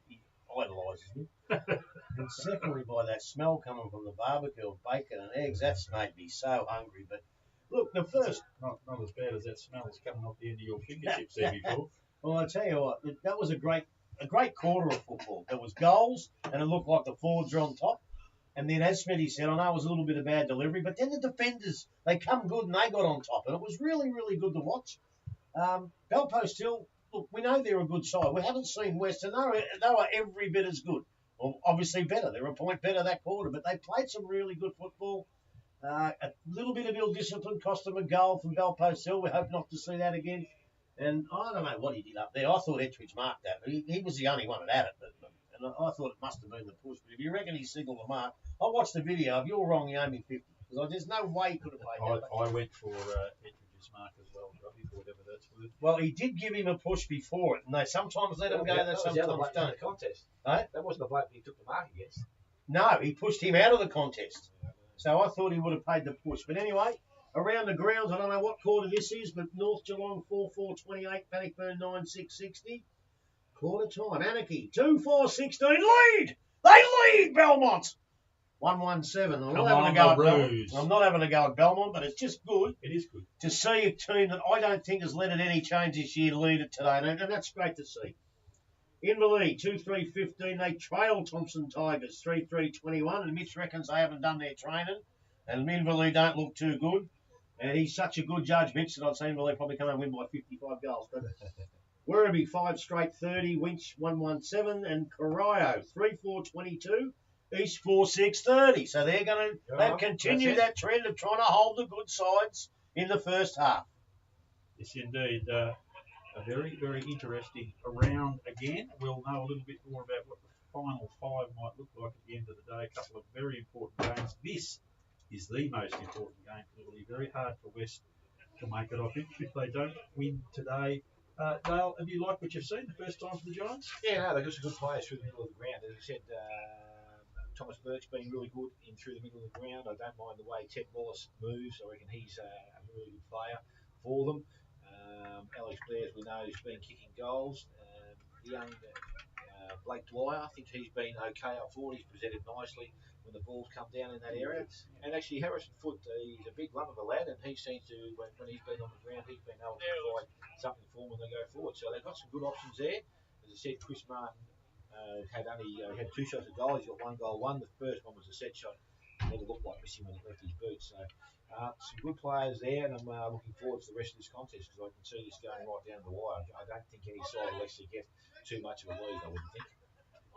[SPEAKER 1] He idolises me. And secondly, by that smell coming from the barbecue of bacon and eggs. That's made me so hungry. But look, the first...
[SPEAKER 3] Not as bad as that smell that's coming off the end of your fingertips there before.
[SPEAKER 1] Well, I tell you what, that was a great quarter of football. There was goals, and it looked like the forwards were on top. And then, as Smitty said, I know it was a little bit of bad delivery, but then the defenders, they come good and they got on top. And it was really, really good to watch. Belpost Hill, look, we know they're a good side. We haven't seen West, and they were every bit as good. Well, obviously better. They were a point better that quarter, but they played some really good football. A little bit of ill discipline cost them a goal from Belpost Hill. We hope not to see that again. And I don't know what he did up there. I thought Ettridge marked that, but he was the only one that had it. And I thought it must have been the push. But if you reckon he signalled the mark, I'll watch the video. If you're wrong, you owe me 50. Because there's no way he could have played that.
[SPEAKER 3] I went for Ettridge's mark as well, Robbie, for whatever that's worth.
[SPEAKER 1] Well, he did give him a push before it, and they sometimes let him go, they sometimes don't.
[SPEAKER 4] The contest.
[SPEAKER 1] Eh?
[SPEAKER 4] That wasn't the bloke he took the mark against.
[SPEAKER 1] No, he pushed him out of the contest. So I thought he would have paid the push. But anyway, around the grounds, I don't know what quarter this is, but North Geelong 4-4-28, Bannockburn 9-6-60. Quarter time, Anarchy 2-4-16, lead! They lead, Belmont! 1-1-7. I'm not having a go at Belmont, but it's just good.
[SPEAKER 3] It is good
[SPEAKER 1] to see a team that I don't think has let it any change this year lead it today, and that's great to see. Inverleigh 2-3-15. They trail Thompson Tigers 3-3-21, and Mitch reckons they haven't done their training, and Inverleigh don't look too good. And he's such a good judge, Mitch, that I'd say Inverleigh probably come and win by 55 goals. But Werribee 5 straight 30, Winch 1-1-7, and Corio 3-4-22. East 4-6-30. So they've continued that trend of trying to hold the good sides in the first half.
[SPEAKER 3] Yes, indeed. A very, very interesting round again. We'll know a little bit more about what the final five might look like at the end of the day. A couple of very important games. This is the most important game. It'll be very hard for West to make it. I think if they don't win today. Dale, have you liked what you've seen the first time for the Giants?
[SPEAKER 4] Yeah, no, they've got some good players through the middle of the ground. As I said, Thomas Burke's been really good in through the middle of the ground. I don't mind the way Ted Wallace moves. I reckon he's a really good player for them. Alex Blair, as we know, has been kicking goals. The young Blake Dwyer, I think he's been okay up forward. He's presented nicely when the ball's come down in that area. And actually, Harrison Foote, he's a big lump of a lad, and he seems to, when he's been on the ground, he's been able to provide something for them when they go forward. So they've got some good options there. As I said, Chris Martin had 2 shots at goal. He's got 1 goal. The first one was a set shot. Never looked like missing when he left his boots. So some good players there, and I'm looking forward to the rest of this contest because I can see this going right down the wire. I don't think any side will actually get too much of a lead, I wouldn't think.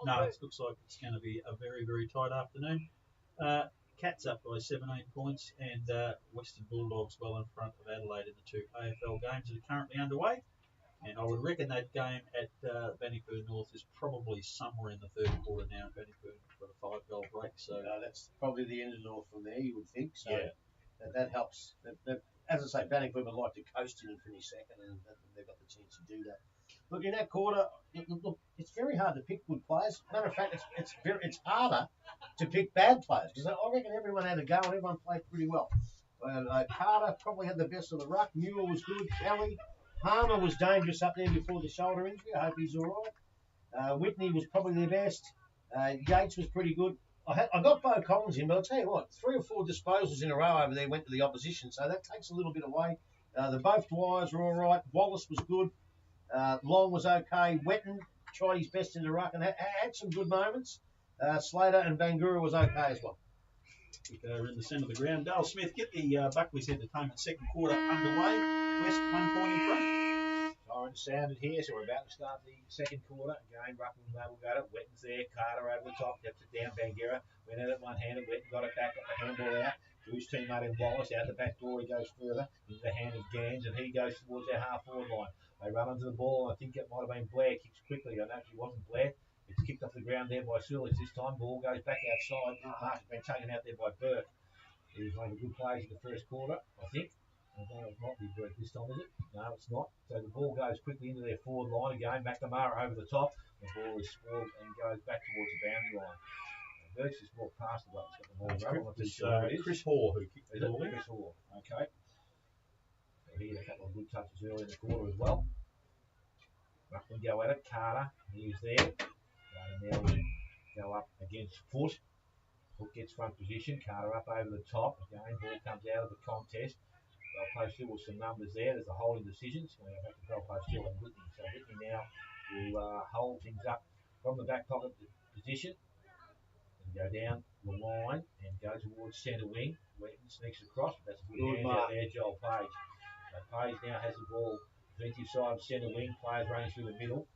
[SPEAKER 3] No, it looks like it's going to be a very, very tight afternoon. Cats up by 17 points, and Western Bulldogs well in front of Adelaide in the 2 AFL games that are currently underway. And I would reckon that game at Bannockburn North is probably somewhere in the third quarter now. Bannockburn got a 5-goal break, so
[SPEAKER 1] that's probably the end of North from there, you would think. So
[SPEAKER 3] yeah,
[SPEAKER 1] that helps. As I say, Bannockburn would like to coast in and finish second, and they've got the chance to do that. Look, in that quarter, it's very hard to pick good players. Matter of fact, it's harder to pick bad players because I reckon everyone had a go and everyone played pretty well. Carter probably had the best of the ruck. Muir was good. Kelly. Palmer was dangerous up there before the shoulder injury. I hope he's all right. Whitney was probably their best. Yates was pretty good. I got Bo Collins in, but I'll tell you what, 3 or 4 disposals in a row over there went to the opposition, so that takes a little bit away. Both Dwyers were all right. Wallace was good. Long was okay. Wetton tried his best in the ruck and had some good moments. Slater and Bangura was okay as well.
[SPEAKER 3] We're in the centre of the ground. Dale Smith, get the Buckley's Entertainment second quarter underway. West 1 point in front.
[SPEAKER 4] Siren sounded here, so we're about to start the second quarter. Again, Ruckman will go to it. Wetton's there. Carter over the top. Gets it down. Bangura went at it one-handed. Wetton got it back. Got the handball out. To his teammate in Wallace. Out the back door. He goes further. Into the hand of Gans, and he goes towards our half-forward line. They run onto the ball, and I think it might have been Blair. Kicks quickly. I know if it wasn't Blair. It's kicked off the ground there by Sulis this time. Ball goes back outside. Mark's been taken out there by Burke. He was one of the good players in the first quarter, I think. I don't know, it might be Burke this time, is it? No, it's not. So the ball goes quickly into their forward line again. McNamara over the top. The ball is spoiled and goes back towards the boundary line. Burke's just walked past the bloke. He's got the ball. I'm not too sure who it is.
[SPEAKER 3] Chris Hoare who kicked the ball.
[SPEAKER 4] Chris Hoare. Okay. So he had a couple of good touches early in the quarter as well. Ruckman go at it. Carter, he's there. Carter now will go up against Foot. Foot gets front position. Carter up over the top. Again, ball comes out of the contest. Gold Post Hill with some numbers there. There's a holding decision. So we go back to Gold Post Hill and Whitney. So Whitney now will hold things up from the back pocket position. And go down the line and go towards centre wing. Wetton sneaks across. That's a good hand out there, Joel Page. So Page now has the ball defensive side of centre wing. Players running through the middle.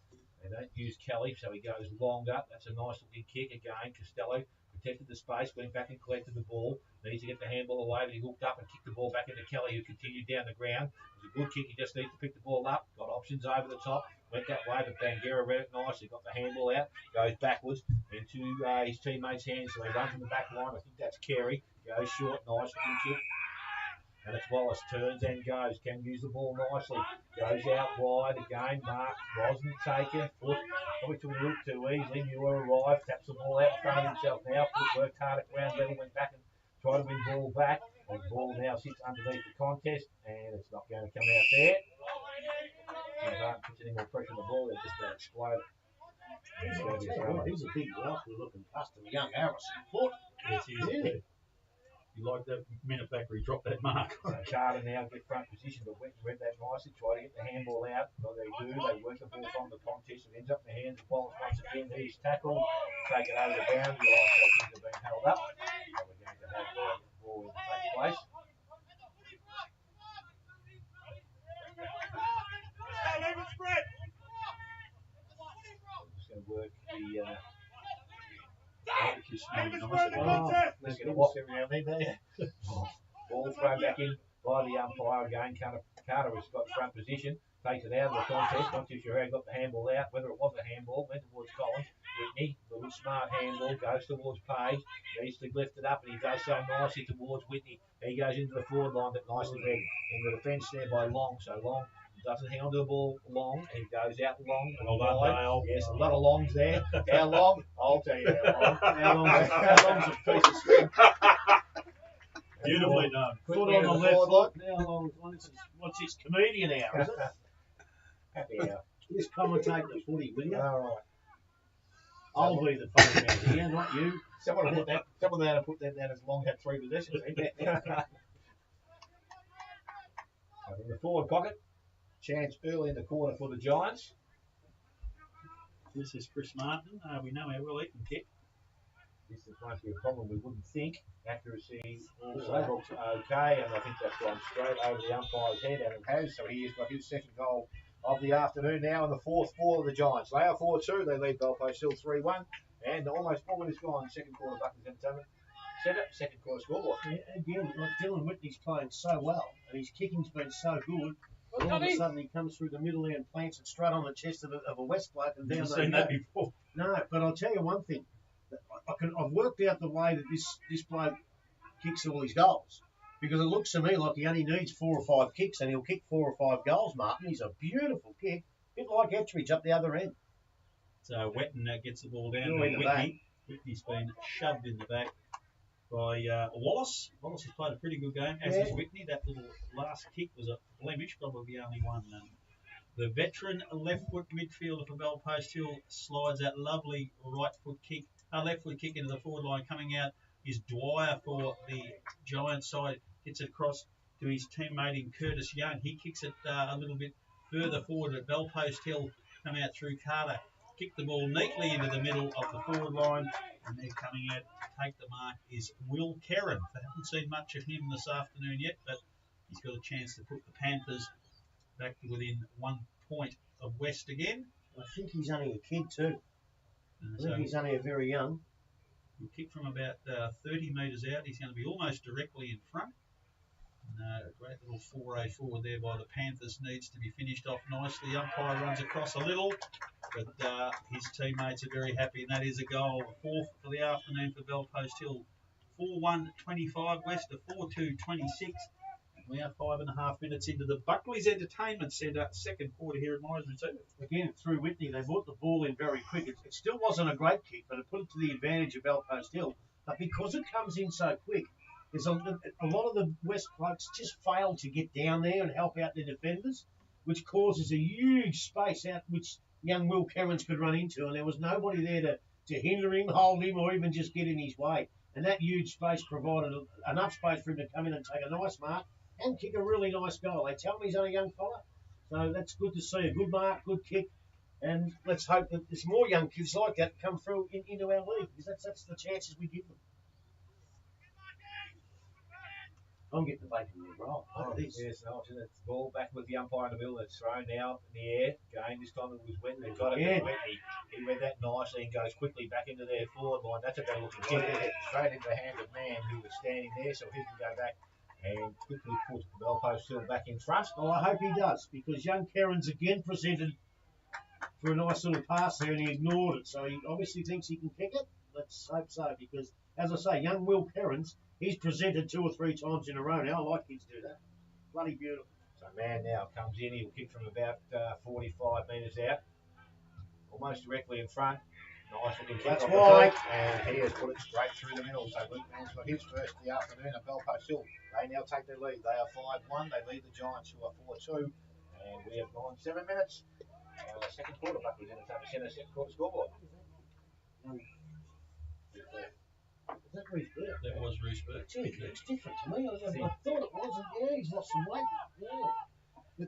[SPEAKER 4] They don't use Kelly, so he goes longer. That's a nice looking kick again. Costello protected the space, went back and collected the ball. Needs to get the handball away, but he hooked up and kicked the ball back into Kelly, who continued down the ground. It was a good kick. He just needs to pick the ball up. Got options over the top. Went that way, but Bangera read it nicely. Got the handball out. Goes backwards into his teammate's hands. So he runs in the back line. I think that's Carey. Goes short. Nice looking kick. And it's Wallace turns and goes. Can use the ball nicely. Goes out wide again. Mark wasn't taken. Foot probably took a look too easily. Muir arrived. Taps the ball out in front of himself now. Foot worked hard at ground level. Went back and tried to win ball back. And the ball now sits underneath the contest. And it's not going to come out there. And don't put any more pressure on the ball. They're just about exploded.
[SPEAKER 1] He's a big, wealthy looking custom. Young Harrison. Foot.
[SPEAKER 3] Yes, he is. Really? You like that minute back where he dropped that mark.
[SPEAKER 4] So Carter now get front position, but Wetton read that nicely, try to get the handball out. Well, they do. They work the ball from the contest. It ends up in the hands of Wallace once again. He's tackled, taken over the boundary line, so things have been held up. So we're going to have the ball take place. I'm just going to work the... Let's get a walk every now and then there. Ball thrown back in by the umpire again. Carter has got front position, takes it out of the contest. Not too sure how he got the handball out, whether it was a handball, went towards Collins. Whitney, the little smart handball, goes towards Page. Needs to lift it up, and he does so nicely towards Whitney. He goes into the forward line, but nicely read in the defence there by Long. So Long doesn't hang on to the ball long, and he goes out long.
[SPEAKER 3] Well done, Dale.
[SPEAKER 4] Yes, a lot of longs there. How long? I'll tell you how long. How long's a piece of string?
[SPEAKER 3] Beautifully done.
[SPEAKER 1] Foot on the left foot. How long? What's this, comedian hour, is it?
[SPEAKER 4] Happy hour.
[SPEAKER 1] Just commentate the footy, will you?
[SPEAKER 4] All right.
[SPEAKER 1] I'll be the funny man here, not you.
[SPEAKER 4] Someone had to put that down as Long had 3 possessions. In the forward pocket. Chance early in the quarter for the Giants.
[SPEAKER 3] This is Chris Martin. We know how well he can kick.
[SPEAKER 4] This is going to be a problem we wouldn't think. Accuracy also looks okay, and I think that's gone straight over the umpire's head, and it has. So he has got his second goal of the afternoon now in the fourth for the Giants. They are 4-2. They lead Gold Post still 3-1, and almost 4 minutes gone. Second quarter, Buckley's Entertainment. Second quarter scoreboard.
[SPEAKER 1] Yeah, again, like Dylan Whitney's playing so well, and his kicking's been so good. And all of a sudden he comes through the middle there and plants it straight on the chest of a West bloke and down
[SPEAKER 3] Never seen that before.
[SPEAKER 1] No, but I'll tell you one thing. I've worked out the way that this bloke kicks all his goals. Because it looks to me like he only needs 4 or 5 kicks and he'll kick 4 or 5 goals, Martin. He's a beautiful kick. A bit like Ettridge up the other end.
[SPEAKER 3] So Wetton gets the ball down to Whitney. Whitney's been shoved in the back by Wallace. Wallace has played a pretty good game, as has Whitney. That little last kick was a blemish, probably only one. The veteran left foot midfielder for Gold Post Hill slides that lovely left foot kick into the forward line. Coming out is Dwyer for the Giants side. Gets it across to his teammate in Curtis Young. He kicks it a little bit further forward, but Gold Post Hill come out through Carter. Kick the ball neatly into the middle of the forward line, and they're coming out to take the mark is Will Kerrin. I haven't seen much of him this afternoon yet, but he's got a chance to put the Panthers back to within 1 point of West again.
[SPEAKER 1] I think he's only a kid too. I think he's only a very young.
[SPEAKER 3] He'll kick from about 30 metres out. He's going to be almost directly in front. And, a great little foray forward there by the Panthers needs to be finished off nicely. Umpire runs across a little. But his teammates are very happy, and that is a goal. Fourth for the afternoon for Bellpost Hill. 4-1-25 West to 4-2-26. We are 5.5 minutes into the Buckley's Entertainment Centre second quarter here at Myers Reserve.
[SPEAKER 1] Again, through Whitney, they brought the ball in very quick. It still wasn't a great kick, but it put it to the advantage of Bellpost Hill. But because it comes in so quick, there's a lot of the West blokes just fail to get down there and help out their defenders, which causes a huge space out which young Will Kerrins could run into, and there was nobody there to hinder him, hold him, or even just get in his way. And that huge space provided enough space for him to come in and take a nice mark and kick a really nice goal. They tell me he's only a young fella, so that's good to see. A good mark, good kick, and let's hope that there's more young kids like that come through into our league, because that's the chances we give them. I'm getting the bacon in the roll.
[SPEAKER 4] Yes, no, it's the ball back with the umpire in the middle. It's thrown now in the air. Going this time it was when they got it.
[SPEAKER 1] Yeah.
[SPEAKER 4] He read that nicely and goes quickly back into their forward line. That's a better looking kick. Straight into the hands of man who was standing there, so he can go back and quickly put the Bellpost Hill back in front.
[SPEAKER 1] Well, I hope he does, because young Kerrins again presented for a nice little pass there and he ignored it. So he obviously thinks he can kick it. Let's hope so, because, as I say, young Will Kerrins, he's presented 2 or 3 times in a row now. I like kids do that. Bloody beautiful.
[SPEAKER 4] So man now comes in. He'll kick from about 45 metres out, almost directly in front. Nice looking kick.
[SPEAKER 1] That's
[SPEAKER 4] off
[SPEAKER 1] right.
[SPEAKER 4] The and he has put it straight through the middle. So Luke Mann's got his first of the afternoon at Bellpost Hill. They now take their lead. They are 5-1. They lead the Giants, who are 4-2. And we have gone 7 minutes. Second quarter, Buckley's Entertainment Centre, second quarter scoreboard.
[SPEAKER 1] Is that Reece Burke?
[SPEAKER 3] That was Reece Burke.
[SPEAKER 1] Gee, it looks different to me. I thought it wasn't. Yeah, he's lost some weight. Yeah.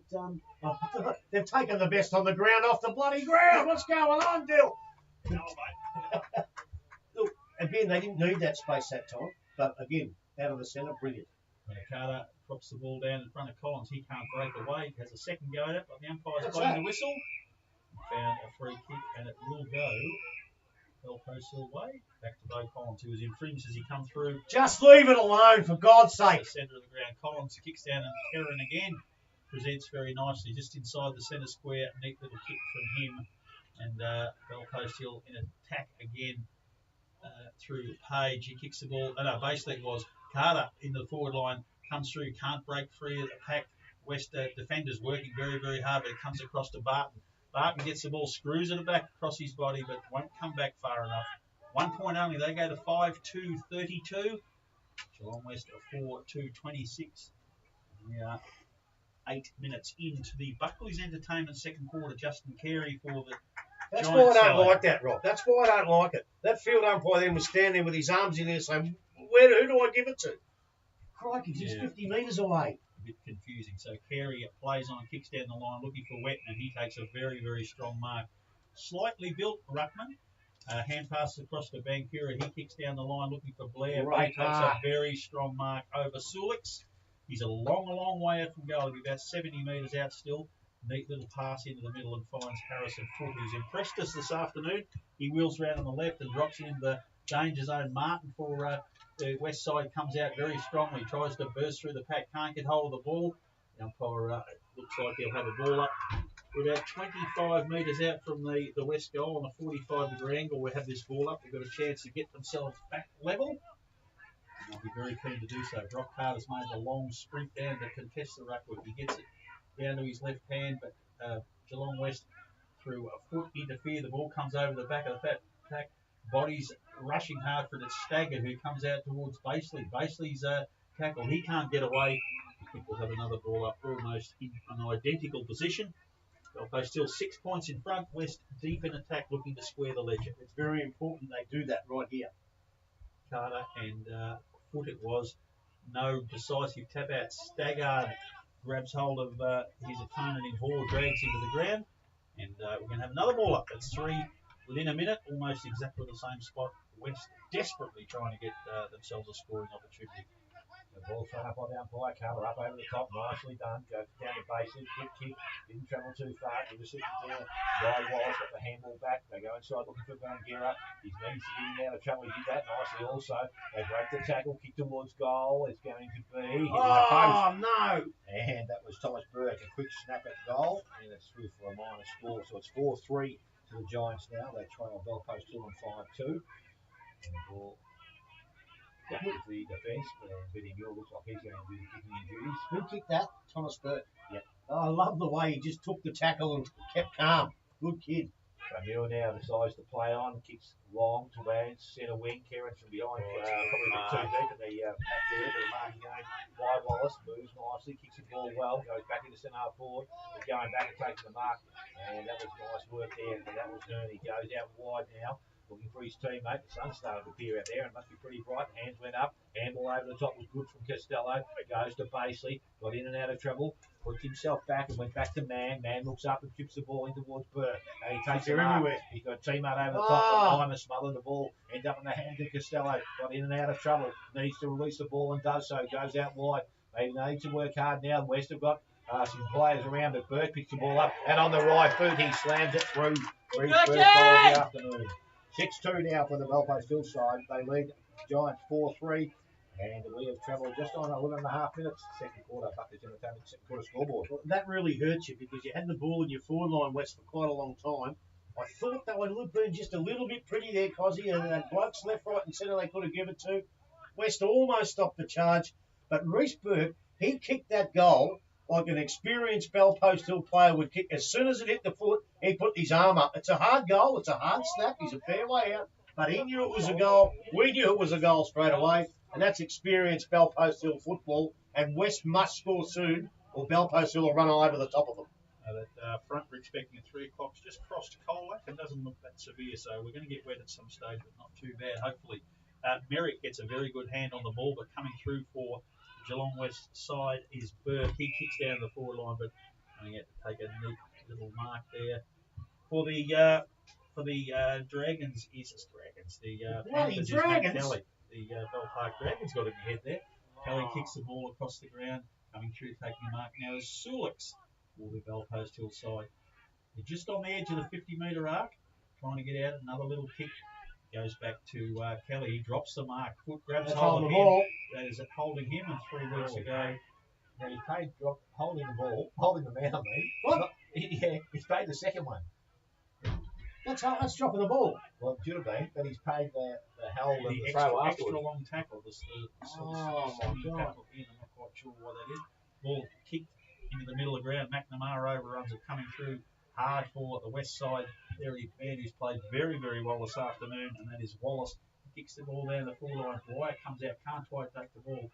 [SPEAKER 1] But they've taken the best on the ground off the bloody ground. What's going on, Dill?
[SPEAKER 5] No, mate.
[SPEAKER 1] Look, again, they didn't need that space that time. But again, out of the centre, brilliant.
[SPEAKER 3] Carter drops the ball down in front of Collins. He can't break away. Has a second go at it, but the umpire's
[SPEAKER 1] What's
[SPEAKER 3] blowing
[SPEAKER 1] that?
[SPEAKER 3] the whistle. Found a free kick, and it will go Bellpost Hill way. Back to Bo Collins, who was infringed as he come through
[SPEAKER 1] Just leave it alone, for God's
[SPEAKER 3] the
[SPEAKER 1] sake.
[SPEAKER 3] centre of the ground. Collins kicks down, and Kerrin again presents very nicely, just inside the centre square. Neat little kick from him, and Bellpost Hill in attack again through Page. He kicks the ball. No, base leg was Carter into the forward line, comes through, can't break free of the pack. West defenders working very, very hard, but it comes across to Barton. Barton gets the ball, screws it back across his body, but won't come back far enough. 1 point only. They go to 5-2-32. Geelong West are 4-2-26. We are 8 minutes into the Buckley's Entertainment second quarter. Justin Carey for the
[SPEAKER 1] That's
[SPEAKER 3] Giants
[SPEAKER 1] why I don't
[SPEAKER 3] side.
[SPEAKER 1] like that, Rob. That's why I don't like it. That field umpire then was standing with his arms in there saying, who do I give it to? Crikey, he's
[SPEAKER 3] Yeah.
[SPEAKER 1] 50 metres away.
[SPEAKER 3] A bit confusing. So Carey plays on, kicks down the line, looking for Wet, and he takes a very, very strong mark. Slightly built Ruckman. Hand passes across to Bankura. He kicks down the line, looking for Blair.
[SPEAKER 1] Great
[SPEAKER 3] He takes
[SPEAKER 1] mark.
[SPEAKER 3] a very strong mark over Sulix. He's a long way out from goal. He'll be about 70 metres out still. Neat little pass into the middle and finds Harrison Foot, who's impressed us this afternoon. He wheels round on the left and drops into the danger zone. Martin for the west side comes out very strongly, tries to burst through the pack, can't get hold of the ball. The umpire looks like he'll have a ball up. We're about 25 metres out from the west goal on a 45-degree angle. We have this ball up. They've got a chance to get themselves back level. And they'll be very keen to do so. Brock Carter's made a long sprint down to contest the ruckwood. He gets it down to his left hand, but Geelong West through a foot interfere. The ball comes over the back of the pack. Body's rushing hard for it. It's Stagger who comes out towards Baseley. Baseley's tackle. He can't get away. I think we'll have another ball up almost in an identical position. Bellpost still 6 points in front. West deep in attack, looking to square the ledger.
[SPEAKER 1] It's very important they do that right here.
[SPEAKER 3] Carter and Foot it was. No decisive tap out. Staggard grabs hold of his opponent in Hall, drags him to the ground, and we're going to have another ball up. That's 3 within a minute, almost exactly the same spot. West desperately trying to get themselves a scoring opportunity.
[SPEAKER 4] The ball thrown up by the umpire, Carter up over the top, nicely done. Goes down to Baseley, kick, didn't travel too far. He was sitting down. Ryan Wallace got the handball back. They go inside looking for Bankura. He needs to get in out of trouble. He did that nicely also. They break the tackle, kick towards goal. It's going to be hitting the post.
[SPEAKER 1] Oh, no.
[SPEAKER 4] And that was Thomas Burke. A quick snap at goal, and it's through for a minor score. So it's 4-3 to the Giants now. They trail Belpost Hill on 5-2. And the ball back with the defence. Billy Muir looks like he's going to do the kicking duties.
[SPEAKER 1] Who kicked that? Thomas Burt.
[SPEAKER 4] Yep.
[SPEAKER 1] Oh, I love the way he just took the tackle and kept calm. Good kid.
[SPEAKER 4] So Muir now decides to play on, kicks long to Vance, centre wing, Kieran from behind, kicks probably a bit too deep in the pack there, but the marking game by Wallace, moves nicely, kicks the ball well, goes back into centre half forward, but going back and taking the mark, and that was nice work there, and that was Ernie, goes out wide now, looking for his teammate, the sun's starting to appear out there, and must be pretty bright, hands went up, handball over the top was good from Costello, goes to Basley, got in and out of trouble, puts himself back and went back to Mann. Mann looks up and chips the ball in towards Burke. And he takes it everywhere. He's got a teammate over the top. Lyman smothered the ball. Ends up in the hands of Costello. Got in and out of trouble. Needs to release the ball and does so. Goes out wide. They need to work hard now. West have got some players around, but Burke picks the ball up. And on the right foot, he slams it through for his first goal of the afternoon. 6-2 now for the Belpost Hill side. They lead Giants 4-3. And we have travelled just on 11 and a half minutes. Second quarter, Buckers Entertainment, second quarter scoreboard.
[SPEAKER 1] Well, that really hurts you because you had the ball in your forward line, West, for quite a long time. I thought they would have been just a little bit pretty there, Cozzy, and that blokes left, right and centre they could have given to. West almost stopped the charge, but Reece Burke, he kicked that goal like an experienced Belpost Hill player would kick. As soon as it hit the foot, he put his arm up. It's a hard goal. It's a hard snap. He's a fair way out. But he knew it was a goal. We knew it was a goal straight away. And that's experienced Belpost Hill football. And West must score soon, or Belpost Hill will run all over the top of them.
[SPEAKER 3] That front, we're expecting at 3 o'clock. Just crossed Colac and doesn't look that severe, so we're going to get wet at some stage, but not too bad, hopefully. Merrick gets a very good hand on the ball, but coming through for the Geelong West side is Burke. He kicks down the forward line, but going to take a neat little mark there. For the Dragons is Dragons. The Panthers is Matt Kelly. The Bell Park Dragons got in the head there. Kelly kicks the ball across the ground, coming through, taking a mark now is Sulix for the Belpost Hill side. They're just on the edge of the 50-metre arc, trying to get out. Another little kick goes back to Kelly. He drops the mark. Foot grabs hold of him. That is it, holding him. And 3 weeks ago,
[SPEAKER 4] now he's paid holding the ball, holding the man. I mean, what? Yeah, he's paid the second one.
[SPEAKER 1] That's dropping the ball.
[SPEAKER 4] Well, it should have been, but he's paid the hell and the
[SPEAKER 3] extra,
[SPEAKER 4] throw afterwards.
[SPEAKER 3] extra long tackle. Tackle in. I'm not quite sure what that is. Ball kicked into the middle of the ground. McNamara overruns it, coming through hard for the west side. Very bad. He's played very, very well this afternoon, and that is Wallace. He kicks the ball down the forward line. Dwyer comes out, can't quite take the ball.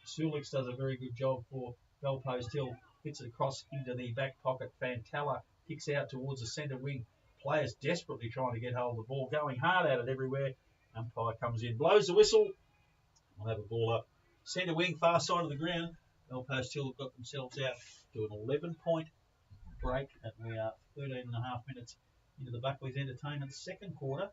[SPEAKER 3] Sulix does a very good job for Belpost Hill. Hits it across into the back pocket. Fantella kicks out towards the centre wing. Players desperately trying to get hold of the ball, going hard at it everywhere. Umpire comes in, blows the whistle. We'll have a ball up. Centre wing, far side of the ground. Belpost Hill have got themselves out to an 11-point break, and we are 13 and a half minutes into the Buckley's Entertainment second quarter.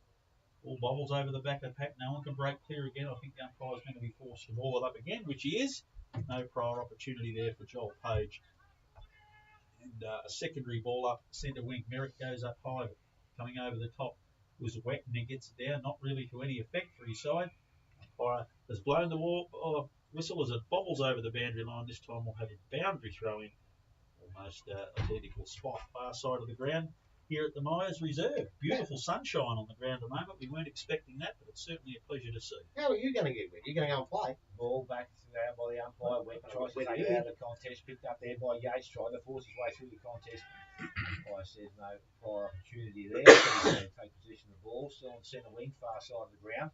[SPEAKER 3] All bobbles over the back of the pack. No one can break clear again. I think the umpire's going to be forced to ball it up again, which he is. No prior opportunity there for Joel Page. And a secondary ball up centre wing. Merrick goes up high, but coming over the top was wet, and he gets it down. Not really to any effect for his side. Umpire has blown the whistle as it bobbles over the boundary line. This time we'll have a boundary throw in. Almost identical spot, far side of the ground. Here at the Myers Reserve. Beautiful sunshine on the ground at the moment. We weren't expecting that, but it's certainly a pleasure to see.
[SPEAKER 1] How are you going to get wet? You're going to go and play?
[SPEAKER 4] Ball back by the umpire. Went, tries to take it out of the contest. Picked up there by Yates. Tried to force his way through the contest. Umpire says no prior opportunity there. So he's going to take position of the ball. Still on centre wing, far side of the ground.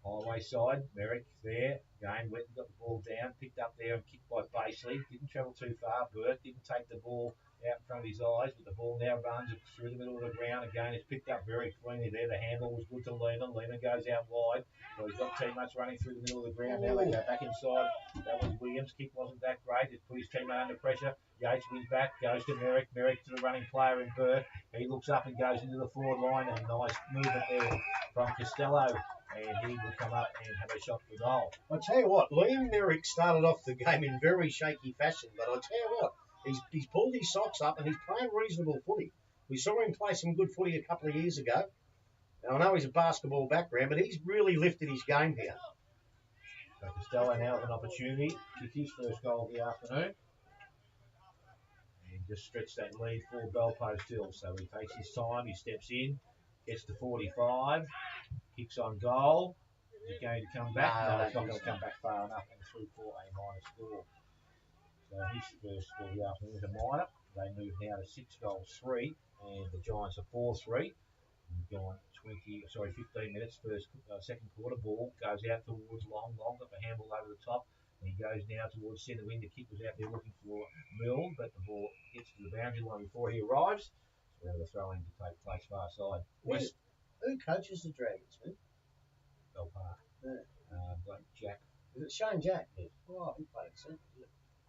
[SPEAKER 4] Highway side, Merrick there. Again, went and got the ball down. Picked up there and kicked by Basley. Didn't travel too far. Burke didn't take the ball out in front of his eyes, but the ball now runs through the middle of the ground. Again, it's picked up very cleanly there. The handle was good to Lehman. Lehman goes out wide. So he's got teammates running through the middle of the ground. Now they go back inside. That was Williams. Kick wasn't that great. It put his teammate under pressure. Yates wins back, goes to Merrick. Merrick to the running player in Burke. He looks up and goes into the forward line. And a nice movement there from Costello. And he will come up and have a shot for goal.
[SPEAKER 1] I'll tell you what, Liam Merrick started off the game in very shaky fashion, but I'll tell you what, he's pulled his socks up and he's playing reasonable footy. We saw him play some good footy a couple of years ago. Now, I know he's a basketball background, but he's really lifted his game here.
[SPEAKER 4] So Costello now with an opportunity. Kicked his first goal of the afternoon. And just stretch that lead for bell post hill. So he takes his time, he steps in, gets to 45, kicks on goal. Is it going to come back? No, it's not going to come back far enough and through for a minor score. So his first score of the afternoon is a minor. They move now to 6 goals 3, and the Giants are 4-3. We've gone 15 minutes. Second quarter. Ball goes out towards Long. Long got the handball over the top. And he goes now towards centre wing. The kick was out there looking for Milne, but the ball gets to the boundary line before he arrives. So we have a throw in to take place far side. West.
[SPEAKER 1] Who coaches the Dragons, man?
[SPEAKER 4] Bell Park.
[SPEAKER 1] Yeah.
[SPEAKER 4] Like Jack.
[SPEAKER 1] Is it Shane Jack?
[SPEAKER 4] Yeah.
[SPEAKER 1] Oh, he played centre.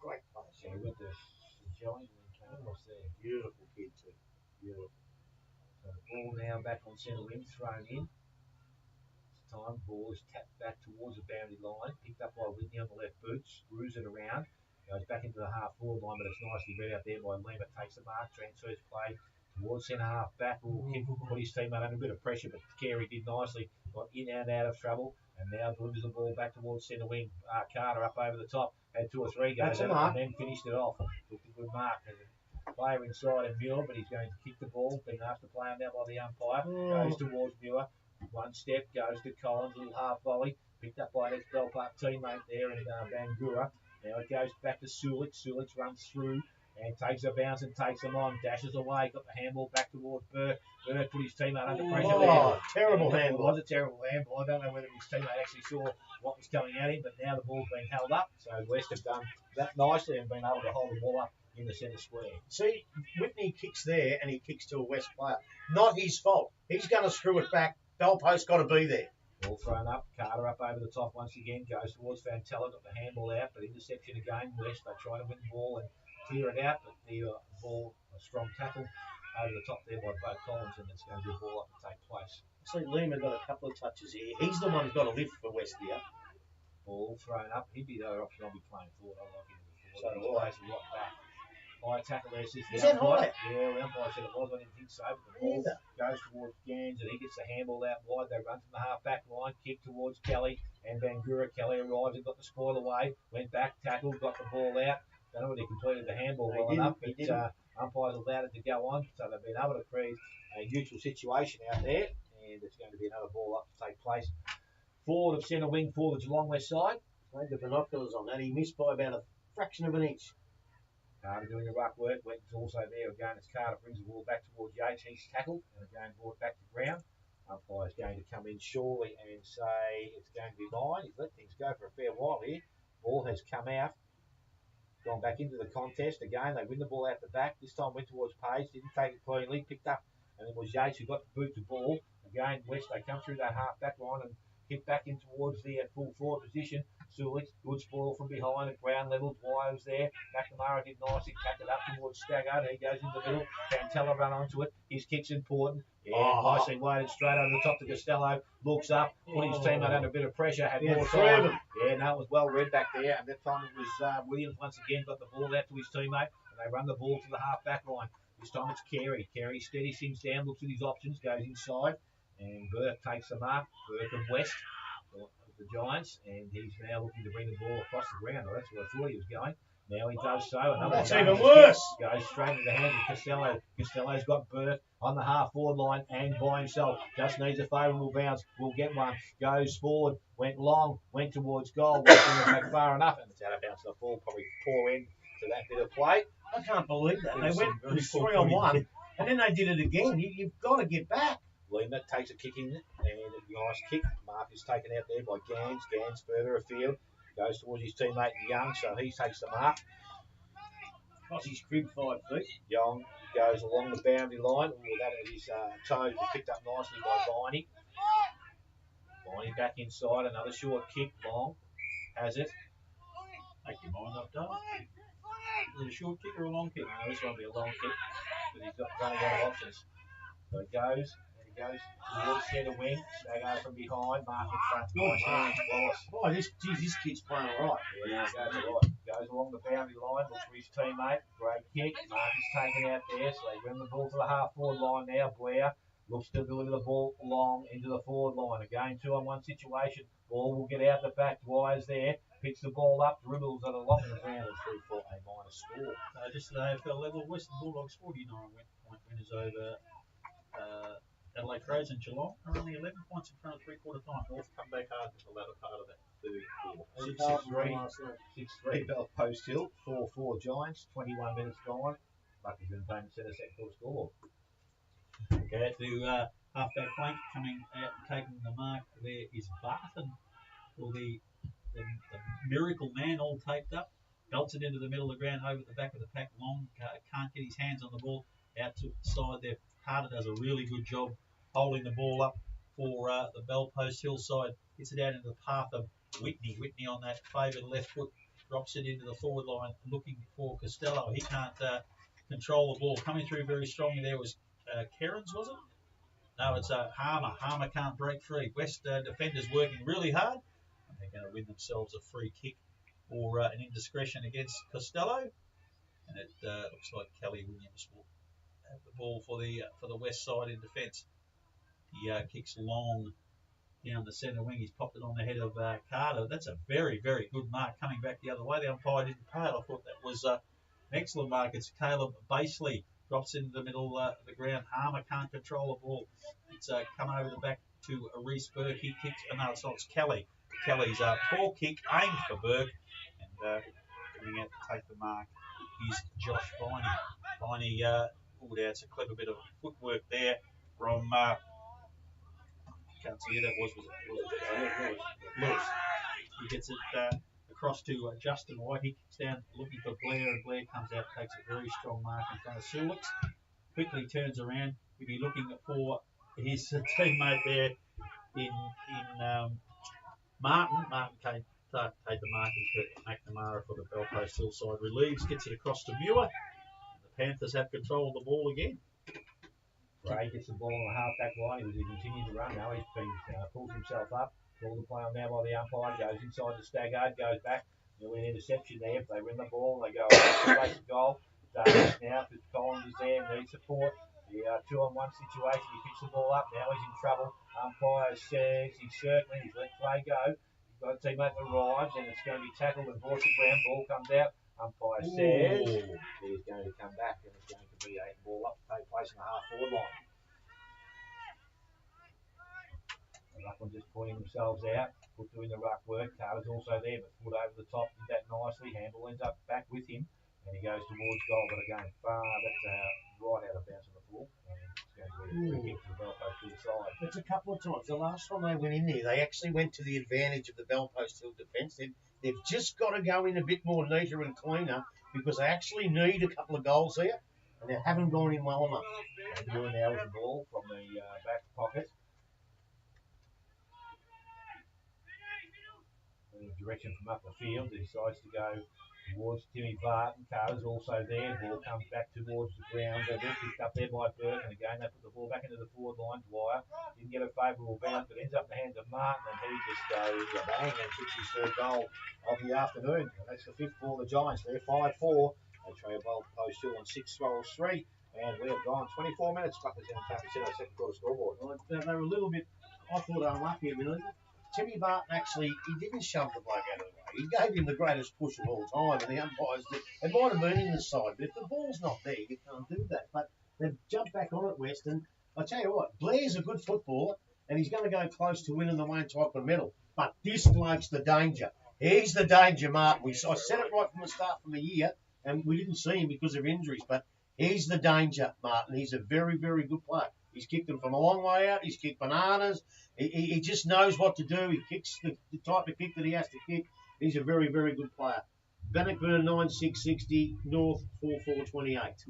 [SPEAKER 1] Great player.
[SPEAKER 4] So he went to St John's and then came across there.
[SPEAKER 1] Beautiful kid too. Beautiful.
[SPEAKER 4] So the ball now back on centre wing, thrown in. This time, ball is tapped back towards the boundary line, picked up by Whitney on the left boot, screws it around, goes back into the half-forward line, but it's nicely read out there by Lima. Takes the mark, transfers play towards centre half back. Will kick, put his teammate under a bit of pressure, but Carey did nicely, got in and out of trouble, and now delivers the ball back towards centre wing. Carter up over the top, had 2 or 3 goes, and then finished it off. Took a good mark. Player inside and Muir, but he's going to kick the ball. Been asked to play him now by the umpire. Goes towards Muir. One step, goes to Collins, a little half volley. Picked up by an ex-Bell Park teammate there in Bangura. Now it goes back to Sulik. Sulik runs through and takes a bounce and takes them on. Dashes away, got the handball back towards Burke. Burke put his teammate under pressure there.
[SPEAKER 1] Terrible handball.
[SPEAKER 4] It was a terrible handball. I don't know whether his teammate actually saw what was coming at him, but now the ball's been held up. So West have done that nicely and been able to hold the ball up in the centre square.
[SPEAKER 1] See, Whitney kicks there and he kicks to a West player. Not his fault. He's going to screw it back. Bell post got to be there.
[SPEAKER 4] Ball thrown up. Carter up over the top once again. Goes towards Fantella. Got the handball out, but interception again. West, they try to win the ball and clear it out, but the ball, a strong tackle over the top there by Bo Collins, and it's going to be a ball up to take place.
[SPEAKER 1] See, Lehman got a couple of touches here. He's the one who's got to lift for West here.
[SPEAKER 4] Ball thrown up. He'd be the other option I'll be playing for. I like him before.
[SPEAKER 1] So
[SPEAKER 4] he plays a lot back. High tackle there. Is
[SPEAKER 1] that high?
[SPEAKER 4] Yeah, the umpire said it was. I didn't think so. But the ball goes towards Gans and he gets the handball out wide. They run from the half-back line, kick towards Kelly and Bangura. Kelly arrives and got the spoil away. Went back, tackled, got the ball out. Don't know whether he completed the handball well enough, but umpires allowed it to go on. So they've been able to create a neutral situation out there. And it's going to be another ball up to take place. Forward of centre wing for the Geelong West side.
[SPEAKER 1] Made the binoculars on that. He missed by about a fraction of an inch.
[SPEAKER 4] Carter doing the ruck work. Wetton's also there again as Carter brings the ball back towards Yates. He's tackled and again brought back to ground. Umpire's going to come in surely and say it's going to be mine. He's let things go for a fair while here. Ball has come out. Gone back into the contest again. They win the ball out the back. This time went towards Page. Didn't take it cleanly. Picked up and it was Yates who got the boot to ball. Again, West, they come through that half-back line and hit back in towards the full forward position. Sulik, good spoil from behind at ground level. Dwyer's there. McNamara did nicely, tacked it up towards Stagger. He goes in the middle. Cantella run onto it. His kick's important. Yeah, nicely weighted straight over the top to Costello. Looks up, put his teammate under a bit of pressure. Had more time. Yeah, no, it was well read back there. And that time it was Williams once again got the ball out to his teammate. And they run the ball to the half-back line. This time it's Carey. Carey steady, sings down, looks at his options, goes inside. And Burke takes the mark. Burke of West, the Giants, and he's now looking to bring the ball across the ground. Well, that's where I thought he was going. Now he does so.
[SPEAKER 1] That's even worse.
[SPEAKER 4] Goes straight into the hands of Costello. Costello's got Burke on the half-forward line and by himself. Just needs a favourable bounce. Will get one. Goes forward. Went long. Went towards goal. Went back far enough. And it's out of bounds. The ball probably poor end to that bit of play.
[SPEAKER 1] I can't believe that. They went 3-on-1, and then they did it again. You've got to get back.
[SPEAKER 4] Lima takes a kick in and a nice kick. Mark is taken out there by Gans. Gans further afield. Goes towards his teammate Young, so he takes the mark.
[SPEAKER 1] Aussie's crib 5 feet.
[SPEAKER 4] Young goes along the boundary line. That is his toes were picked up nicely by Viney. Viney back inside. Another short kick. Long has it.
[SPEAKER 3] Make your mind up, Dale. Is it a short kick or a long kick?
[SPEAKER 4] No, this one will be a long kick. But he's got running out of options. So it goes. Goes towards centre wing. Stago from behind. Mark in front.
[SPEAKER 1] This kid's playing all right.
[SPEAKER 4] Yeah, goes along the boundary line. Looks for his teammate. Great kick. Mark is taken out there. So they run the ball to the half-forward line now. Blair looks to deliver the ball long into the forward line. Again, 2-on-1 situation. Ball will get out the back. Dwyer's there. picks the ball up, dribbles it along the ground and through for a minus score.
[SPEAKER 3] Just at the AFL level, Western Bulldogs 49 point winners over Adelaide Crows and Geelong are only 11 points in front of three-quarter time. North come back hard in the latter part of that third quarter.
[SPEAKER 4] 6-3 Bell Post Hill, 4-4 Giants, 21 minutes gone. Bucky's been playing centre second quarter score.
[SPEAKER 3] Okay, to halfback flank coming out and taking the mark there is Barton. Well, the miracle man all taped up. Belts it into the middle of the ground over the back of the pack. Long can't get his hands on the ball. Out to the side there. Carter does a really good job holding the ball up for the Bell Post Hill side. Gets it out into the path of Whitney. Whitney on that favoured left foot drops it into the forward line looking for Costello. He can't control the ball. Coming through very strongly there was Kerins, was it? No, it's Harmer. Harmer can't break free. West defenders working really hard. And they're going to win themselves a free kick or an indiscretion against Costello. And it looks like Kelly Williams will have the ball for the West side in defence. He kicks long down the centre wing. He's popped it on the head of Carter. That's a very, very good mark coming back the other way. The umpire didn't pay it. I thought that was an excellent mark. It's Caleb Baseley. Drops into the middle of the ground. Harmer can't control the ball. It's come over the back to Reece Burke. He kicks. No, it's not. It's Kelly. Kelly's tall kick aimed for Burke. And coming out to take the mark is Josh Viney. Viney pulled out. It's a clever bit of footwork there from, can't see who that was it Lewis. He gets it across to Justin White. He kicks down looking for Blair, and Blair comes out, takes a very strong mark in front of Sulix. Quickly turns around. He'll be looking for his teammate there in Martin. Martin can't take the marking for McNamara for the Bell Post Hillside. Relieves, gets it across to Muir. The Panthers have control of the ball again.
[SPEAKER 4] Ray gets the ball on the half-back line. He continues to run now. He's been pulls himself up. Called the play on now by the umpire. Goes inside the staggered. Goes back. Nearly an interception there. If they win the ball, they go away to goal. Davis now because Collins is there. Needs support. The 2-on-1 situation. He picks the ball up. Now he's in trouble. Umpire says he's circling. He's let play go. He's got a teammate that arrives and it's going to be tackled and brought to ground. Ball comes out. Umpire says he's going to come back and it's going to be a ball up to take place in the half-forward line. The Ruckman just pointing themselves out, put doing the ruck work. Carter's also there, but foot over the top, did that nicely. Handle ends up back with him, and he goes towards goal. But again, that's right out of bounds on the floor, and it's going to be a free kick to the Bell Post Hill side.
[SPEAKER 1] It's a couple of times. The last time they went in there, they actually went to the advantage of the Bell Post Hill defence. They've just got to go in a bit more neater and cleaner because they actually need a couple of goals there, and they haven't gone in well enough.
[SPEAKER 4] And doing now with the ball from the back pocket. Direction from up the field, he decides to go towards Timmy Barton. Carter's also there. Ball comes back towards the ground. They're picked up there by Burke, and again they put the ball back into the forward line. Dwyer didn't get a favourable bounce, but ends up in the hands of Martin, and he just goes bang and kicks his third goal of the afternoon. And that's the fifth for the Giants. They're 5-4. They trail Bell Post Hill on 6-3, and we have gone 24 minutes. Buckers in the second quarter scoreboard.
[SPEAKER 1] Well, they were a little bit, I thought, unlucky a minute. Timmy Barton actually, he didn't shove the bloke out of the way. He gave him the greatest push of all time, and the umpires did. It might have been in the side, but if the ball's not there, you can't do that. But they've jumped back on it, West, and I tell you what, Blair's a good footballer, and he's going to go close to winning the Wayne Tycoon medal. But this bloke's the danger. He's the danger, Martin. I said it right from the start from the year, and we didn't see him because of injuries, but he's the danger, Martin. He's a very, very good player. He's kicked them from a long way out. He's kicked bananas. He just knows what to do. He kicks the type of kick that he has to kick. He's a very, very good player. Bannockburn 9-6-60, North 4-4-28.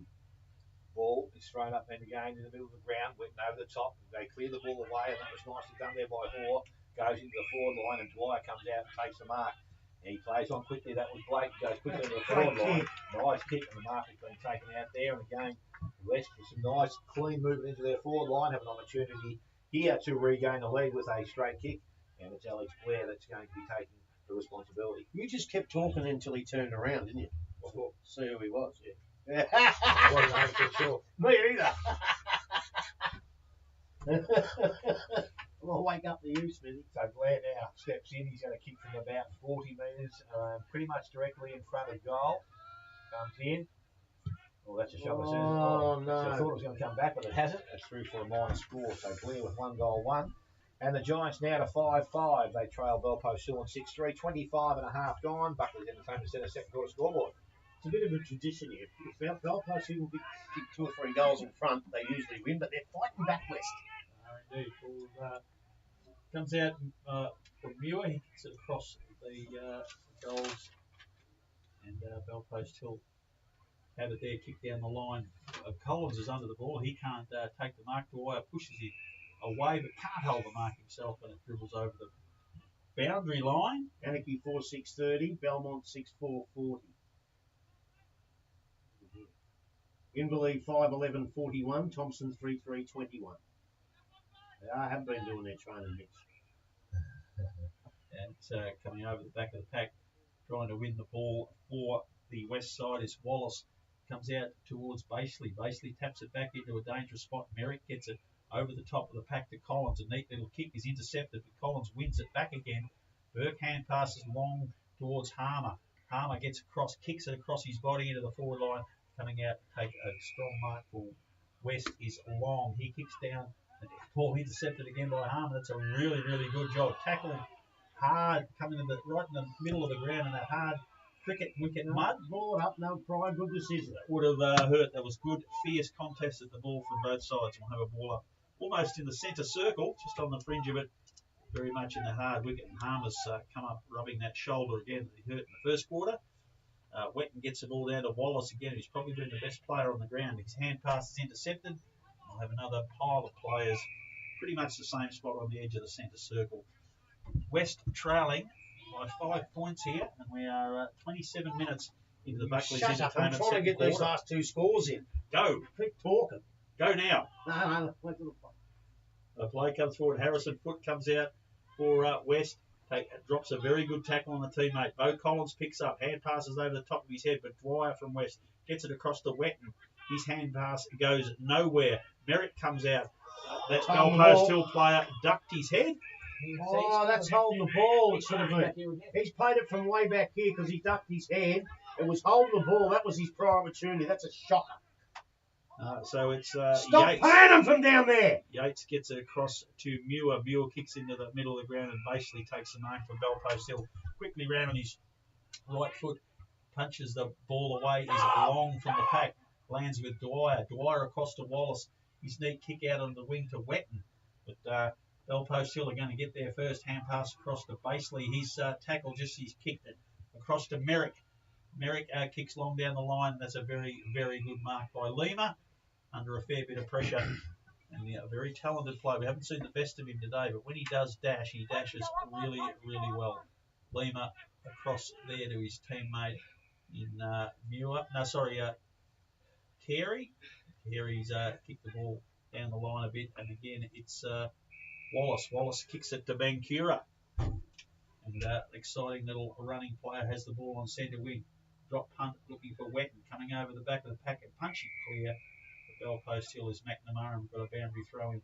[SPEAKER 4] Ball is thrown up and again in the middle of the ground, went over the top. They clear the ball away, and that was nicely done there by Hoare. Goes into the forward line, and Dwyer comes out and takes the mark. And he plays on quickly. That was Blake. Goes quickly into the forward line. Nice kick, and the mark has been taken out there. And again, West with some nice, clean movement into their forward line. Have an opportunity here to regain the lead with a straight kick. And it's Alex Blair that's going to be taking the responsibility.
[SPEAKER 1] You just kept talking until he turned around, didn't you?
[SPEAKER 4] Well,
[SPEAKER 1] see who he was,
[SPEAKER 4] yeah. I wasn't 100% sure.
[SPEAKER 1] Me either. Well, wake up to you, Smithy.
[SPEAKER 4] So Blair now steps in. He's going to kick from about 40 metres, pretty much directly in front of goal. Comes in. Well, that's a shot as soon as
[SPEAKER 1] Oh, no.
[SPEAKER 4] So I thought it was going to come back, but it hasn't. It's through for a minor score. So Blair with 1-1. And the Giants now to 5-5. They trail Belpost Hill on 6-3. 25 and a half gone. Buckley's Entertainment Centre second quarter scoreboard.
[SPEAKER 1] It's a bit of a tradition here. If Belpost Hill kick 2 or 3 goals in front, they usually win, but they're fighting back west.
[SPEAKER 3] Indeed. Well, comes out from Muir. He kicks it across the goals. And Belpost Hill have it there, kick down the line. Collins is under the ball. He can't take the mark. Dwyer pushes it away, but can't hold the mark himself, and it dribbles over the boundary line.
[SPEAKER 1] Anarchy 4-6-30, Belmont 6-4-40. Inverleigh 5-11-41, Thompson 3-3-21. They have been doing their training mix.
[SPEAKER 3] And coming over the back of the pack, trying to win the ball for the west side is Wallace. Comes out towards Basely. Basely taps it back into a dangerous spot. Merrick gets it over the top of the pack to Collins. A neat little kick is intercepted, but Collins wins it back again. Burke hand passes long towards Harmer. Harmer gets across, kicks it across his body into the forward line. Coming out to take a strong mark for West is Long. He kicks down. Ball intercepted again by Harmer. That's a really, really good job. Tackling hard, coming in right in the middle of the ground in that hard cricket wicket mud.
[SPEAKER 1] Ball up, no pride, good decision.
[SPEAKER 3] Would have hurt. That was good, fierce contest at the ball from both sides. We'll have a ball up almost in the centre circle, just on the fringe of it, very much in the hard wicket. And Harmer's come up rubbing that shoulder again that he hurt in the first quarter. Wetton gets the ball down to Wallace again, who's probably been the best player on the ground. His hand pass is intercepted. We'll have another pile of players, pretty much the same spot on the edge of the centre circle. West trailing by 5 points here, and we are 27 minutes into the Buckley's
[SPEAKER 1] Shut up, I'm
[SPEAKER 3] Entertainment
[SPEAKER 1] trying to
[SPEAKER 3] second
[SPEAKER 1] get these
[SPEAKER 3] quarter.
[SPEAKER 1] last 2 scores in.
[SPEAKER 3] Go.
[SPEAKER 1] Keep talking.
[SPEAKER 3] Go now.
[SPEAKER 1] No, wait till the play.
[SPEAKER 3] The play comes forward. Harrison Foot comes out for West. Drops a very good tackle on the teammate. Bo Collins picks up. Hand passes over the top of his head, but Dwyer from West gets it across to Wetton. His hand pass goes nowhere. Merritt comes out. That Belpost Hill player ducked his head.
[SPEAKER 1] Oh, that's holding the ball. It should have been. He's played it from way back here because he ducked his head. It was holding the ball. That was his prior opportunity. That's a shocker.
[SPEAKER 3] So it's
[SPEAKER 1] Stop
[SPEAKER 3] Yates.
[SPEAKER 1] playing him from down there.
[SPEAKER 3] Yates gets it across to Muir. Muir kicks into the middle of the ground and basically takes the mark from Belpost Hill. Quickly round on his right foot, punches the ball away. Is long from the pack. Lands with Dwyer. Dwyer across to Wallace. His neat kick out on the wing to Wetton. But Belpost Hill are going to get there first. Hand pass across to Basely. His tackle he's kicked it across to Merrick. Merrick kicks long down the line. That's a very, very good mark by Lima under a fair bit of pressure. And a very talented player. We haven't seen the best of him today, but when he does dash, he dashes really, really well. Lima across there to his teammate in Carey. Carey's kicked the ball down the line a bit, and again it's Wallace. Wallace kicks it to Bankura. And exciting little running player has the ball on centre wing. Drop punt looking for Wetton. Coming over the back of the packet. Punching clear. The Belpost Hill is McNamara. We've got a boundary throw in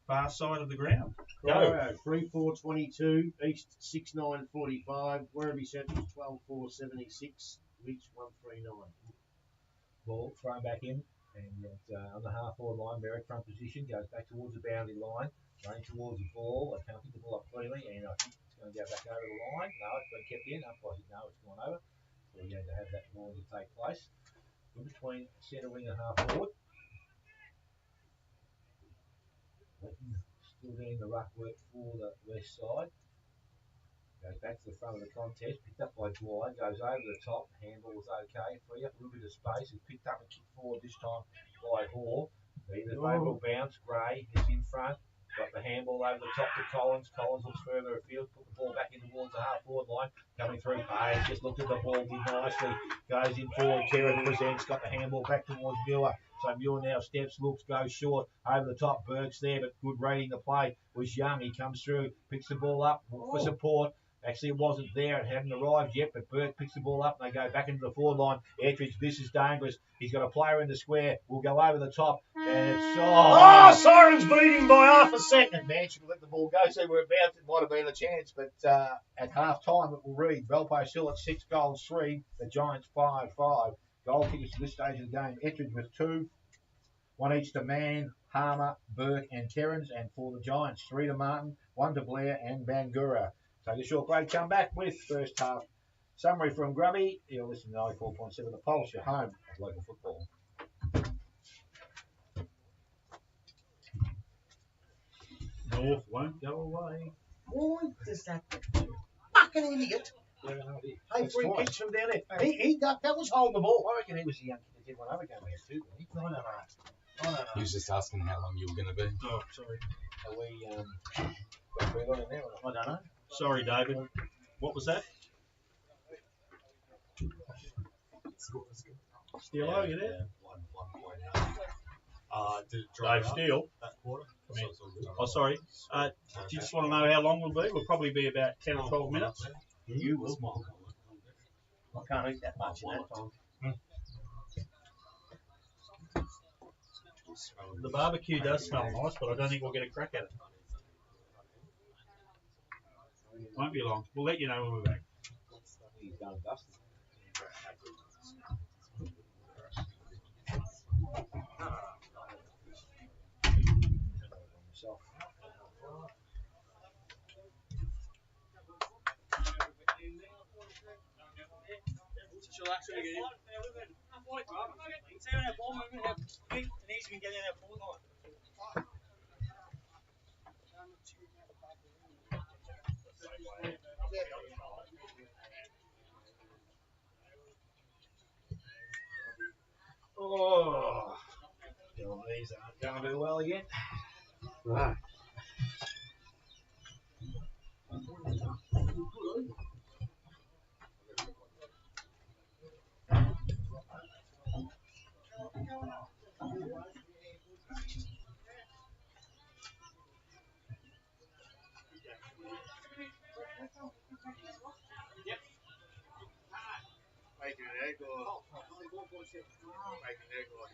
[SPEAKER 3] far side of the ground. Go.
[SPEAKER 1] 3-4-22. East 6-9-45. Werribee Central 12-4-76. Reach 1-3-9.
[SPEAKER 4] Ball thrown back in. And on the half-forward line, Merrick front position, goes back towards the boundary line, running towards the ball. I can't pick the ball up cleanly, and I think it's going to go back over the line. No, it's been kept in. Umpires no, it's gone over. So we're going to have that ball to take place. In between centre wing and half-forward. Still doing the ruck work for the west side. Goes back to the front of the contest, picked up by Dwyer, goes over the top, handball was okay, free up a little bit of space, is picked up and kicked forward this time by Hall. The favourable bounce, Gray is in front, got the handball over the top to Collins. Collins looks further afield, put the ball back in towards the half-forward line, coming through, Hayes just looked at the ball, did nicely, goes in forward, Kieran presents, got the handball back towards Muir. So Muir now steps, looks, goes short, over the top, Burke's there, but good reading the play was Young, he comes through, picks the ball up for support. Actually, it wasn't there. It hadn't arrived yet, but Burke picks the ball up and they go back into the forward line. Etheridge, this is dangerous. He's got a player in the square. We'll go over the top. And it's
[SPEAKER 1] Siren's bleeding by half a second.
[SPEAKER 4] Man should let the ball go, see where it bounced. It might have been a chance, but at half time it will read Valpo still at 6 goals, 3. The Giants 5-5. Goal kickers at this stage of the game. Etheridge with 2. 1 each to Mann, Harmer, Burke and Terrens. And for the Giants, 3 to Martin, 1 to Blair and Bangura. Take a short break, come back with first half summary from Grubby. You're listening to 94.7 The Pulse, your home of local football.
[SPEAKER 3] North won't go away.
[SPEAKER 1] Why does that fucking idiot pay free kicks from down there? That was holding the ball.
[SPEAKER 4] I reckon he was the young kid that did one other game against too, wasn't he?
[SPEAKER 1] I don't know.
[SPEAKER 7] He was just asking how long you were going to be.
[SPEAKER 3] Oh, sorry.
[SPEAKER 4] Are we got three on in there or not?
[SPEAKER 1] I don't know.
[SPEAKER 3] Sorry, David. What was that? Steele, are you there?
[SPEAKER 7] Did it dry
[SPEAKER 3] Dave
[SPEAKER 7] up
[SPEAKER 3] Steele.
[SPEAKER 7] that quarter?
[SPEAKER 3] Come in. Oh, sorry. Do you just want to know how long we'll be? We'll probably be about 10 or 12 minutes.
[SPEAKER 1] You will. I can't eat that much in that time.
[SPEAKER 3] The barbecue does smell nice, but I don't think we'll get a crack at it. Won't be long. We'll let you know when we're back.
[SPEAKER 4] He's done dusted. Oh, these aren't going to do well again.
[SPEAKER 1] Right.
[SPEAKER 6] Making an egg or making an egg or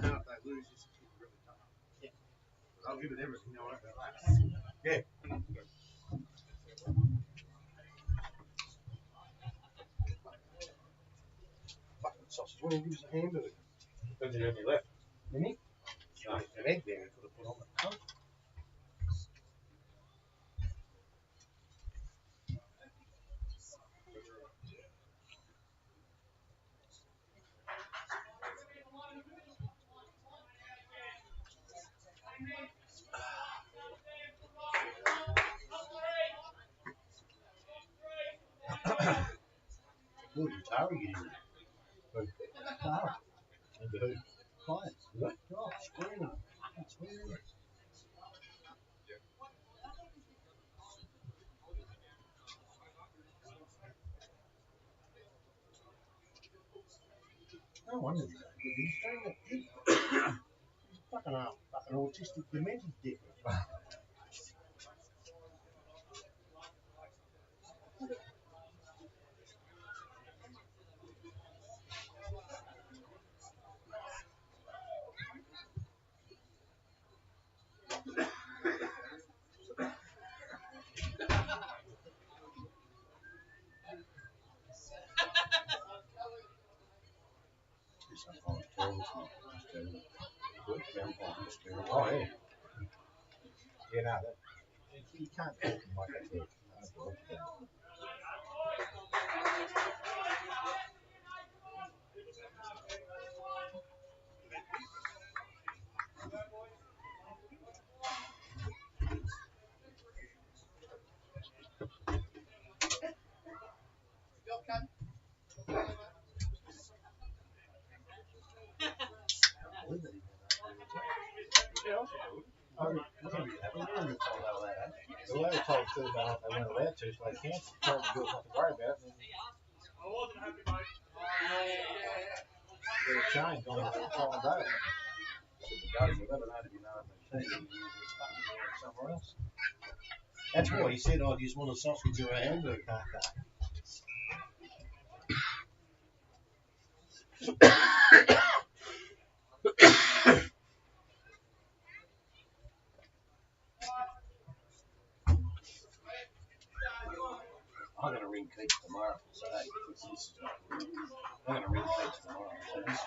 [SPEAKER 1] Now if they lose, this is really tough. Yeah. I'll give it everything. No, I don't know. Yeah. Fucking sausage. Why don't you give us a hamburger?
[SPEAKER 2] Depends on any left.
[SPEAKER 1] Didn't he? No, an egg there we could have put on the tongue. Good, you Tara getting it. Tara.
[SPEAKER 2] Into who?
[SPEAKER 1] Clients. What? Oh, screaming. Screaming. No wonder he's so good. He's saying that he's fucking autistic, demented dick.
[SPEAKER 2] Oh, yeah. Yeah, no, you can't talk to him like that. Yeah. The way they told Phil about they weren't allowed to, so they canceled. Told the girls not to worry about it. And
[SPEAKER 5] I wasn't happy, mate.
[SPEAKER 2] they were changed on the following day.
[SPEAKER 1] Somewhere else. That's why he said, I just want a sausage or a hamburger. I'm going to ring Keith tomorrow and say, hey, I'm going to ring Keith tomorrow and say,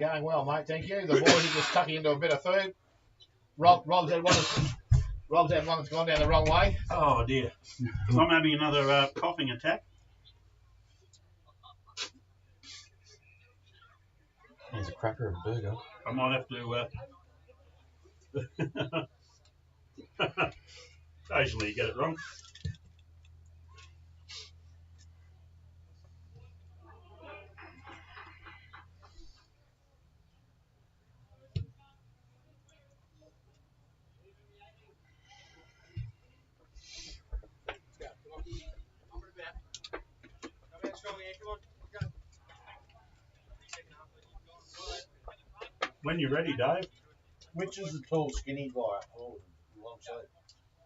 [SPEAKER 2] going well, mate. Thank you. The boys are just tucking into a bit of food. Rob's had one that's gone down the wrong way.
[SPEAKER 3] Oh dear. I'm having another coughing attack.
[SPEAKER 7] There's a cracker of a burger.
[SPEAKER 3] I might have to. Occasionally you get it wrong. When you're ready, Dave.
[SPEAKER 1] Which is the tall, skinny guy? Oh, long sleeve.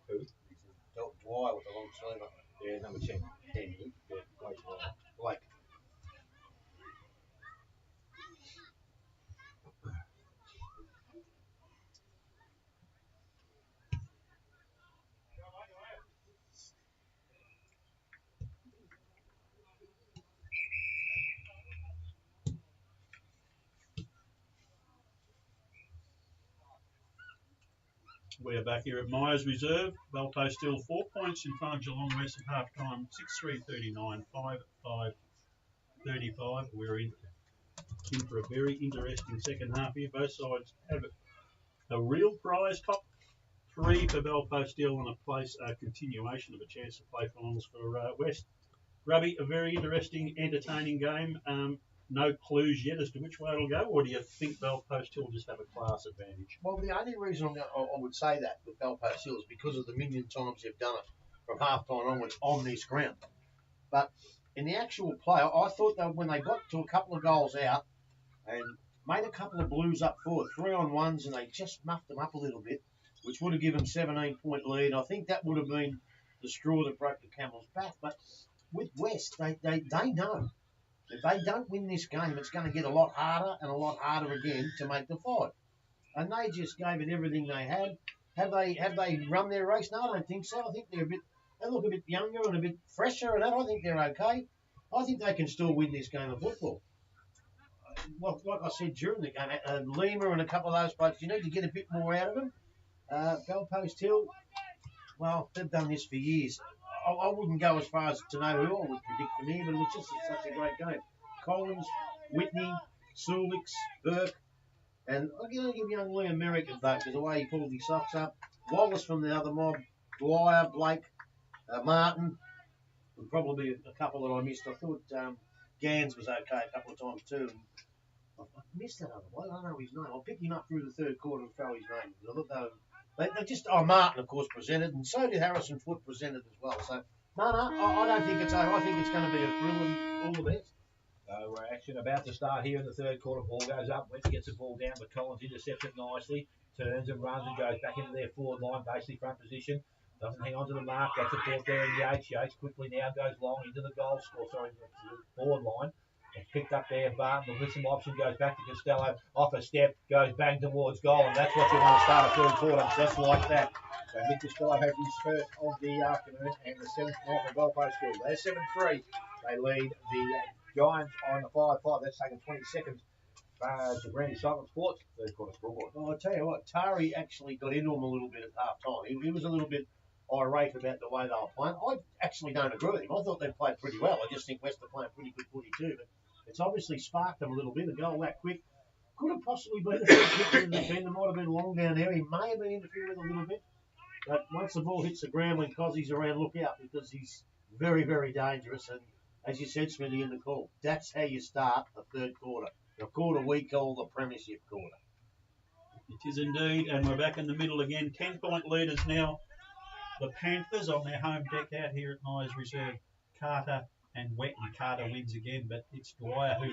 [SPEAKER 2] Who?
[SPEAKER 1] He's the guy with the long sleeve.
[SPEAKER 2] Yeah, number 10. 10. Yeah,
[SPEAKER 1] Blake.
[SPEAKER 3] We're back here at Myers Reserve. Belpo still 4 points in front of Geelong West at half time. 6-3-39, 5-5-35. We're in for a very interesting second half here. Both sides have a real prize, top 3 for Belpo still, and a continuation of a chance to play finals for West. Rubby, a very interesting, entertaining game. No clues yet as to which way it'll go, or do you think Belpost Hill just have a class advantage?
[SPEAKER 1] Well, the only reason I would say that with Belpost Hill is because of the million times they've done it from half time onwards on this ground. But in the actual play, I thought that when they got to a couple of goals out and made a couple of blues up forward, 3-on-1s, and they just muffed them up a little bit, which would have given them 17-point lead. I think that would have been the straw that broke the camel's back. But with West, they know. If they don't win this game, it's going to get a lot harder and a lot harder again to make the fight. And they just gave it everything they had. Have they run their race? No, I don't think so. I think they look a bit younger and a bit fresher, and I think they're okay. I think they can still win this game of football. Well, like I said during the game, Lima and a couple of those blokes, you need to get a bit more out of them. Belpost Hill, well, they've done this for years. I wouldn't go as far as to know who I would predict from here, but it was just such a great game. Collins, Whitney, Sulix, Burke, and I'm going to give young Liam Merrick a vote because the way he pulled his socks up. Wallace from the other mob, Dwyer, Blake, Martin, and probably a couple that I missed. I thought Gans was okay a couple of times too. I missed that other one. I don't know his name. I'll pick him up through the third quarter and throw his name. I thought they just, Martin, of course, presented, and so did Harrison Foote presented as well. So, no, I don't think it's over. I think it's going to be a thrill and all the best.
[SPEAKER 4] So action about to start here in the third quarter. Ball goes up. West gets the ball down, but Collins intercepts it nicely. Turns and runs and goes back into their forward line, basically front position. Doesn't hang on to the mark. That's a fourth there in Yates. Yates quickly now goes long into the goal score. Sorry, the forward line. It's picked up there. Barton with some option goes back to Costello. Off a step, goes bang towards goal, and that's what you want to start a third quarter, just like that. So Nick Costello has his first of the afternoon, and the seventh night for Belpost Hill. They're 7-3. They lead the Giants on the 5-5. That's taken 20 seconds. To Brandy Cycling Sports, third quarter scoreboard.
[SPEAKER 1] Well, I'll tell you what, Tari actually got into him a little bit at half time. He was a little bit irate about the way they were playing. I actually don't agree with him. I thought they played pretty well. I just think West are playing pretty good footy too. But it's obviously sparked them a little bit. A goal that quick could have possibly been a free kick to the defender. Might have been long down there. He may have been interfered with a little bit. But once the ball hits the ground when Cozzie's around, look out because he's very, very dangerous. And as you said, Smithy, in the call, that's how you start the third quarter. The quarter we call the premiership quarter.
[SPEAKER 3] It is indeed, and we're back in the middle again. 10-point leaders now. The Panthers on their home deck out here at Myers Reserve. Carter and Wetton. Carter wins again, but it's Dwyer who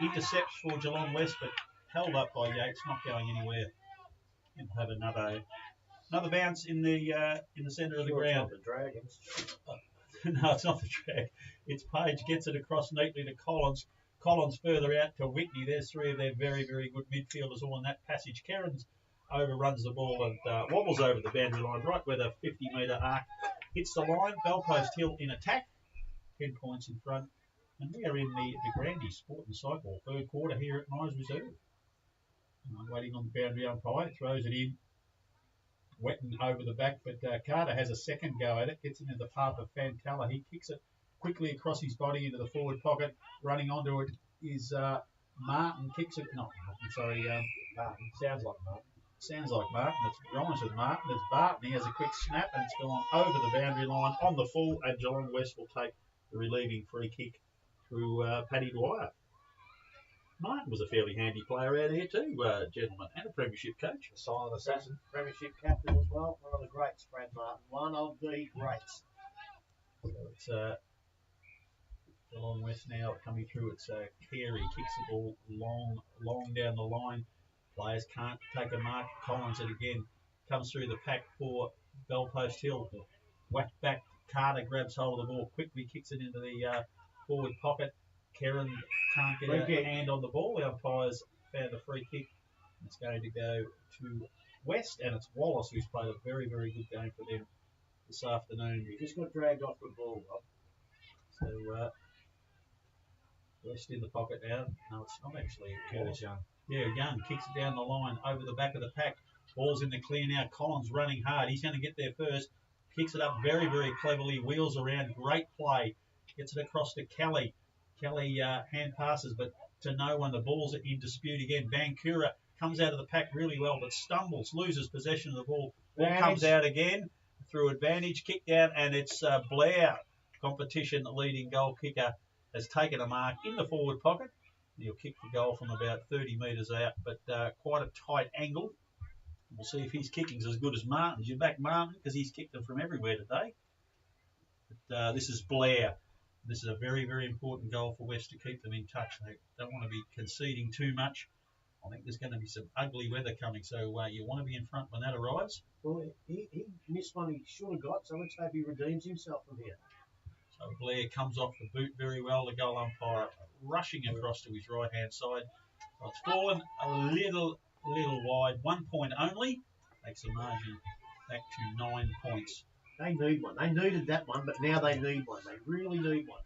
[SPEAKER 3] intercepts for Geelong West, but held up by Yates, not going anywhere. And have another bounce in the centre of the ground.
[SPEAKER 4] The Dragons.
[SPEAKER 3] No, it's not the Drag. It's Page gets it across neatly to Collins. Collins further out to Whitney. There's three of their very, very good midfielders all in that passage. Kerins overruns the ball and wobbles over the boundary line right where the 50-metre arc hits the line. Belpost Hill in attack. 10 points in front. And we are in the Grandie Sport and Cycle third quarter here at Myers Reserve. Waiting on the boundary umpire, throws it in. Wetton over the back, but Carter has a second go at it, gets it into the path of Fantella. He kicks it quickly across his body into the forward pocket. Running onto it is Martin, kicks it, not Martin, sorry, Martin.
[SPEAKER 4] Sounds like Martin.
[SPEAKER 3] Sounds like Martin. It rhymes with Martin. It's Barton. He has a quick snap and it's gone over the boundary line on the full, and Geelong West will take the relieving free kick through Paddy Dwyer. Martin was a fairly handy player out here too, gentlemen, and a premiership coach.
[SPEAKER 4] The silent assassin.
[SPEAKER 1] Premiership captain as well. One of the greats, Brad Martin. One of the greats.
[SPEAKER 3] So it's Geelong West now coming through. It's Carey kicks the ball long down the line. Players can't take a mark. Collins it again. Comes through the pack for Bellpost Hill. Whacked back. Carter grabs hold of the ball. Quickly kicks it into the forward pocket. Kerrin can't get a hand on the ball. The umpires found a free kick. It's going to go to West, and it's Wallace who's played a very, very good game for them this afternoon.
[SPEAKER 1] He just got dragged off the ball, Rob.
[SPEAKER 3] So West in the pocket now. No, it's not actually.
[SPEAKER 4] Curtis Young.
[SPEAKER 3] Yeah, Young kicks it down the line over the back of the pack. Ball's in the clear now. Collins running hard. He's going to get there first. Kicks it up very, very cleverly. Wheels around. Great play. Gets it across to Kelly. Kelly hand passes, but to no one. The ball's in dispute again. Vancouver comes out of the pack really well, but stumbles, loses possession of the ball. Ball comes out again through advantage. Kick down, and it's Blair, competition leading goal kicker, has taken a mark in the forward pocket. He'll kick the goal from about 30 metres out, but quite a tight angle. We'll see if his kicking's as good as Martin's. You back Martin because he's kicked them from everywhere today. But this is Blair. This is a very, very important goal for West to keep them in touch. They don't want to be conceding too much. I think there's going to be some ugly weather coming, so you want to be in front when that arrives.
[SPEAKER 1] Well, he missed one he should have got, so let's hope he redeems himself from here.
[SPEAKER 3] So Blair comes off the boot very well. The goal umpire rushing across to his right-hand side. So it's fallen a little wide. 1 point only. Takes the margin back to 9 points.
[SPEAKER 1] They need one. They needed that one, but now they need one. They really need one.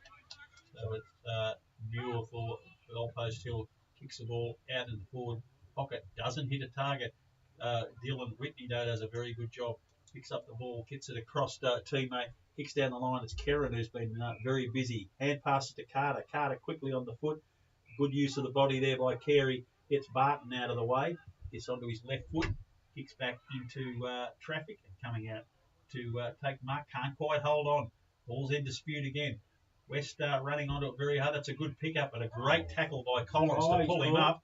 [SPEAKER 3] So it's Muir for Goalpost Hill. Kicks the ball out in the forward pocket. Doesn't hit a target. Dylan Whitney does a very good job. Picks up the ball, gets it across to teammate. Kicks down the line. It's Kerrin who's been very busy. Hand passes to Carter. Carter quickly on the foot. Good use of the body there by Carey. Gets Barton out of the way. Gets onto his left foot. Kicks back into traffic and coming out to take mark. Can't quite hold on. Ball's in dispute again. West running onto it very hard. That's a good pickup and a great tackle by Collins to pull him up.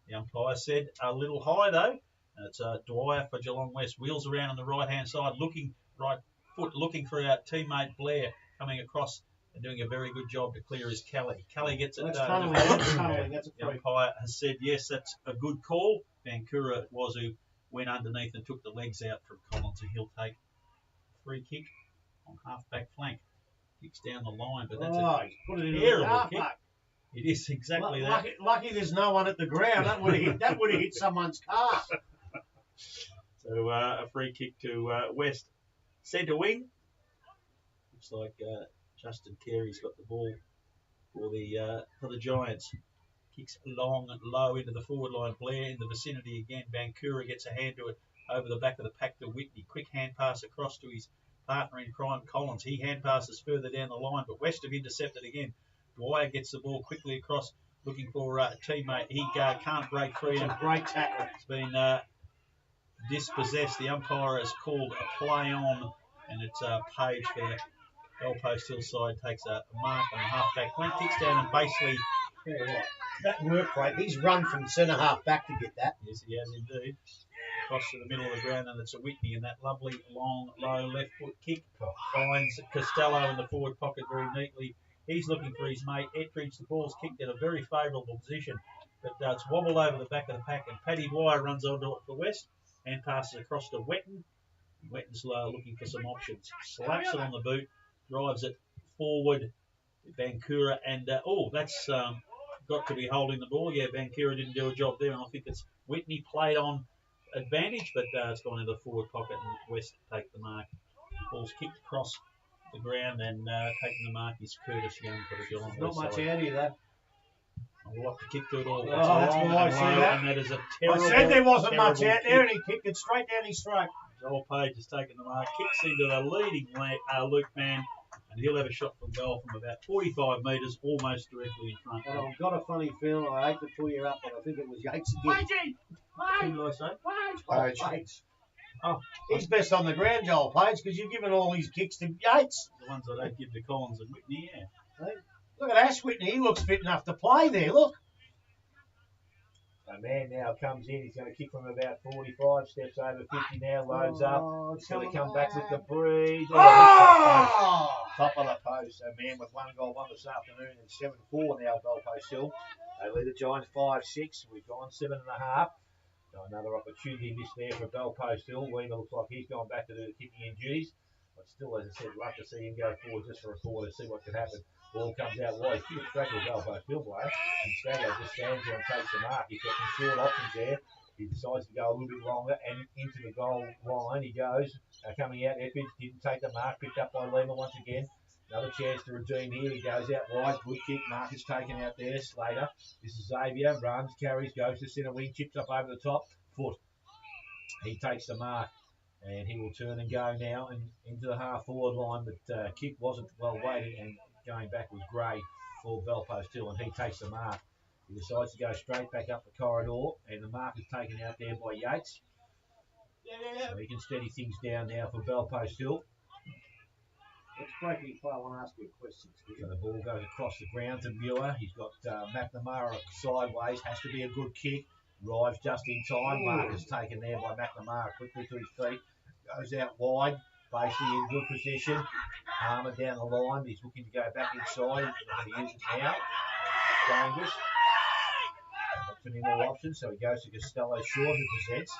[SPEAKER 3] The umpire said a little high though. And it's Dwyer for Geelong West. Wheels around on the right-hand side, looking right foot, looking for our teammate Blair, coming across and doing a very good job to clear his Kelly. Kelly gets it.
[SPEAKER 1] That's tunneling. That's a
[SPEAKER 3] the umpire has said, yes, that's a good call. Vancouver was who went underneath and took the legs out from Collins, and he'll take a free kick on half-back flank. Kicks down the line, but that's
[SPEAKER 1] he's put it in
[SPEAKER 3] terrible kick. It is exactly that.
[SPEAKER 1] Lucky there's no one at the ground. That would have hit someone's car.
[SPEAKER 3] So a free kick to West. Centre wing. Looks like Justin Carey's got the ball for the Giants. Kicks long and low into the forward line. Blair in the vicinity again. Vancouver gets a hand to it over the back of the pack to Whitney. Quick hand pass across to his partner in crime, Collins. He hand passes further down the line, but West have intercepted again. Dwyer gets the ball quickly across, looking for a teammate. He can't break free.
[SPEAKER 1] It's a great tackle.
[SPEAKER 3] It's been dispossessed. The umpire has called a play on, and it's Page there. Goalpost Hill side takes a mark on the half-back. Went kicks down and basically...
[SPEAKER 1] That work rate, he's run from centre half back to get that.
[SPEAKER 3] Yes, he has indeed. Across to the middle of the ground, and it's a Whitney, and that lovely long, low left foot kick finds Costello in the forward pocket very neatly. He's looking for his mate. Ettridge, the ball's kicked in a very favourable position, but it's wobbled over the back of the pack, and Paddy Dwyer runs onto it for West and passes across to Wetton. Wetton's looking for some options. Slaps it on the boot, drives it forward. Vancouver, and that's got to be holding the ball. Yeah, Vancouver didn't do a job there, and I think it's Whitney played on advantage, but it's gone into the forward pocket, and West take the mark. Ball's kicked across the ground and taking the mark is Curtis Young for the Geelong
[SPEAKER 1] Not
[SPEAKER 3] West
[SPEAKER 1] much
[SPEAKER 3] side.
[SPEAKER 1] out here, though.
[SPEAKER 3] I will have to kick to it all.
[SPEAKER 1] Oh, that's
[SPEAKER 3] long
[SPEAKER 1] why I
[SPEAKER 3] and
[SPEAKER 1] see
[SPEAKER 3] low,
[SPEAKER 1] that.
[SPEAKER 3] and that is a
[SPEAKER 1] I
[SPEAKER 3] terrible,
[SPEAKER 1] said there wasn't much
[SPEAKER 3] terrible
[SPEAKER 1] out there,
[SPEAKER 3] kick.
[SPEAKER 1] and he kicked it straight down his throat.
[SPEAKER 3] Joel Page has taken the mark, kicks into the leading Luke man, and he'll have a shot from goal from about 45 metres, almost directly in front.
[SPEAKER 1] And I've got a funny feeling, I hate to pull you up, but I think it was Yates again. Who did I say?
[SPEAKER 2] Page.
[SPEAKER 1] Page. Oh, he's best on the ground, Joel Page, because you're giving all these kicks to Yates.
[SPEAKER 3] The ones I don't give to Collins and Whitney, yeah.
[SPEAKER 1] Look at Ash Whitney, he looks fit enough to play there, look.
[SPEAKER 4] A man now comes in. He's going to kick from about 45, steps over 50 now, loads up. He's going to come back with the breed.
[SPEAKER 1] Oh!
[SPEAKER 4] Top of the post. A man with 1 goal, 1 this afternoon, and 7-4 now, goalpost hill. They lead the Giants 5-6. We've gone 7.5. So another opportunity missed there for goalpost hill. Lima looks like he's gone back to do the kicking in duties. But still, as I said, love to see him go forward just for a quarter, see what could happen. Ball comes out wide. Huge crack with goalpost hill player. And Stago just stands there and takes the mark. He's got some short options there. He decides to go a little bit longer and into the goal line. He goes. Coming out, Eppage didn't take the mark. Picked up by Lima once again. Another chance to redeem here. He goes out wide. Good kick. Mark is taken out there. Slater. This is Xavier. Runs, carries, goes to centre wing. Chips up over the top. Foot. He takes the mark. And he will turn and go now and into the half-forward line. But kick wasn't well weighted and going back was Gray for Belpost Hill. And he takes the mark. He decides to go straight back up the corridor. And the mark is taken out there by Yates. So he can steady things down now for Belpost Hill.
[SPEAKER 1] Let's break it play. I want to ask you a question, Steve.
[SPEAKER 4] So the ball goes across the ground to Muir. He's got McNamara sideways. Has to be a good kick. Arrives just in time. Mark is taken there by McNamara. Quickly to his feet. Goes out wide. Basically in good position. Harmer down the line. He's looking to go back inside. He's going to use it now. It's dangerous. Not too many more options. So he goes to Costello short, who presents.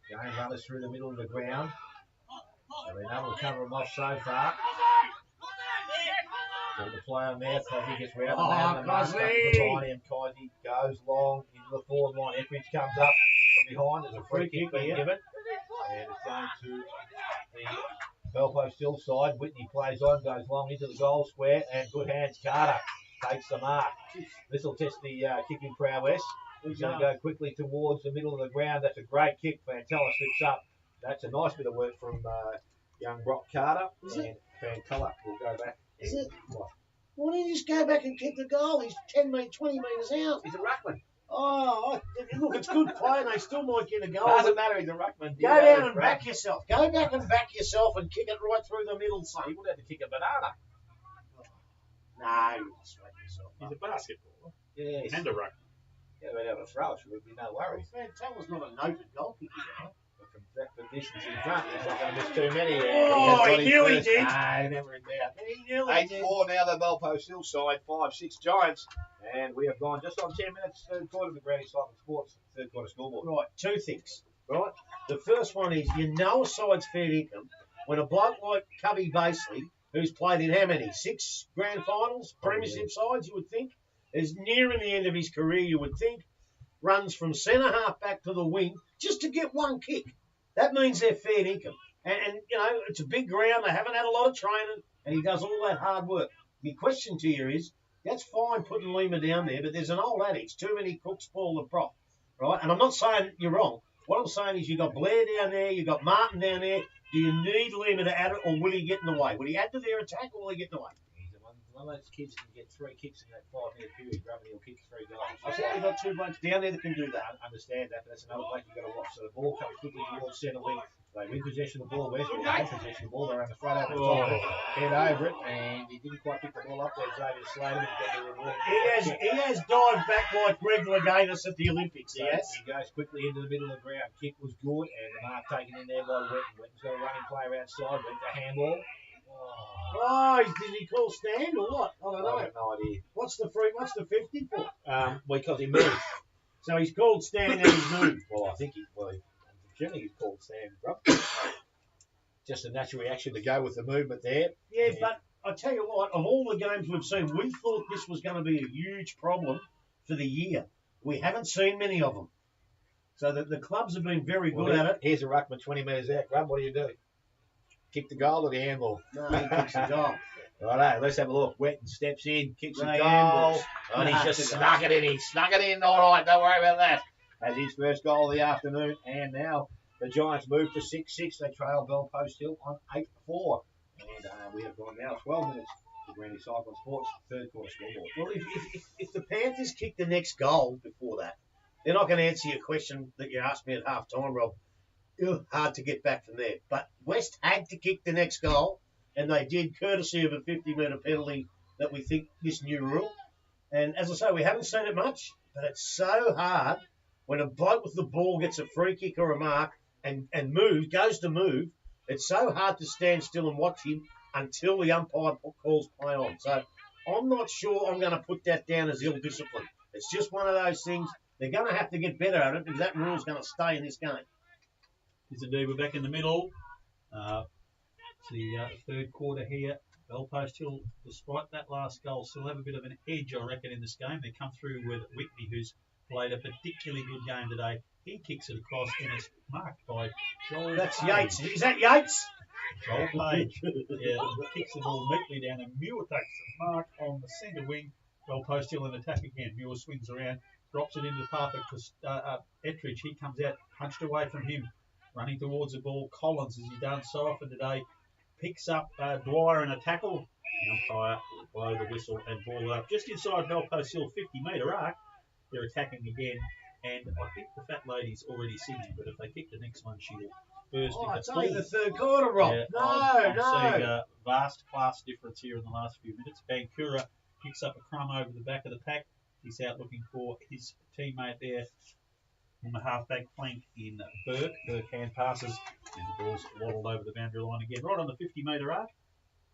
[SPEAKER 4] Going runners through the middle of the ground. They've been able to cover him off so far. Got the play on there. Cosy gets round the man. Behind him. Cosy goes long into the forward line. Etheridge comes up from behind. There's a free kick being given. And it's going to the Belpost Hill side. Whitney plays on, goes long into the goal square. And good hands. Carter takes the mark. This will test the kicking prowess. He's going to go quickly towards the middle of the ground. That's a great kick. Fantella slips up. That's a nice bit of work from young Brock Carter. And Fantella will go back.
[SPEAKER 1] Is it?
[SPEAKER 4] What?
[SPEAKER 1] Why don't you just go back and kick the goal? He's 20 metres out.
[SPEAKER 4] He's a ruckman.
[SPEAKER 1] Oh, look, it's good play and they still might get a goal.
[SPEAKER 4] Doesn't matter, he's a ruckman.
[SPEAKER 1] Go down and back yourself. Go back and back yourself and kick it right through the middle, son.
[SPEAKER 4] He would have to kick a banana.
[SPEAKER 1] No, you just make yourself
[SPEAKER 3] He's
[SPEAKER 1] up.
[SPEAKER 3] a basketballer
[SPEAKER 4] Yes.
[SPEAKER 3] and a ruck.
[SPEAKER 4] Yeah, we'd have a throw, so there'd be no worries.
[SPEAKER 1] Fantella's not a noted goal kicker, right?
[SPEAKER 4] But from that position in front, he's not going to miss too many.
[SPEAKER 1] Oh, he knew he did.
[SPEAKER 4] No, never in doubt.
[SPEAKER 1] He nearly did.
[SPEAKER 4] 8-4 now, the Belpost Hill side, 5-6 Giants. And we have gone just on 10 minutes, third quarter of the Granny Cycling Sports, third quarter scoreboard.
[SPEAKER 1] Right, two things. Right? The first one is you know a side's fair income when a bloke like Cubby Basley, who's played in how many? 6 grand finals, premiership sides, you would think, is nearing the end of his career, you would think, runs from centre half back to the wing just to get one kick. That means they're fair income. And, you know, it's a big ground. They haven't had a lot of training, and he does all that hard work. My question to you is, that's fine putting Lima down there, but there's an old adage, too many cooks spoil the broth, right? And I'm not saying you're wrong. What I'm saying is you've got Blair down there, you've got Martin down there. Do you need Lima to add it, or will he get in the way? Will he add to their attack, or will he get in the way?
[SPEAKER 4] He's one of those kids who can get 3 kicks in that 5-minute period. Gravity will kick 3 goals.
[SPEAKER 1] I think we've got 2 blokes down there that can do that.
[SPEAKER 4] I understand that, but that's another bloke you've got to watch. So the ball comes quickly towards centre wing. They win possession of the ball. West will win possession of the ball. They're on the front over the top. Head over it, and he didn't quite pick the ball up there. Xavier Slater, but he got the reward.
[SPEAKER 1] He has dived back like Greg Louganis at the Olympics.
[SPEAKER 4] So he goes quickly into the middle of the ground. Kick was good, and the mark taken in there by Wetton. Wetton's got a running player outside. Went to handball.
[SPEAKER 1] Oh, did he call stand or what? I don't know.
[SPEAKER 4] I have no idea.
[SPEAKER 1] What's the 50 for?
[SPEAKER 4] Because he moved.
[SPEAKER 1] So he's called stand and he's moved.
[SPEAKER 4] Well, I think I'm assuming he's called stand, bro. Just a natural reaction to go with the movement there.
[SPEAKER 1] Yeah, but I tell you what, of all the games we've seen, we thought this was going to be a huge problem for the year. We haven't seen many of them. So the clubs have been very good at it.
[SPEAKER 4] Here's a ruckman 20 metres out. Grub, what do you do?
[SPEAKER 2] kick the goal or the handball?
[SPEAKER 1] No, he kicks the goal.
[SPEAKER 2] Righto, let's have a look. Wetton steps in, kicks the
[SPEAKER 1] No
[SPEAKER 2] goal.
[SPEAKER 1] handballs.
[SPEAKER 2] And he's
[SPEAKER 1] No,
[SPEAKER 2] just
[SPEAKER 1] it's a
[SPEAKER 2] snuck it in. He snuck it in. All right, don't worry about that. As his first goal of the afternoon. And now the Giants move to 6-6. They trail Goldpost Hill on 8-4. And we have gone now 12 minutes to Granny Cyclone Sports third quarter scoreboard.
[SPEAKER 1] Well, if the Panthers kick the next goal before that, they're not going to answer your question that you asked me at half time, Rob. Hard to get back from there. But West had to kick the next goal, and they did, courtesy of a 50-metre penalty that we think this new rule. And as I say, we haven't seen it much, but it's so hard when a bloke with the ball gets a free kick or a mark and goes to move. It's so hard to stand still and watch him until the umpire calls play on. So I'm not sure I'm going to put that down as ill-discipline. It's just one of those things. They're going to have to get better at it because that rule's going to stay in this game.
[SPEAKER 3] Yes, indeed. We're back in the middle. It's the third quarter here. Goldpost Hill, despite that last goal, still have a bit of an edge, I reckon, in this game. They come through with Whitney, who's played a particularly good game today. He kicks it across, and it's marked by Joel
[SPEAKER 1] That's
[SPEAKER 3] Page.
[SPEAKER 1] Yates. Is that Yates?
[SPEAKER 3] Joel Page. Yeah, kicks the ball neatly down, and Muir takes the mark on the centre wing. Goldpost Hill in attack again. Muir swings around, drops it into the path of Ettridge. He comes out, punched away from him, running towards the ball. Collins, as he's done so often today, picks up Dwyer in a tackle. The umpire will blow the whistle and ball up just inside Goldpost Hill 50-metre arc. They're attacking again, and I think the fat lady's already singing, but if they kick the next one, she will burst into
[SPEAKER 1] It's only
[SPEAKER 3] full.
[SPEAKER 1] the third quarter, Rob.
[SPEAKER 3] Yeah,
[SPEAKER 1] No.
[SPEAKER 3] I'm seeing a vast class difference here in the last few minutes. Bankura picks up a crumb over the back of the pack. He's out looking for his teammate there on the half-back flank in Burke. Burke hand passes, and the ball's waddled over the boundary line again, right on the 50-metre arc.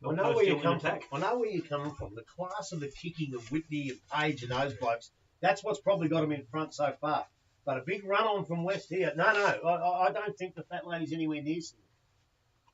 [SPEAKER 1] I know where you're coming from. I know where you're coming from. The class of the kicking of Whitney and Page and those blokes, that's what's probably got them in front so far. But a big run-on from West here. No, I don't think the fat lady's anywhere near some.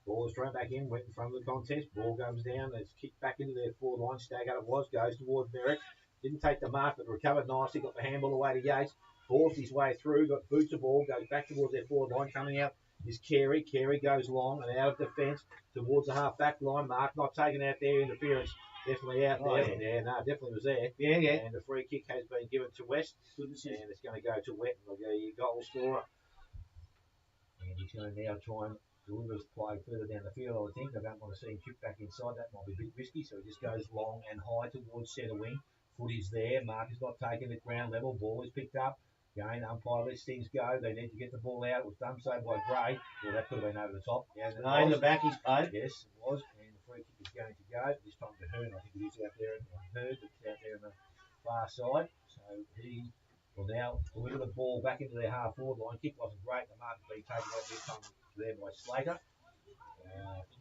[SPEAKER 2] Ball is thrown back in, went in front of the contest. Ball goes down. It's kicked back into their forward line. Stagger it was, goes towards Merrick. Didn't take the mark, but recovered nicely. Got the handball away to Yates. Forced his way through. Got boots the ball. Goes back towards their forward line. Coming out is Carey. Carey goes long and out of defence towards the half-back line. Mark not taken out there. Interference definitely out there. Yeah, no, definitely was there.
[SPEAKER 1] Yeah.
[SPEAKER 2] And the free kick has been given to West. And it's going to go to Wetton. They'll go your goal scorer. And he's going to now try and deliver his play further down the field, I would think. I don't want to see him chip back inside. That might be a bit risky. So he just goes long and high towards centre wing. Foot is there. Mark is not taken at ground level. Ball is picked up. Again, umpire lets things go. They need to get the ball out. It was done so by Gray. Well, that could have been over the top. Yeah,
[SPEAKER 1] In the back he's paid.
[SPEAKER 2] Yes, it was. And the free kick is going to go. This time to Hearn. I think it is out there. Heard it's out there on the far side. So he will now deliver the ball back into their half-forward line. Kick wasn't great. The mark has been taken out this time there by Slater.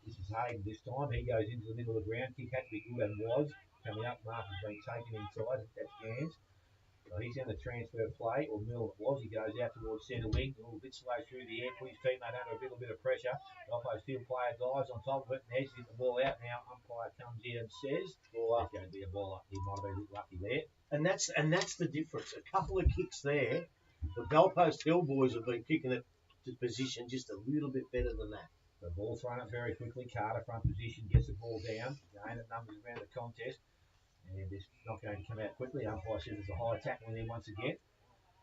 [SPEAKER 2] This is Hayden this time. He goes into the middle of the ground. Kick had to be good and was. Coming up, Mark has been taken inside. That's Gans. So he's going to transfer play, or Mill it was. He goes out towards centre wing. A little bit slow through the air. Put his teammate under a little bit of pressure. Opposite field player dives on top of it and heads the ball out. Now umpire comes in and says, ball up. It's going to be a ball up. He might have been a bit lucky there.
[SPEAKER 1] And that's the difference. A couple of kicks there. The Goldpost Hill boys have been kicking it to position just a little bit better than that.
[SPEAKER 2] The ball thrown up very quickly. Carter front position gets the ball down. Again, it numbers around the contest. And it's not going to come out quickly. Umpire says there's a high tackle there once again.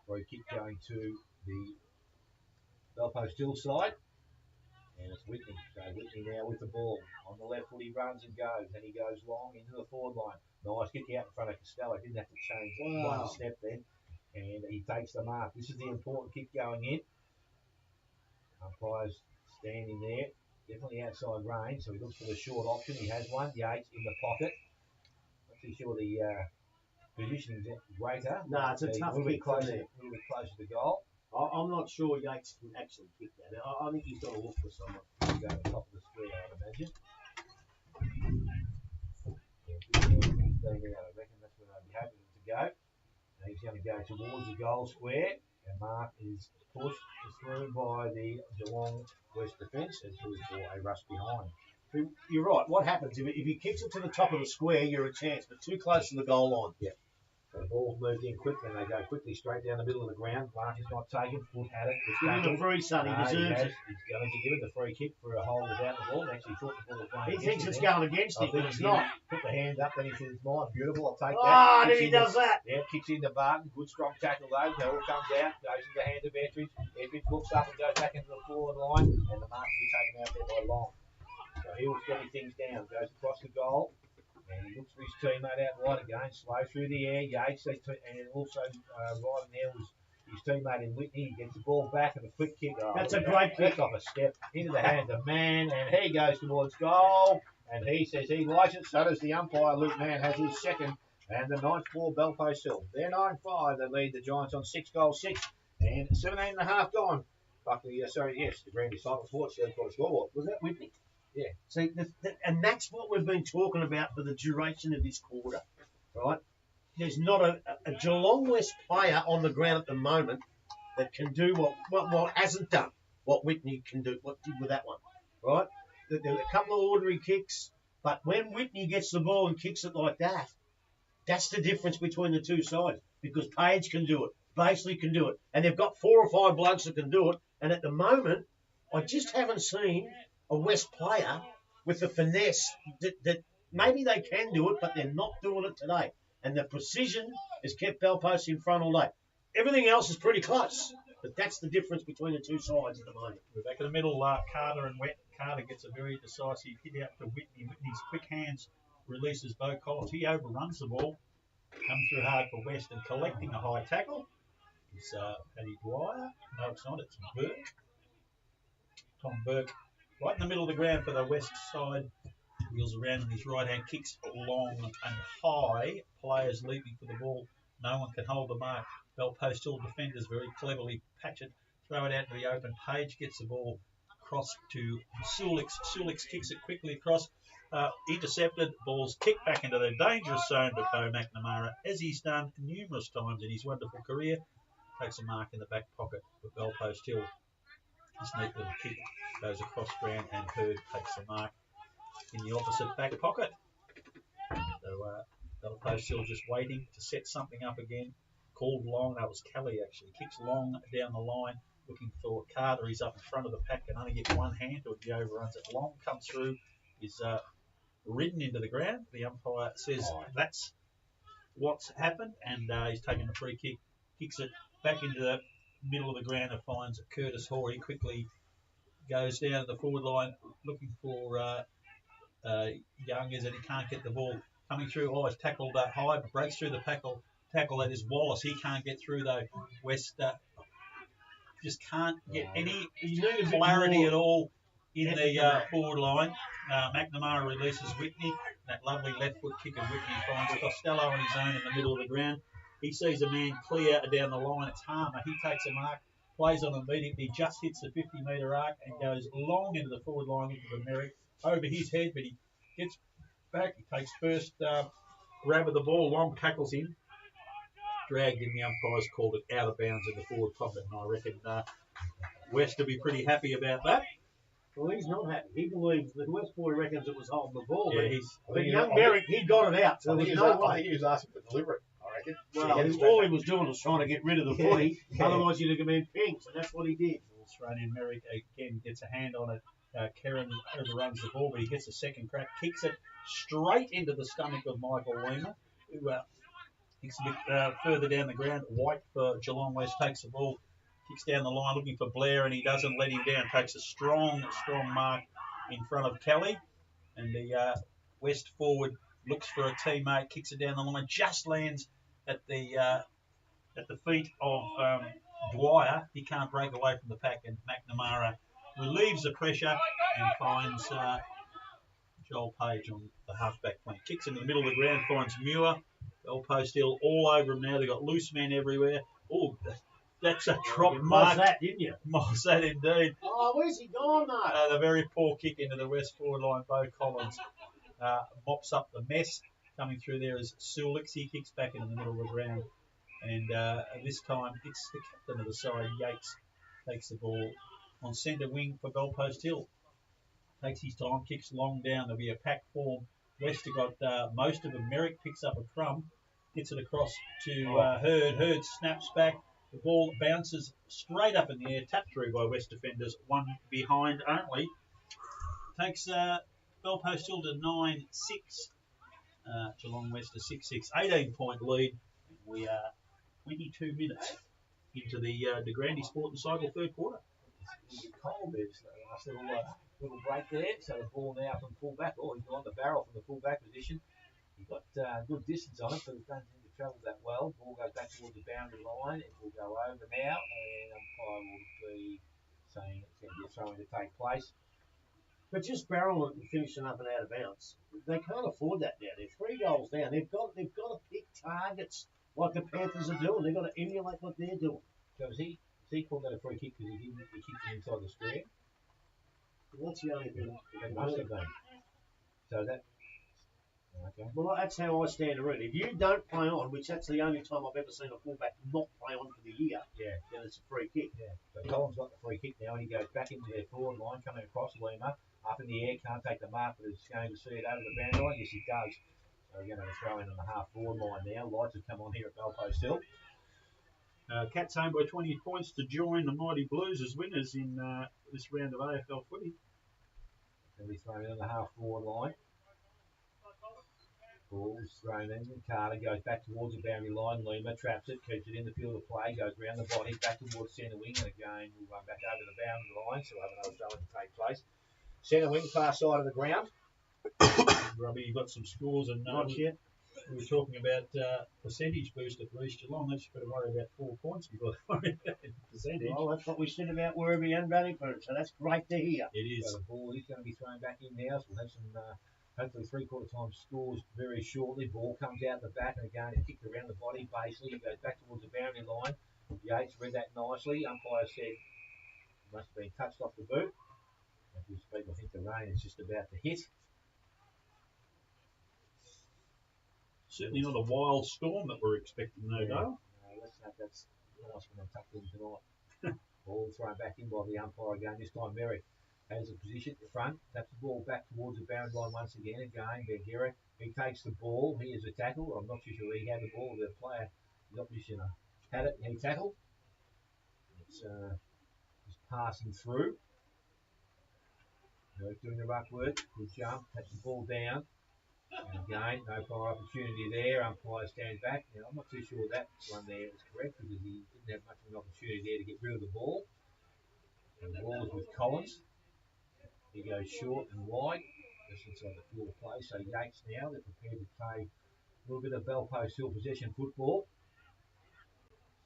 [SPEAKER 2] Free kick going to the Goldpost Hill side. And it's Whitney. So Whitney now with the ball. On the left foot he runs and goes. And he goes long into the forward line. Nice kick out in front of Costello. Didn't have to change one step then. And he takes the mark. This is the important kick going in. Umpire's standing there. Definitely outside range. So he looks for the short option. He has one. Yates in the pocket. Not too sure the positioning's greater.
[SPEAKER 1] No, it's a tough kick
[SPEAKER 2] closer, a little bit closer to goal.
[SPEAKER 1] I'm not sure Yates can actually kick that. I think he's got to look for someone.
[SPEAKER 2] He'll go to the top of the square, I'd imagine. I reckon that's where they'd be happy to go. And he's going to go towards the goal square. And Mark is pushed through by the Geelong West defence and through for a rush behind.
[SPEAKER 1] You're right. What happens if he kicks it to the top of the square? You're a chance, but too close to the goal line.
[SPEAKER 2] Yeah.
[SPEAKER 4] So the ball's moved in quick, and they go quickly straight down the middle of the ground. Lark is not taken. Foot had it.
[SPEAKER 1] Give him a free, son. He deserves it.
[SPEAKER 4] He's going to give it the free kick for a hole without the ball. Actually, thought the ball was going.
[SPEAKER 1] He thinks it's going against him, but it's not.
[SPEAKER 4] Put the hand up, then he says, "It's mine. Beautiful. I'll take that."
[SPEAKER 1] Ah, then he does that.
[SPEAKER 4] Yeah, kicks into Barton. Good strong tackle though. It all comes out. Goes in the hand of Edridge. Edridge looks up and goes back into the forward line, and the mark will be taken out there by Long. So he'll steady things down. Goes across the goal. And he looks for his teammate out wide again, slow through the air. Yates, and also right in there was his teammate in Whitney. He gets the ball back and a quick kick.
[SPEAKER 1] That's a great kick.
[SPEAKER 4] Off a step into the hands of Man, and he goes towards goal. And he says he likes it. So does the umpire. Luke Mann has his second. And the 9-4 Belpost Hill. They're 9-5. They lead the Giants on 6-6. And 17.5 gone. Buckley, the Randy Simon Sports got a scoreboard.
[SPEAKER 1] Was that Whitney?
[SPEAKER 4] Yeah.
[SPEAKER 1] See, and that's what we've been talking about for the duration of this quarter, right? There's not a Geelong West player on the ground at the moment that can do what hasn't done what Whitney can do, what did with that one, right? There are a couple of ordinary kicks, but when Whitney gets the ball and kicks it like that, that's the difference between the two sides, because Page can do it, Basley can do it, and they've got 4 or 5 blokes that can do it, and at the moment, I just haven't seen a West player with the finesse that maybe they can do it, but they're not doing it today. And the precision has kept Belpost in front all day. Everything else is pretty close, but that's the difference between the two sides at the moment.
[SPEAKER 3] We're back in the middle. Carter and Wet. Carter gets a very decisive hit out to Whitney. Whitney's quick hands releases Bo Collins. He overruns the ball, comes through hard for West, and collecting a high tackle is Paddy Dwyer. No, it's not. It's Burke. Tom Burke. Right in the middle of the ground for the West side. Wheels around and his right hand kicks long and high. Players leaping for the ball. No one can hold the mark. Belpost Hill defenders very cleverly patch it. Throw it out to the open. Page gets the ball across to Sulix. Sulix kicks it quickly across. Intercepted. Ball's kicked back into the dangerous zone to Bo McNamara, as he's done numerous times in his wonderful career. Takes a mark in the back pocket for Belpost Hill. This neat little kick goes across ground, and Hurd takes the mark in the opposite back pocket. So Belpost Hill just waiting to set something up again. Called long. That was Kelly actually. Kicks long down the line, looking for Carter. He's up in front of the pack, can only get one hand or he overruns it. Long comes through, is ridden into the ground. The umpire says that's what's happened, and he's taking a free kick. Kicks it back into the middle of the ground and finds Curtis Hoare. He quickly goes down the forward line looking for Young, as he can't get the ball coming through. He's tackled high, but breaks through the tackle. That is Wallace. He can't get through though. West just can't get any clarity at all in the forward line. McNamara releases Whitney. That lovely left foot kick of Whitney finds Costello on his own in the middle of the ground. He sees a man clear down the line. It's Harmer. He takes a mark, plays on immediately, just hits the 50-metre arc and goes long into the forward line looking for Merrick. Over his head, but he gets back. He takes first grab of the ball. Long tackles him. Dragged in. The umpires called it out of bounds in the forward pocket, and I reckon West will be pretty happy about that.
[SPEAKER 1] Well, he's not happy. He believes that West boy reckons it was holding the ball.
[SPEAKER 3] Yeah,
[SPEAKER 1] but young Merrick, he got it out. So there's no way.
[SPEAKER 2] I think he was asking for deliberate. I reckon.
[SPEAKER 1] Well, all he was doing was trying to get rid of the footy. Otherwise, you'd have been pinks, and that's what he did.
[SPEAKER 3] Ball's thrown in. Merrick again gets a hand on it. Kerrin overruns the ball, but he gets a second crack, kicks it straight into the stomach of Michael Weimer, who kicks a bit further down the ground. White for Geelong West takes the ball, kicks down the line looking for Blair, and he doesn't let him down. Takes a strong mark in front of Kelly, and the West forward looks for a teammate, kicks it down the line, just lands at the feet of Dwyer. He can't break away from the pack, and McNamara relieves the pressure and finds Joel Page on the halfback flank. Kicks in the middle of the ground, finds Muir. Belpost Hill all over him now. They've got loose men everywhere. Oh, that's a drop mark.
[SPEAKER 1] That, didn't you?
[SPEAKER 3] Moss that indeed.
[SPEAKER 1] Oh, where's he gone, though?
[SPEAKER 3] The very poor kick into the West forward line. Bo Collins mops up the mess. Coming through there is Sulix. He kicks back into the middle of the ground. And this time it's the captain of the side, Yates, takes the ball on centre wing for Belpost Hill. Takes his time, kicks long down. There'll be a pack form. West have got most of them. Merrick picks up a crumb. Gets it across to Hurd. Hurd snaps back. The ball bounces straight up in the air, tapped through by West defenders. One behind only. Takes Bellpost Hill to 9-6. Geelong West a 6-6. 18-point lead. We are 22 minutes into the Grandy Sport and Cycle third quarter.
[SPEAKER 4] It's cold. There's a nice little break there. So the ball now from full back. Oh, he's on the barrel from the full back position. He's got good distance on it, but it doesn't seem to travel that well. Ball goes back towards the boundary line. It will go over now, and umpire will be saying it's going to be a throw-in to take place.
[SPEAKER 1] But just barreling and finishing up and out of bounds, they can't afford that now. They're 3 goals down. They've got to pick targets like the Panthers are doing. They've got to emulate what they're doing.
[SPEAKER 4] So is he called that a free kick because he kicked it inside the square?
[SPEAKER 1] Well, that's the only thing.
[SPEAKER 4] It must have been. So that. Okay.
[SPEAKER 1] Well, that's how I stand to it. If you don't play on, which that's the only time I've ever seen a fullback not play on for the year, then it's a free kick.
[SPEAKER 4] Yeah. So Collins got the free kick now, and he goes back into their forward line, coming across Lima, up in the air, can't take the mark, but is going to see it over the boundary line. Yes, he does. So we're going to throw in on the half forward line now. Lights have come on here at Bellpost Hill.
[SPEAKER 3] Cats home by 20 points to join the Mighty Blues as winners in this round of AFL footy.
[SPEAKER 4] Going to be thrown in on the half forward line. Ball's thrown in. Carter goes back towards the boundary line. Lima traps it, keeps it in the field of play, goes round the body, back towards centre wing, and again we'll run back over the boundary line, so we'll have another throw-in to take place. Centre wing, far side of the ground.
[SPEAKER 3] Robbie, you've got some scores and
[SPEAKER 1] Not yet.
[SPEAKER 3] we were talking about percentage booster for East Geelong. They've just got to worry about 4 points before they worry about percentage.
[SPEAKER 1] Well, that's what we said about Werribee and Valleyford, so that's great to hear.
[SPEAKER 3] It is.
[SPEAKER 4] So the ball is going to be thrown back in now, so we'll have some hopefully three-quarter time scores very shortly. Ball comes out the back, and again it's kicked around the body basically. It goes back towards the boundary line. Yates read that nicely. Umpire said it must have been touched off the boot. As we speak, I think the rain is just about to hit.
[SPEAKER 3] Certainly not a wild storm that we're expecting, no doubt.
[SPEAKER 4] Let's hope that's nice when I'm tucked in tonight. Ball thrown back in by the umpire again. This time Merrick has a position at the front, taps the ball back towards the boundary line once again. Again, Bergera, he takes the ball. He is a tackle. I'm not too sure he had the ball. The player, the opposition, had it and he tackled. It's just passing through. Merrick doing the ruck work. Good jump. Taps the ball down. And again, no prior opportunity there. Umpire stands back. Now, I'm not too sure that one there is correct because he didn't have much of an opportunity there to get rid of the ball. And the ball is with Collins. He goes short and wide, just inside the field of play. So Yates now, they're prepared to play a little bit of Bellpost Hill possession football.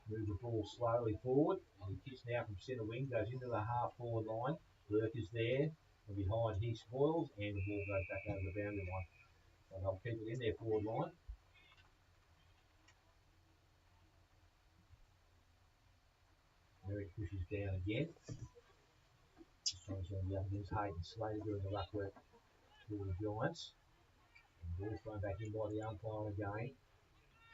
[SPEAKER 4] Move the ball slowly forward. And he kicks now from centre wing, goes into the half forward line. Work is there, and behind he spoils, and the ball goes back over the boundary line. So they'll keep it in their forward line. Merrick pushes down again. Trying to the other against Hayden Slater doing the ruck work for the Giants. And ball thrown back in by the umpire again.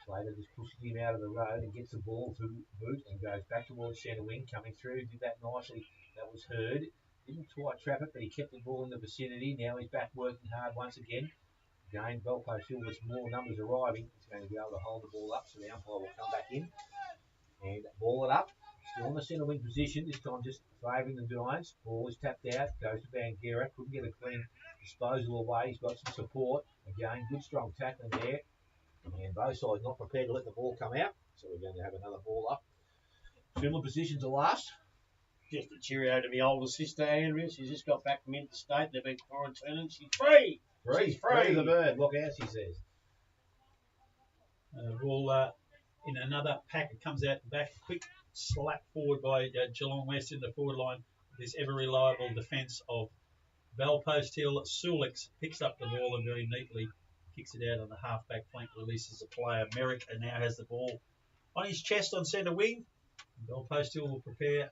[SPEAKER 4] Slater just pushes him out of the road and gets the ball to boot and goes back towards centre wing, coming through. Did that nicely. That was Hurd. Didn't quite trap it, but he kept the ball in the vicinity. Now he's back working hard once again. Again, Bellpost Hill with more numbers arriving. He's going to be able to hold the ball up, so the umpire will come back in and ball it up. Still on the centre wing position, this time just favouring the Giants. Ball is tapped out, goes to Banguera. Couldn't get a clean disposal away. He's got some support. Again, good strong tackling there. And both sides not prepared to let the ball come out. So we're going to have another ball up. Similar position to last.
[SPEAKER 1] Just a cheerio to my older sister, Andrea. She's just got back from interstate. They've been quarantining. She's free. She's free.
[SPEAKER 4] The bird. Look out, she says.
[SPEAKER 3] In another pack, it comes out the back. Quick slap forward by Geelong West in the forward line. This ever reliable defence of Bellpost Hill. Sulix picks up the ball and very neatly kicks it out on the half-back flank, releases the player. Merrick and now has the ball on his chest on centre wing. Bellpost Hill will prepare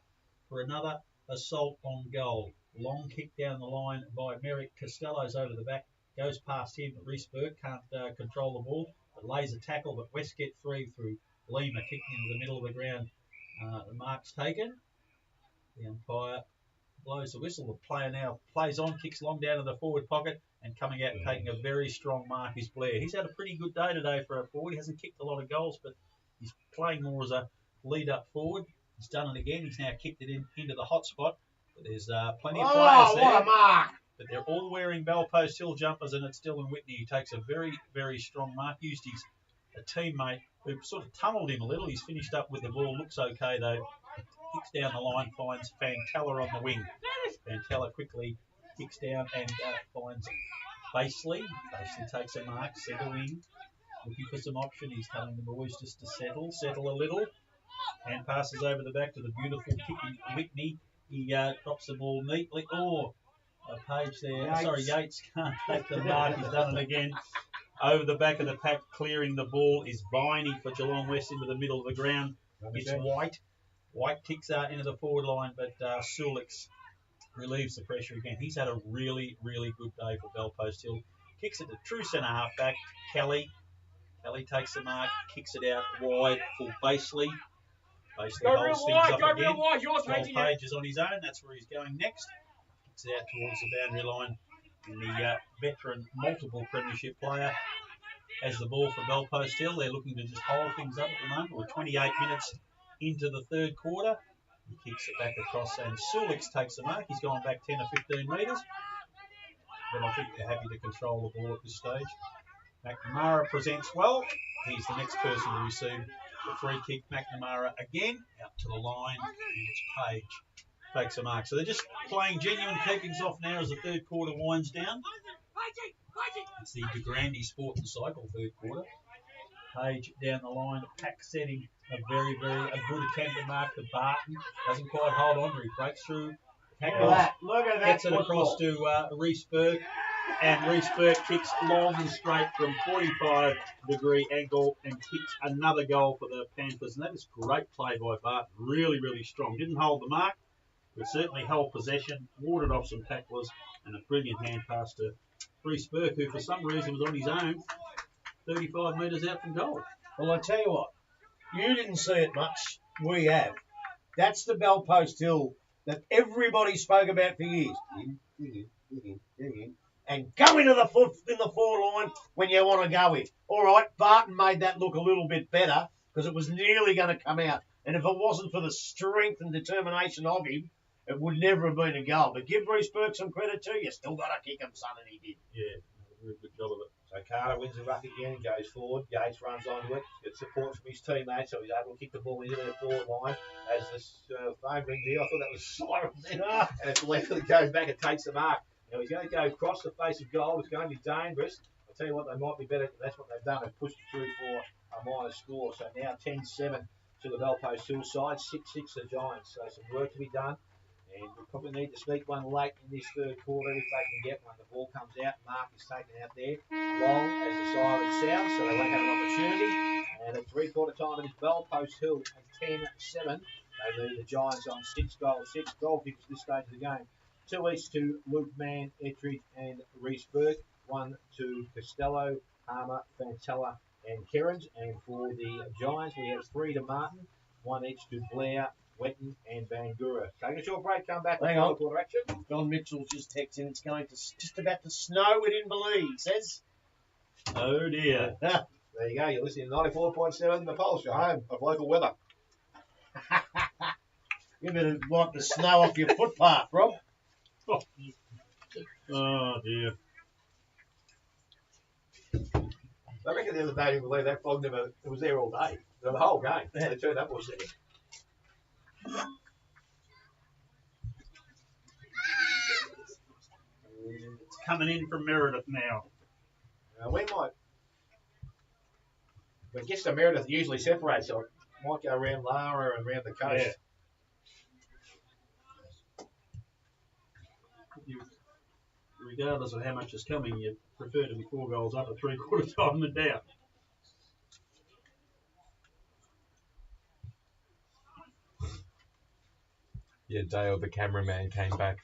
[SPEAKER 3] for another assault on goal. Long kick down the line by Merrick. Costello's over the back, goes past him. Reese Burke can't control the ball, but lays a tackle, but West get free through Lima, kicking into the middle of the ground. The mark's taken. The umpire blows the whistle. The player now plays on, kicks long down to the forward pocket, and coming out and taking a very strong mark is Blair. He's had a pretty good day today for a forward. He hasn't kicked a lot of goals, but he's playing more as a lead-up forward. He's done it again. He's now kicked it into the hot spot. But there's plenty of players there.
[SPEAKER 1] What a mark!
[SPEAKER 3] But they're all wearing Bell Post Hill jumpers, and it's Dylan Whitney who takes a very, very strong mark. Used his a teammate who sort of tunneled him a little. He's finished up with the ball. Looks okay, though. Kicks down the line, finds Fantella on the wing. Fantella quickly kicks down and finds Baseley. Baseley takes a mark, centre wing. Looking for some option. He's telling the boys just to settle a little. And passes over the back to the beautiful kicking Whitney. He drops the ball neatly. Oh, a page there.
[SPEAKER 1] Yates.
[SPEAKER 3] Sorry, Yates can't take the mark. He's done it again. Over the back of the pack, clearing the ball is Viney for Geelong West into the middle of the ground. It's White. White kicks into the forward line, but Sulix relieves the pressure again. He's had a really, really good day for Bell Post Hill. Kicks it to true centre half-back, Kelly. Kelly takes the mark, kicks it out wide for Baseley. Baseley holds things up again. Joel Page is on his own. That's where he's going next. Kicks it out towards the boundary line. And the veteran, multiple premiership player has the ball for Bell Post Hill. They're looking to just hold things up at the moment. We're 28 minutes into the third quarter. He kicks it back across, and Sulix takes the mark. He's gone back 10 or 15 metres. But I think they're happy to control the ball at this stage. McNamara presents well. He's the next person to receive the free kick. McNamara again out to the line, and it's Page takes a mark. So they're just playing genuine keepings off now as the third quarter winds down. It's the DeGrande Sport and Cycle third quarter. Page down the line, pack setting a very, very good attempt to mark to Barton. Doesn't quite hold on, he breaks through.
[SPEAKER 1] Look at that.
[SPEAKER 3] Gets it across to Reece Burke, and Reece Burke kicks long and straight from 45-degree angle and kicks another goal for the Panthers. And that is great play by Barton. Really, really strong. Didn't hold the mark, but certainly held possession, warded off some tacklers, and a brilliant hand pass to Reece Burke, who for some reason was on his own 35 metres out from goal.
[SPEAKER 1] Well, I tell you what, you didn't see it much. We have. That's the Bell Post Hill that everybody spoke about for years. And go into the forward line when you want to go in. All right, Barton made that look a little bit better because it was nearly going to come out. And if it wasn't for the strength and determination of him, it would never have been a goal. But give Reece Burke some credit too. You still got to kick him, son, and he did.
[SPEAKER 3] Yeah, very good job of it.
[SPEAKER 4] So Carter wins the ruck again, goes forward. Yates runs onto it, gets support from his teammates, so he's able to kick the ball into the forward line. As this phone rings here, I thought that was siren then. And it's left that goes back and takes the mark. Now he's going to go across the face of goal. It's going to be dangerous. I'll tell you what, they might be better. That's what they've done. They've pushed it through for a minor score. So now 10-7 to the Bell Post Hill side, 6-6 the Giants. So some work to be done. And we probably need to sneak one late in this third quarter if they can get one. The ball comes out, Mark is taken out there, long as the siren sounds, so they won't have an opportunity. And at three-quarter time, it is Bell Post Hill at 10-7. They lead the Giants on 6 goals. 6 goal kicks at this stage of the game. 2 each to Luke Mann, Ettridge and Reece Burke. 1 to Costello, Harmer, Fantella and Kerrins. And for the Giants, we have 3 to Martin, 1 each to Blair, Wetton and Bangura. Take a short break, come back with the quarter action.
[SPEAKER 1] John Mitchell's just texting. It's going to just about to snow in Inverleigh, he says.
[SPEAKER 3] Oh dear.
[SPEAKER 4] There you go. You're listening to 94.7 The Pulse, your home of local weather.
[SPEAKER 1] You better wipe the snow off your footpath, Rob.
[SPEAKER 3] Oh dear.
[SPEAKER 4] I reckon the other day, you believe that fog never it was there all day. The whole game. They turned up all second.
[SPEAKER 3] It's coming in from Meredith now.
[SPEAKER 4] We might. But gets to Meredith usually separates, so it might go around Lara and around the coast.
[SPEAKER 3] Yeah. Regardless of how much is coming, you prefer to be 4 goals up at three-quarter time than down.
[SPEAKER 7] Yeah, Dale, the cameraman came back.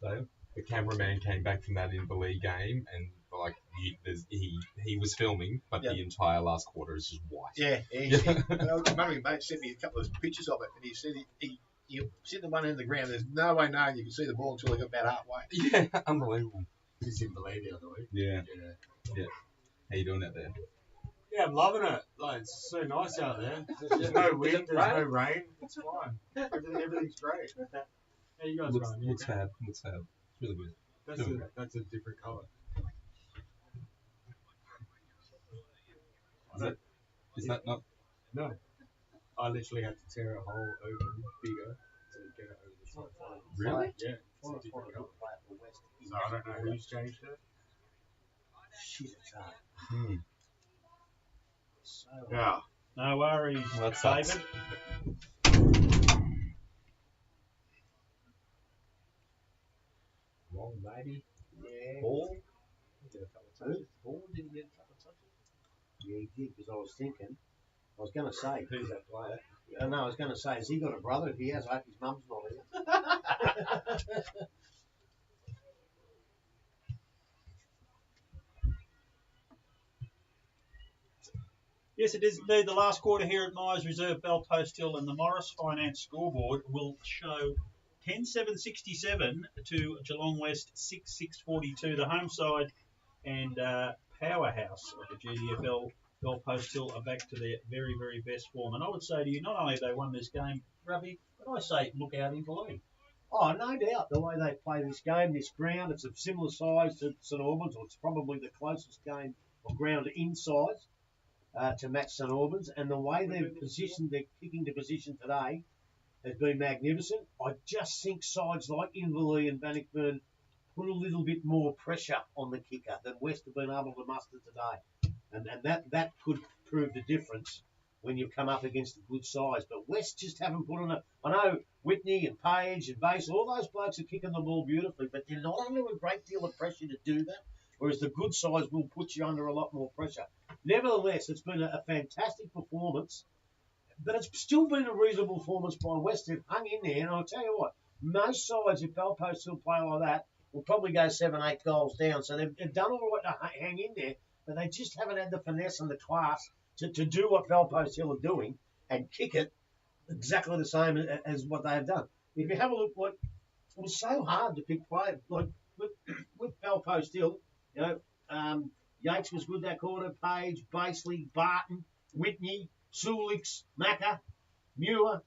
[SPEAKER 3] So
[SPEAKER 7] The cameraman came back from that Inverleigh game, and like he was filming, but the entire last quarter is just white.
[SPEAKER 2] Yeah, I remember my mate sent me a couple of pictures of it, and he said he you sit at one end of the ground. There's no way knowing you can see the ball until they got about halfway.
[SPEAKER 7] Yeah, unbelievable.
[SPEAKER 8] He's in Belay the other week.
[SPEAKER 7] Yeah. How you doing out there?
[SPEAKER 8] Yeah, I'm loving it. Like, it's so nice out there. There's no wind, there's no rain. It's fine. Everything's great. How you guys going? You
[SPEAKER 7] Looks
[SPEAKER 8] okay?
[SPEAKER 7] fab. It's really good.
[SPEAKER 8] That's a different colour.
[SPEAKER 7] Is that not?
[SPEAKER 8] No. I literally had to tear a hole open bigger to get it over the side.
[SPEAKER 7] Really?
[SPEAKER 8] Yeah. It's a different colour. So I don't know who's changed it.
[SPEAKER 1] Shit, it's hard.
[SPEAKER 7] Hmm.
[SPEAKER 1] So
[SPEAKER 8] Yeah.
[SPEAKER 3] No worries,
[SPEAKER 7] Well, that sucks.
[SPEAKER 3] David.
[SPEAKER 4] Long maybe.
[SPEAKER 1] Yeah.
[SPEAKER 4] Ball. Did a couple of touches. Ball didn't get a couple of touches.
[SPEAKER 1] Yeah, he did, because I was thinking, I was going to say,
[SPEAKER 4] Who's that player?
[SPEAKER 1] no, I was going to say, has he got a brother? If he has, I hope his mum's not here.
[SPEAKER 3] Yes, it is indeed the last quarter here at Myers Reserve, Bellpost Hill, and the Morris Finance scoreboard will show 10-7-67 to Geelong West 6-6-42. The home side and powerhouse of the GDFL, Bellpost Hill, are back to their very, very best form. And I would say to you, not only have they won this game, Ravi, but I say look out in Belay.
[SPEAKER 1] Oh, no doubt. The way they play this game, this ground, it's of similar size to St Albans, or it's probably the closest game or ground in size to match St Albans. And the way they've positioned, their kicking to position today has been magnificent. I just think sides like Inverleigh and Bannockburn put a little bit more pressure on the kicker than West have been able to muster today. And that could prove the difference when you come up against a good size. But West just haven't put on a... I know Whitney and Page and Basil, all those blokes are kicking the ball beautifully, but they're not under a great deal of pressure to do that, whereas the good size will put you under a lot more pressure. Nevertheless, it's been a fantastic performance, but it's still been a reasonable performance by West. They've hung in there, and I'll tell you what, most sides, if Bellpost still play like that, will probably go 7-8 goals down. So they've done all right to hang in there, but they just haven't had the finesse and the class to do what Bellpost Hill are doing and kick it exactly the same as what they have done. If you have a look, it was so hard to pick players. Like with Bellpost Hill, you know, Yates was good that quarter, Page, Basley, Barton, Whitney, Sulix, Macca, Muir,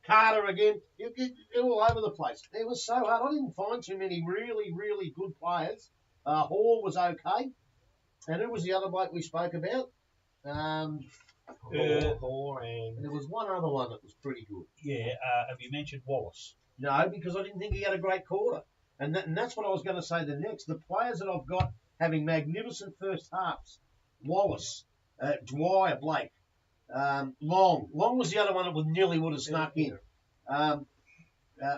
[SPEAKER 1] Carter again. They're all over the place. It was so hard. I didn't find too many really, really good players. Hall was okay. And who was the other bloke we spoke about?
[SPEAKER 2] Hall and
[SPEAKER 1] there was one other one that was pretty good.
[SPEAKER 3] Yeah, have you mentioned Wallace?
[SPEAKER 1] No, because I didn't think he had a great quarter. And that's what I was going to say the next. The players that I've got having magnificent first halves. Wallace, Dwyer, Blake, Long. Long was the other one that nearly would have snuck in.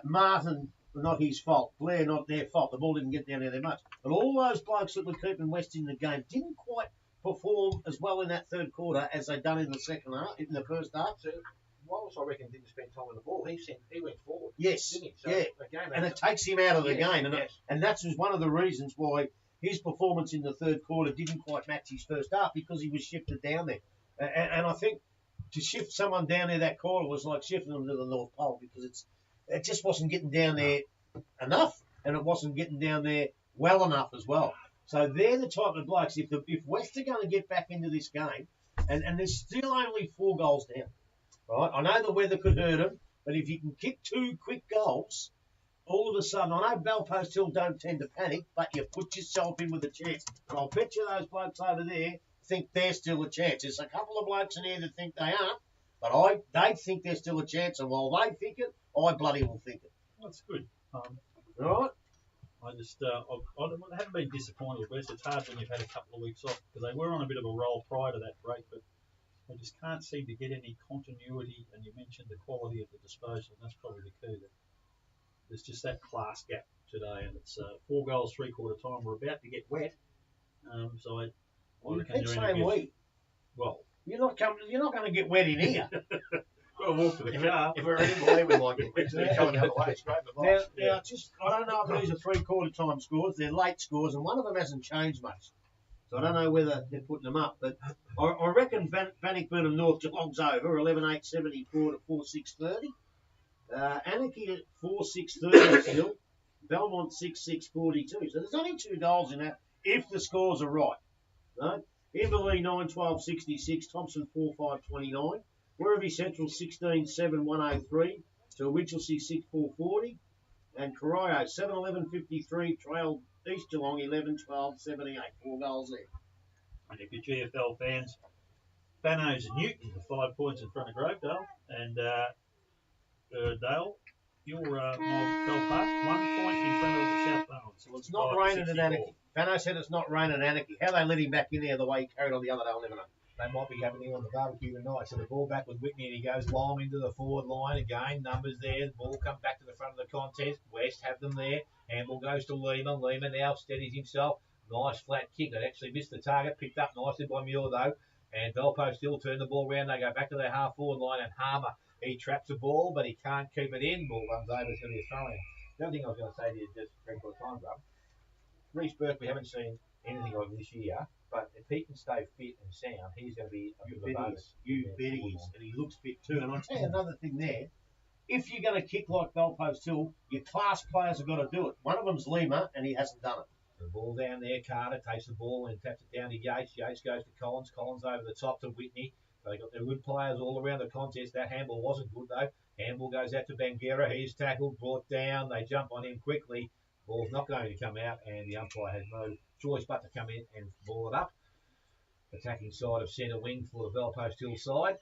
[SPEAKER 1] Martin, not his fault. Blair, not their fault. The ball didn't get down there much. But all those blokes that were keeping West in the game didn't quite perform as well in that third quarter as they'd done in the second half, in the first half.
[SPEAKER 2] so Wallace, I reckon, didn't spend time on the ball. He went forward.
[SPEAKER 1] Yes,
[SPEAKER 2] Didn't he? So
[SPEAKER 1] yeah.
[SPEAKER 2] Again,
[SPEAKER 1] And it takes him out of the
[SPEAKER 2] Yes,
[SPEAKER 1] game. And,
[SPEAKER 2] yes.
[SPEAKER 1] and that was one of the reasons why his performance in the third quarter didn't quite match his first half, because he was shifted down there. And I think to shift someone down there that quarter was like shifting them to the North Pole, because it just wasn't getting down there enough, and it wasn't getting down there well enough as well. So they're the type of blokes, if West are going to get back into this game, and there's still only 4 goals down, right? I know the weather could hurt them, but if you can kick 2 quick goals, all of a sudden, I know Bellpost Hill don't tend to panic, but you put yourself in with a chance. And I'll bet you those blokes over there think they're still a chance. There's a couple of blokes in here that think they aren't, but they think they're still a chance, and while they think it, I bloody will think it.
[SPEAKER 3] That's good.
[SPEAKER 1] All right?
[SPEAKER 3] I just I haven't been disappointed with West. It's hard when you've had a couple of weeks off, because they were on a bit of a roll prior to that break, but they just can't seem to get any continuity. And you mentioned the quality of the disposal, and that's probably the key. There's just that class gap today, and it's 4 goals, 3/4 time. We're about to get wet, so I
[SPEAKER 1] You
[SPEAKER 3] reckon
[SPEAKER 1] keep
[SPEAKER 3] you're in a
[SPEAKER 1] saying
[SPEAKER 3] good...
[SPEAKER 1] we.
[SPEAKER 3] Well,
[SPEAKER 1] You're not going to get wet in here.
[SPEAKER 3] we'll walk to the car.
[SPEAKER 2] If we're in Belay, we like it. We're going the other way. Straight in the box.
[SPEAKER 1] Now, I don't know if these are 3/4 time scores. They're late scores, and one of them hasn't changed much. So I don't know whether they're putting them up. But I reckon Bannockburn and North Geelong's over, 11-8-74 to 4-6-30. Anarchy at 4-6-30 still. Belmont 6-6-42. So there's only 2 goals in that if the scores are right. No? Inverleigh 9-12-66. Thompson 4-5-29. Werribee Central 16-7-103. To Winchelsea 6-4-40. And Corio 7-11-53. Trailed East Geelong 11-12-78. 4 goals there.
[SPEAKER 3] And if you're GFL fans, Banno's and Newton are 5 points in front of Grovedale. And Dale, your mob Belfast, 1 point in front of the South Wales. So
[SPEAKER 1] It's not raining in Anarchy. Banno said it's not raining Anarchy. How they let him back in there the way he carried on the other day, I'll never know.
[SPEAKER 2] They might be having him on the barbecue tonight. So the ball back with Whitney and he goes long into the forward line again. Numbers there. The ball comes back to the front of the contest. West have them there. Handball goes to Lima. Lima now steadies himself. Nice flat kick. It actually missed the target. Picked up nicely by Muir though. And Belpo still turn the ball around. They go back to their half forward line and Harmer. He traps the ball, but he can't keep it in. Ball runs over. It's going to be a throw in. The other thing I was going to say to you, just for time, Grub. Reece Burke, we haven't seen anything of him this year, but if he can stay fit and sound, he's going to be a bit of a bonus.
[SPEAKER 1] You bet he is, and he looks fit too. And I'll tell you another thing there. If you're going to kick like Goalpost Hill, your class players have got to do it. One of them's Lima, and he hasn't done it.
[SPEAKER 2] The ball down there, Carter takes the ball and taps it down to Yates. Yates goes to Collins. Collins over the top to Whitney. They got their good players all around the contest. That handball wasn't good though. Handball goes out to Banguera. He's tackled, brought down. They jump on him quickly. Ball's not going to come out, and the umpire has no choice but to come in and ball it up. Attacking side of centre wing for the Belpost Hill side.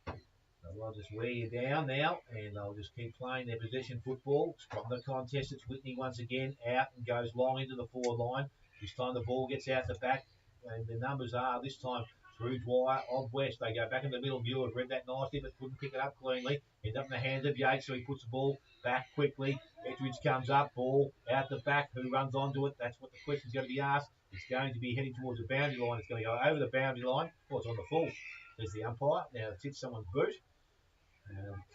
[SPEAKER 2] They'll just wear you down now, and they'll just keep playing their possession football. From the contest, it's Whitney once again out and goes long into the forward line. This time the ball gets out the back, and the numbers are this time through Dwyer of West. They go back in the middle. Muir read that nicely, but couldn't pick it up cleanly. End up in the hands of Yates, so he puts the ball back quickly. Ettridge comes up, ball out the back. Who runs onto it? That's what the question's going to be asked. It's going to be heading towards the boundary line. It's going to go over the boundary line. Oh, it's on the full. There's the umpire. Now it's hit someone's boot.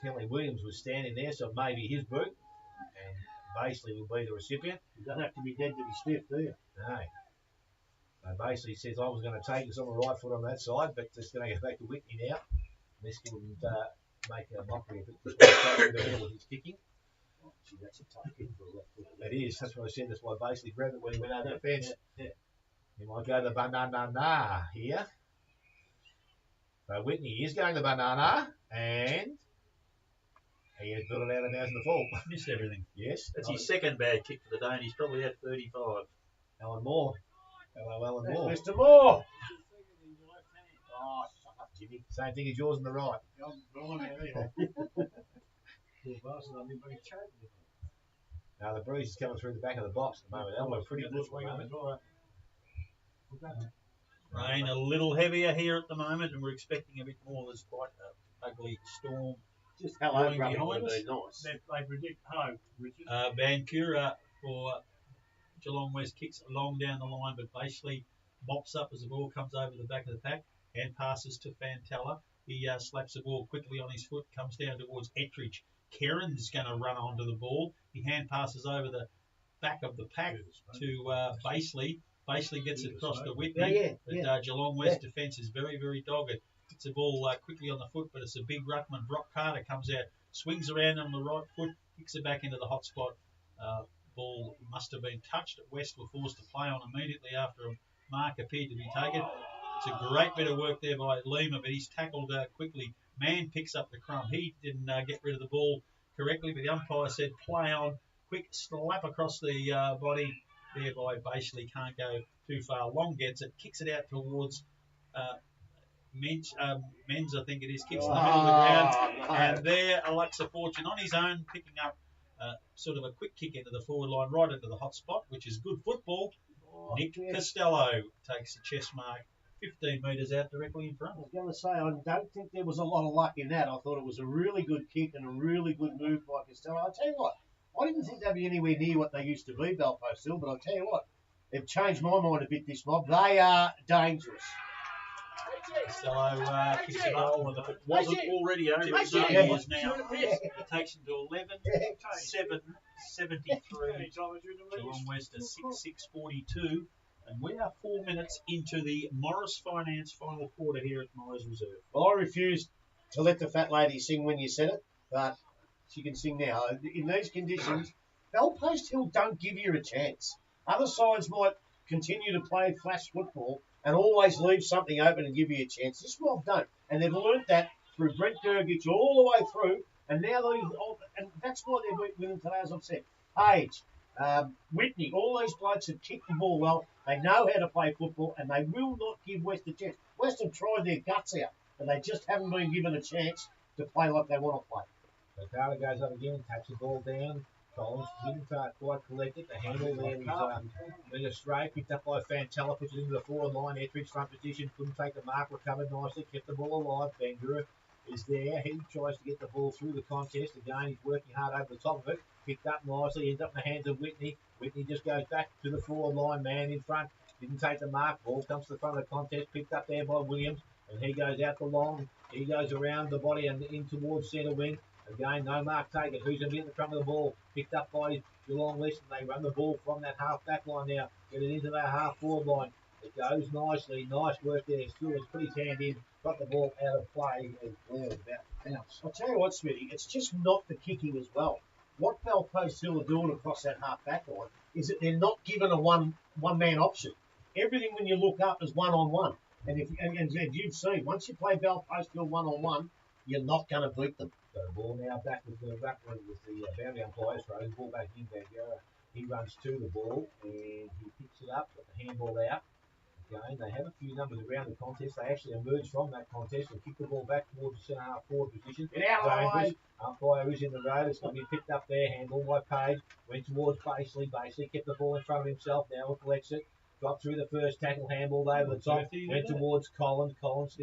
[SPEAKER 2] Kelly Williams was standing there, so maybe his boot. And Basely will be the recipient.
[SPEAKER 1] You don't have to be dead to be stiff, do you?
[SPEAKER 2] No. Basely says, I was going to take this on the right foot on that side, but it's going to go back to Whitney now. This wouldn't make a mockery of it. With his kicking.
[SPEAKER 1] Oh, gee, that's a tough kick for a left foot.
[SPEAKER 2] It is. That's what I said. That's why Basely grabbed it when he went over the fence. Yeah. He might go the banana here. So Whitney is going the banana, and he has put it out of bounds in the full.
[SPEAKER 3] Missed everything.
[SPEAKER 2] Yes.
[SPEAKER 3] That's his second bad kick for the day, and he's probably had 35.
[SPEAKER 2] Alan Moore. Hello, Alan Moore.
[SPEAKER 1] Mr. Moore.
[SPEAKER 2] Oh, shut up, Jimmy. Same thing as yours on the right. Now the breeze is coming through the back of the box at the moment. Elbow pretty good at the moment.
[SPEAKER 3] Rain a little heavier here at the moment, and we're expecting a bit more. There's quite an ugly storm.
[SPEAKER 1] Just hello,
[SPEAKER 3] behind us.
[SPEAKER 1] Nice.
[SPEAKER 5] They predict home, Richard.
[SPEAKER 3] Vancouver for Geelong West kicks long down the line, but basically mops up as the ball comes over the back of the pack and passes to Fantella. He slaps the ball quickly on his foot, comes down towards Ettridge. Kerrin's going to run onto the ball. He hand passes over the back of the pack to Basely. Basely gets it across to Whitney, but Geelong West defence is very, very dogged. Gets the ball quickly on the foot, but it's a big ruckman. Brock Carter comes out, swings around on the right foot, kicks it back into the hot spot. Ball must have been touched. West were forced to play on immediately after a mark appeared to be taken. It's a great bit of work there by Lima, but he's tackled quickly. Mann picks up the crumb. He didn't get rid of the ball correctly, but the umpire said play on. Quick slap across the body. Thereby, Basely can't go too far. Long gets it, kicks it out towards Menz, I think it is, kicks in the middle of the ground. No. And there, Alexa Fortune on his own, picking up sort of a quick kick into the forward line, right into the hot spot, which is good football. Nick Costello takes the chest mark 15 metres out directly in front.
[SPEAKER 1] I was going to say, I don't think there was a lot of luck in that. I thought it was a really good kick and a really good move by Costello. I'll tell you what, I didn't think they'd be anywhere near what they used to be, Belpost Hill, but I'll tell you what, they've changed my mind a bit, this mob. They are dangerous.
[SPEAKER 3] Costello kicks it up, and if it wasn't already over, it certainly is now. It takes him to 11-7-73. Geelong West at 6-6-42. And we are 4 minutes into the Morris Finance final quarter here at Morris Reserve.
[SPEAKER 1] Well, I refused to let the fat lady sing when you said it. but she can sing now. In these conditions, Belpost Hill don't give you a chance. Other sides might continue to play flash football and always leave something open and give you a chance. This mob don't. And they've learnt that through Brent Gergich all the way through. And now and that's why they're winning today, as I've said. Page, Whitney, all these blokes have kicked the ball well. They know how to play football, and they will not give West a chance. West have tried their guts out, but they just haven't been given a chance to play like they want to play.
[SPEAKER 9] So Carter goes up again, taps the ball down. Collins didn't quite collect it. The handle there was went astray, picked up by Fantella, puts it into the forward line. Etheridge front position, couldn't take the mark, recovered nicely, kept the ball alive. Bangura is there. He tries to get the ball through the contest. Again, he's working hard over the top of it. Picked up nicely, ends up in the hands of Whitney. Whitney just goes back to the forward line, man in front. Didn't take the mark. Ball comes to the front of the contest, picked up there by Williams. And he goes out the long. He goes around the body and in towards centre wing. Again, no mark taken. Who's going to be at the front of the ball? Picked up by Geelong West, and they run the ball from that half back line now. Get it into that half forward line. It goes nicely. Nice work there. Stewart's put his hand in, got the ball out of play, and Blair was about to bounce.
[SPEAKER 1] I'll tell you what, Smithy, it's just not the kicking as well. What Belpost Hill are doing across that half back line is that they're not given a one-man option. Everything when you look up is one-on-one. And as you've seen, once you play Belpost Hill one-on-one, you're not going to beat them.
[SPEAKER 9] So the ball now back with the boundary umpires throw. The ball back in Bangura. He runs to the ball and he picks it up, got the handball out. Again, they have a few numbers around the contest. They actually emerge from that contest and kick the ball back towards the centre half forward position. Dangerous. Umpire is in the road. It's going to be picked up there. Handball by Page. Went towards Basley. Basley kept the ball in front of himself. Now he collects it. Got through the first tackle. Handball over the top. Went towards Collins. Collins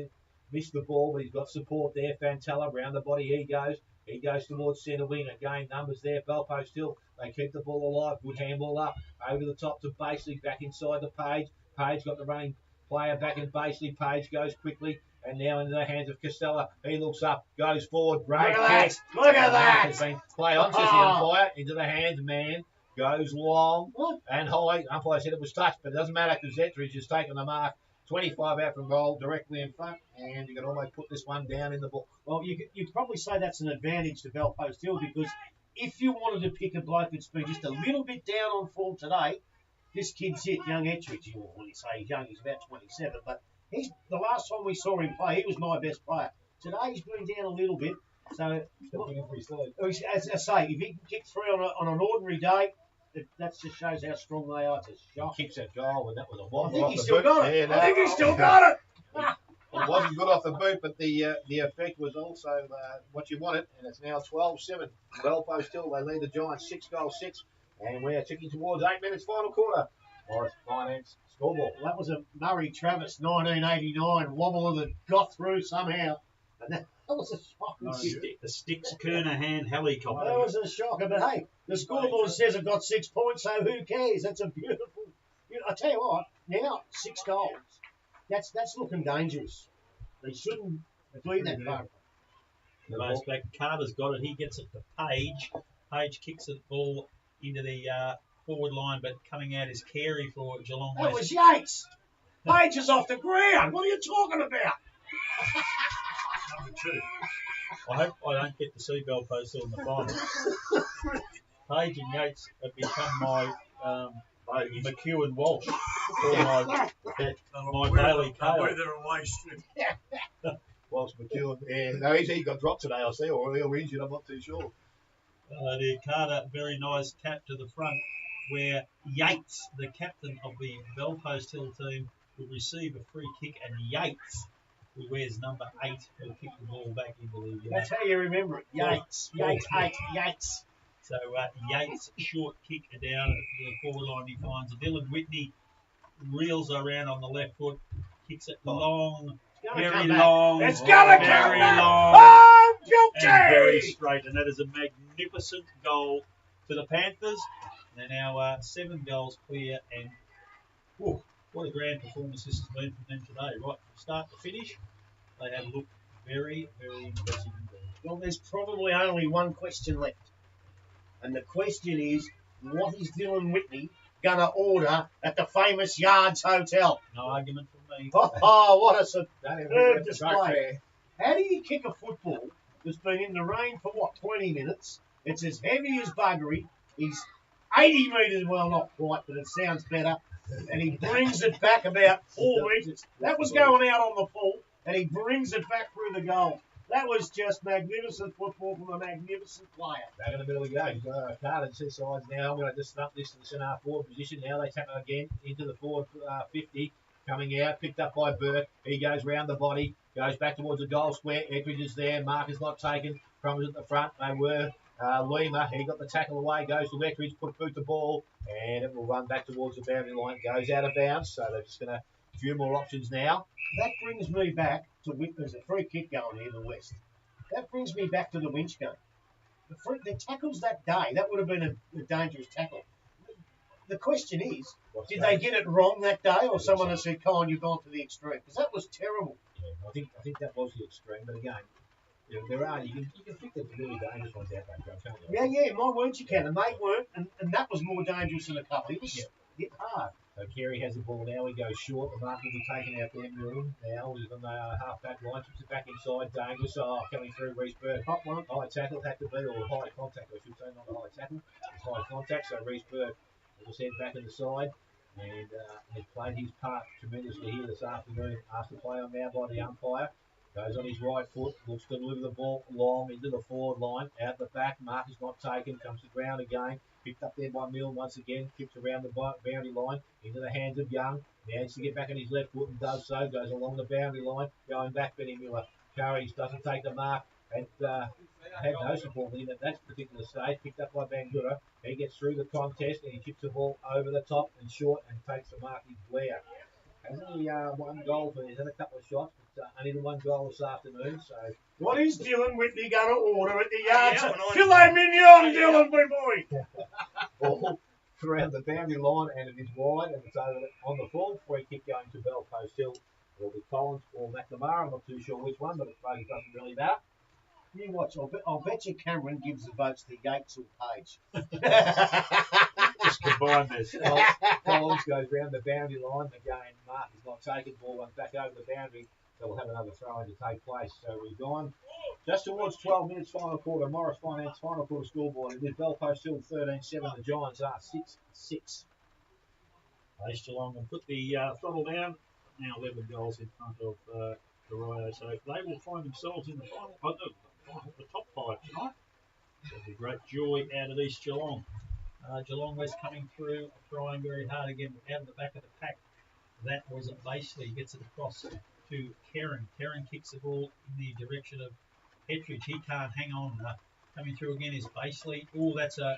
[SPEAKER 9] missed the ball, but he's got support there. Fantella, round the body he goes. He goes towards centre wing. Again, numbers there. Belpost Hill. They keep the ball alive. Good handball up. Over the top to Basley. Back inside the Page. Page got the running player back in Basley. Page goes quickly. And now into the hands of Costello. He looks up. Goes forward. Great catch.
[SPEAKER 1] Look at that.
[SPEAKER 9] Has been play on, says the umpire. Into the hands, man. Goes long and high. Umpire said it was touched, but it doesn't matter because Etheridge has taken the mark. 25 out from goal, directly in front, and you can almost put this one down in the book.
[SPEAKER 1] Well, you'd probably say that's an advantage to Belpost Hill because if you wanted to pick a bloke that's been just a little bit down on form today, this kid's it, young Etheridge. When you say he's young, he's about 27, but the last time we saw him play, he was my best player. Today he's been down a little bit, so as I say, if he can kick three on an ordinary day, that just shows how strong they are to shot.
[SPEAKER 9] He kicks that goal, and that was a wobble.
[SPEAKER 1] I think he still got it. I think he still got it.
[SPEAKER 2] It wasn't good off the boot, but the effect was also what you wanted, and it's now 12-7. Belpost Hill, they lead the Giants 6-6, and we're ticking towards 8 minutes final quarter.
[SPEAKER 9] Morris Finance scoreboard.
[SPEAKER 1] Well, that was a Murray Travis 1989 wobble that got through somehow, and that was a shocking
[SPEAKER 3] The Sticks Kernahan helicopter.
[SPEAKER 1] That was a shocker, but hey, the scoreboard says it got 6 points, so who cares? That's a beautiful. I tell you what, now 6 goals. That's looking dangerous. They shouldn't be that far.
[SPEAKER 3] The most back, Carter's got it. He gets it to Page. Page kicks the ball into the forward line, but coming out is Carey for Geelong West.
[SPEAKER 1] That was Yates. Page is off the ground. What are you talking about?
[SPEAKER 3] Number 2. I hope I don't get to see Belpost Hill in the final. Page and Yates have become my McEwen Walsh for my Bailey Cale.
[SPEAKER 6] Weather away strip.
[SPEAKER 2] Walsh McEwen. Yeah, no, he got dropped today, I see, or injured, I'm not too sure.
[SPEAKER 3] There, Carter, very nice tap to the front, where Yates, the captain of the Belpost Hill team, will receive a free kick, and Yates, who wears number 8, will kick the ball back into the...
[SPEAKER 1] That's how you remember it. Yates. Yates 8. Yates.
[SPEAKER 3] So Yates, short kick down the forward line. He finds Dylan Whitney, reels around on the left foot, kicks it long, very long.
[SPEAKER 1] It's gonna come
[SPEAKER 3] very
[SPEAKER 1] back.
[SPEAKER 3] long.
[SPEAKER 1] Oh, guilty!
[SPEAKER 3] And very straight. And that is a magnificent goal to the Panthers. They're now 7 goals clear. And what a grand performance this has been from them today. Right from start to finish, they have looked very, very impressive indeed.
[SPEAKER 1] Well, there's probably only one question left. And the question is, what is Dylan Whitney going to order at the famous Yards Hotel?
[SPEAKER 3] No argument from me.
[SPEAKER 1] Oh, what a superb display. How do you kick a football that's been in the rain for, 20 minutes. It's as heavy as buggery. He's 80 metres, well, not quite, but it sounds better. And he brings it back about 4 metres. That was going out on the full, and he brings it back through the goal. That was just magnificent football from a magnificent player.
[SPEAKER 9] Back in the middle of the game. Carter, two sides now. I'm going to just snap this to the centre forward position. Now they tap it again into the forward 50. Coming out, picked up by Burke. He goes round the body, goes back towards the goal square. Etheridge is there. Mark is not taken. Crumbs at the front. They were. Lima, he got the tackle away, goes to Etheridge, boot the ball, and it will run back towards the boundary line. Goes out of bounds, so they're just going to a few more options now.
[SPEAKER 1] That brings me back to there's a free kick going here in the West. That brings me back to the Winch game. The tackles that day, that would have been a dangerous tackle. The question is, did they get it wrong that day, or someone has said, Colin, you've gone to the extreme? Because that was terrible.
[SPEAKER 9] Yeah, I think that was the extreme, but again, there are you can pick the really dangerous ones out there, can't you?
[SPEAKER 1] Yeah, my words you can, and they weren't, and that was more dangerous than a couple. It was hit hard.
[SPEAKER 9] So Carey has the ball now. He goes short. The mark will be taken out there. Millen now he's on the half-back line. Keeps it back inside. Dangerous. Coming through. Reece Burke. Hot one. High tackle. Had to be, or high contact, I should say, not a high tackle. It's high contact. So Reece Burke will head back in the side. And has played his part tremendously here this afternoon. Asked to play on now by the umpire. Goes on his right foot, looks to deliver the ball long into the forward line. Out the back, Mark is not taken, comes to ground again. Picked up there by Milne once again, kicks around the boundary line, into the hands of Young. Manages to get back on his left foot and does so, goes along the boundary line, going back, Benny Miller. Courage doesn't take the mark, and had no support in at that particular stage. Picked up by Bangura. He gets through the contest and he chips the ball over the top and short and takes the mark. He's Blair. Hasn't he one goal, but he's had a couple of shots, but only the one goal this afternoon. So
[SPEAKER 1] what is Dylan Whitney going to order at the yard? Filet mignon, Dylan, my boy.
[SPEAKER 9] Ball around the boundary line, and it is wide, and it's over on the full. Free kick going to Bell Post Hill. It'll be Collins or McNamara. I'm not too sure which one, but it doesn't really matter.
[SPEAKER 1] You watch. I'll bet you Cameron gives the votes to Yates or Page.
[SPEAKER 3] Just combine this.
[SPEAKER 9] Collins goes round the boundary line. Again, Mark is not taken. Ball runs back over the boundary. So we'll have another throw-in to take place. So we've gone just towards 12 minutes final quarter. Morris Finance final quarter scoreboard. It is Bell Post Hill 13-7. The Giants are 6-6.
[SPEAKER 3] East Geelong will put the throttle down. Now 11 goals in front of Rio. So they will find themselves in the the top 5 tonight. There's a great joy out of East Geelong. Geelong West coming through, trying very hard again out of the back of the pack. That was at Baseley, gets it across to Kerrin. Kerrin kicks the ball in the direction of Etheridge. He can't hang on. Coming through again is Baseley. Oh, that's a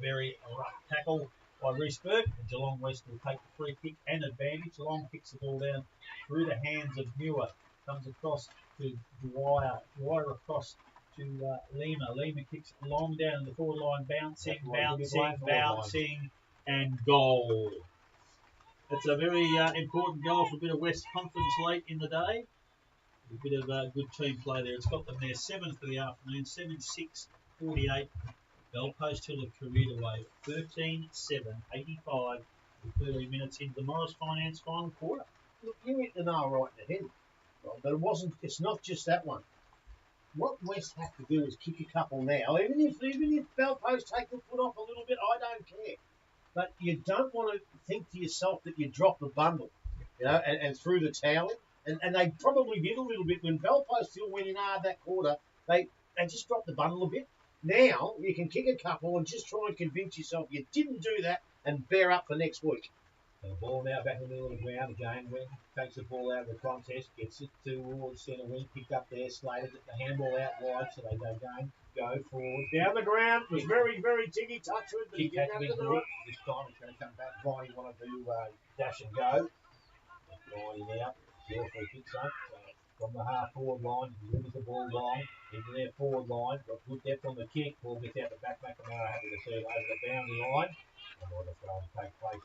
[SPEAKER 3] very rough tackle by Reece Burke. Geelong West will take the free kick and advantage. Geelong kicks the ball down through the hands of Muir. Comes across to Dwyer. Dwyer across to Lima. Lima kicks long down in the forward line, bouncing, and goal. It's a very important goal for a bit of West confidence late in the day. A bit of good team play there. It's got them there 7 for the afternoon, 7-6, 48. Bell Post Hill have careered away 13-7, 85, with 13 minutes into the Morris Finance final quarter.
[SPEAKER 1] Look, you hit the nail right in the head. But it's not just that one. What West have to do is kick a couple now. Even if Bell Post take the foot off a little bit, I don't care. But you don't want to think to yourself that you drop the bundle, and threw the towel in. And they probably did a little bit when Bell Post still went in hard that quarter. They just dropped the bundle a bit. Now you can kick a couple and just try and convince yourself you didn't do that and bear up for next week.
[SPEAKER 9] The ball now back in the middle of the ground again. Wing takes the ball out of the contest, gets it towards centre wing, picked up there, Slater, get the handball out wide, so they go forward.
[SPEAKER 1] Down the ground, was very, very tiggy touch with, but he didn't have to do it.
[SPEAKER 9] This time it's going to come back. Viney wanted to dash and go. Viney now, your free kick, son. From the half forward line, he delivers the ball long into their forward line. Got good depth on the kick. Ball gets out the back. McNamara happy to see it over the boundary line. And what a throw to take place.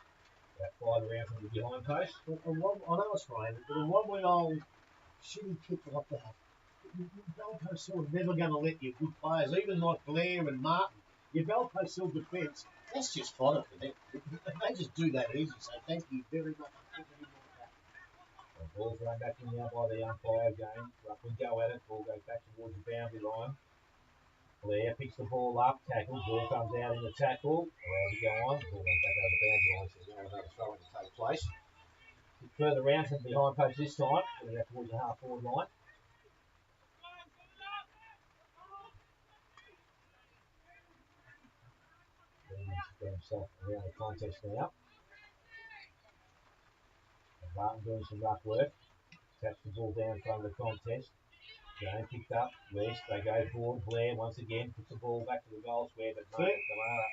[SPEAKER 9] That flies around from the behind post.
[SPEAKER 1] I know it's raining, but in one way old shitty kick like that, Bell Post Hill are never going to let your good players, even like Blair and Martin, your Bell Post Hill defence, that's just fodder for them. They just do that easy, so thank you very much for putting it like that.
[SPEAKER 9] The ball's run back in now by the umpire again. Ruffin go at it. Ball goes back towards the boundary line. Blair picks the ball up, tackle, ball comes out in the tackle. Allowed to go on, ball went back over the boundary line, so now another throw in to take place. Further round from behind post this time, going out towards the half forward line. He's got himself around the contest now. And Barton doing some rough work. Taps the ball down in front of the contest. Game picked up. West, they go forward. Blair once again puts the ball back to the goal square, but Kamara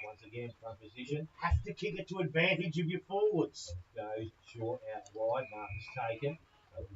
[SPEAKER 9] once again front position.
[SPEAKER 1] Have to kick it to advantage of your forwards.
[SPEAKER 9] Goes short out wide. Martin's taken.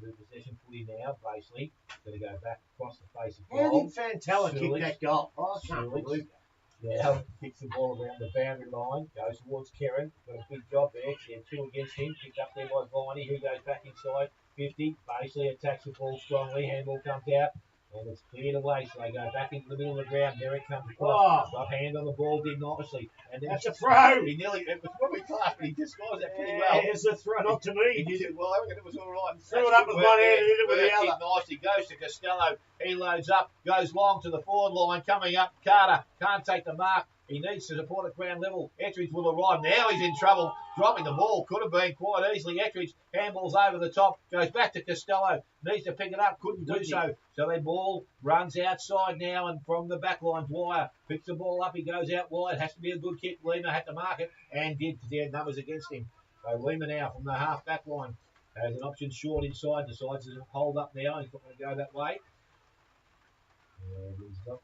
[SPEAKER 9] The possession footy now. Basically, going to go back across the face of goal.
[SPEAKER 1] How did Fantella kick that goal? I can't believe that.
[SPEAKER 9] Now kicks the ball around the boundary line, goes towards Kerrin. Got a big job there. She had two against him. Picked up there by Viney, who goes back inside 50. Basically attacks the ball strongly. Handball comes out. And it's cleared away, so they go back into the middle of the ground. There it comes across. Got hand on the ball, didn't obviously. And then
[SPEAKER 1] that's a throw.
[SPEAKER 2] He nearly, it was probably class, but he disguised that pretty well.
[SPEAKER 1] It's a throw, not to me.
[SPEAKER 2] He did it well. I reckon it was all right.
[SPEAKER 1] Threw it up with one hand and hit it with the other.
[SPEAKER 2] Nicely goes to Costello. He loads up, goes long to the forward line, coming up. Carter can't take the mark. He needs to support at ground level. Etheridge will arrive. Now he's in trouble. Dropping the ball. Could have been quite easily. Etheridge handballs over the top. Goes back to Costello. Needs to pick it up. Couldn't do so. So their ball runs outside now and from the back line. Dwyer picks the ball up. He goes out wide. Has to be a good kick. Lima had to mark it and did because he had numbers against him. So Lima now from the half back line has an option short inside. Decides to hold up now. He's not going to go that way. And he's got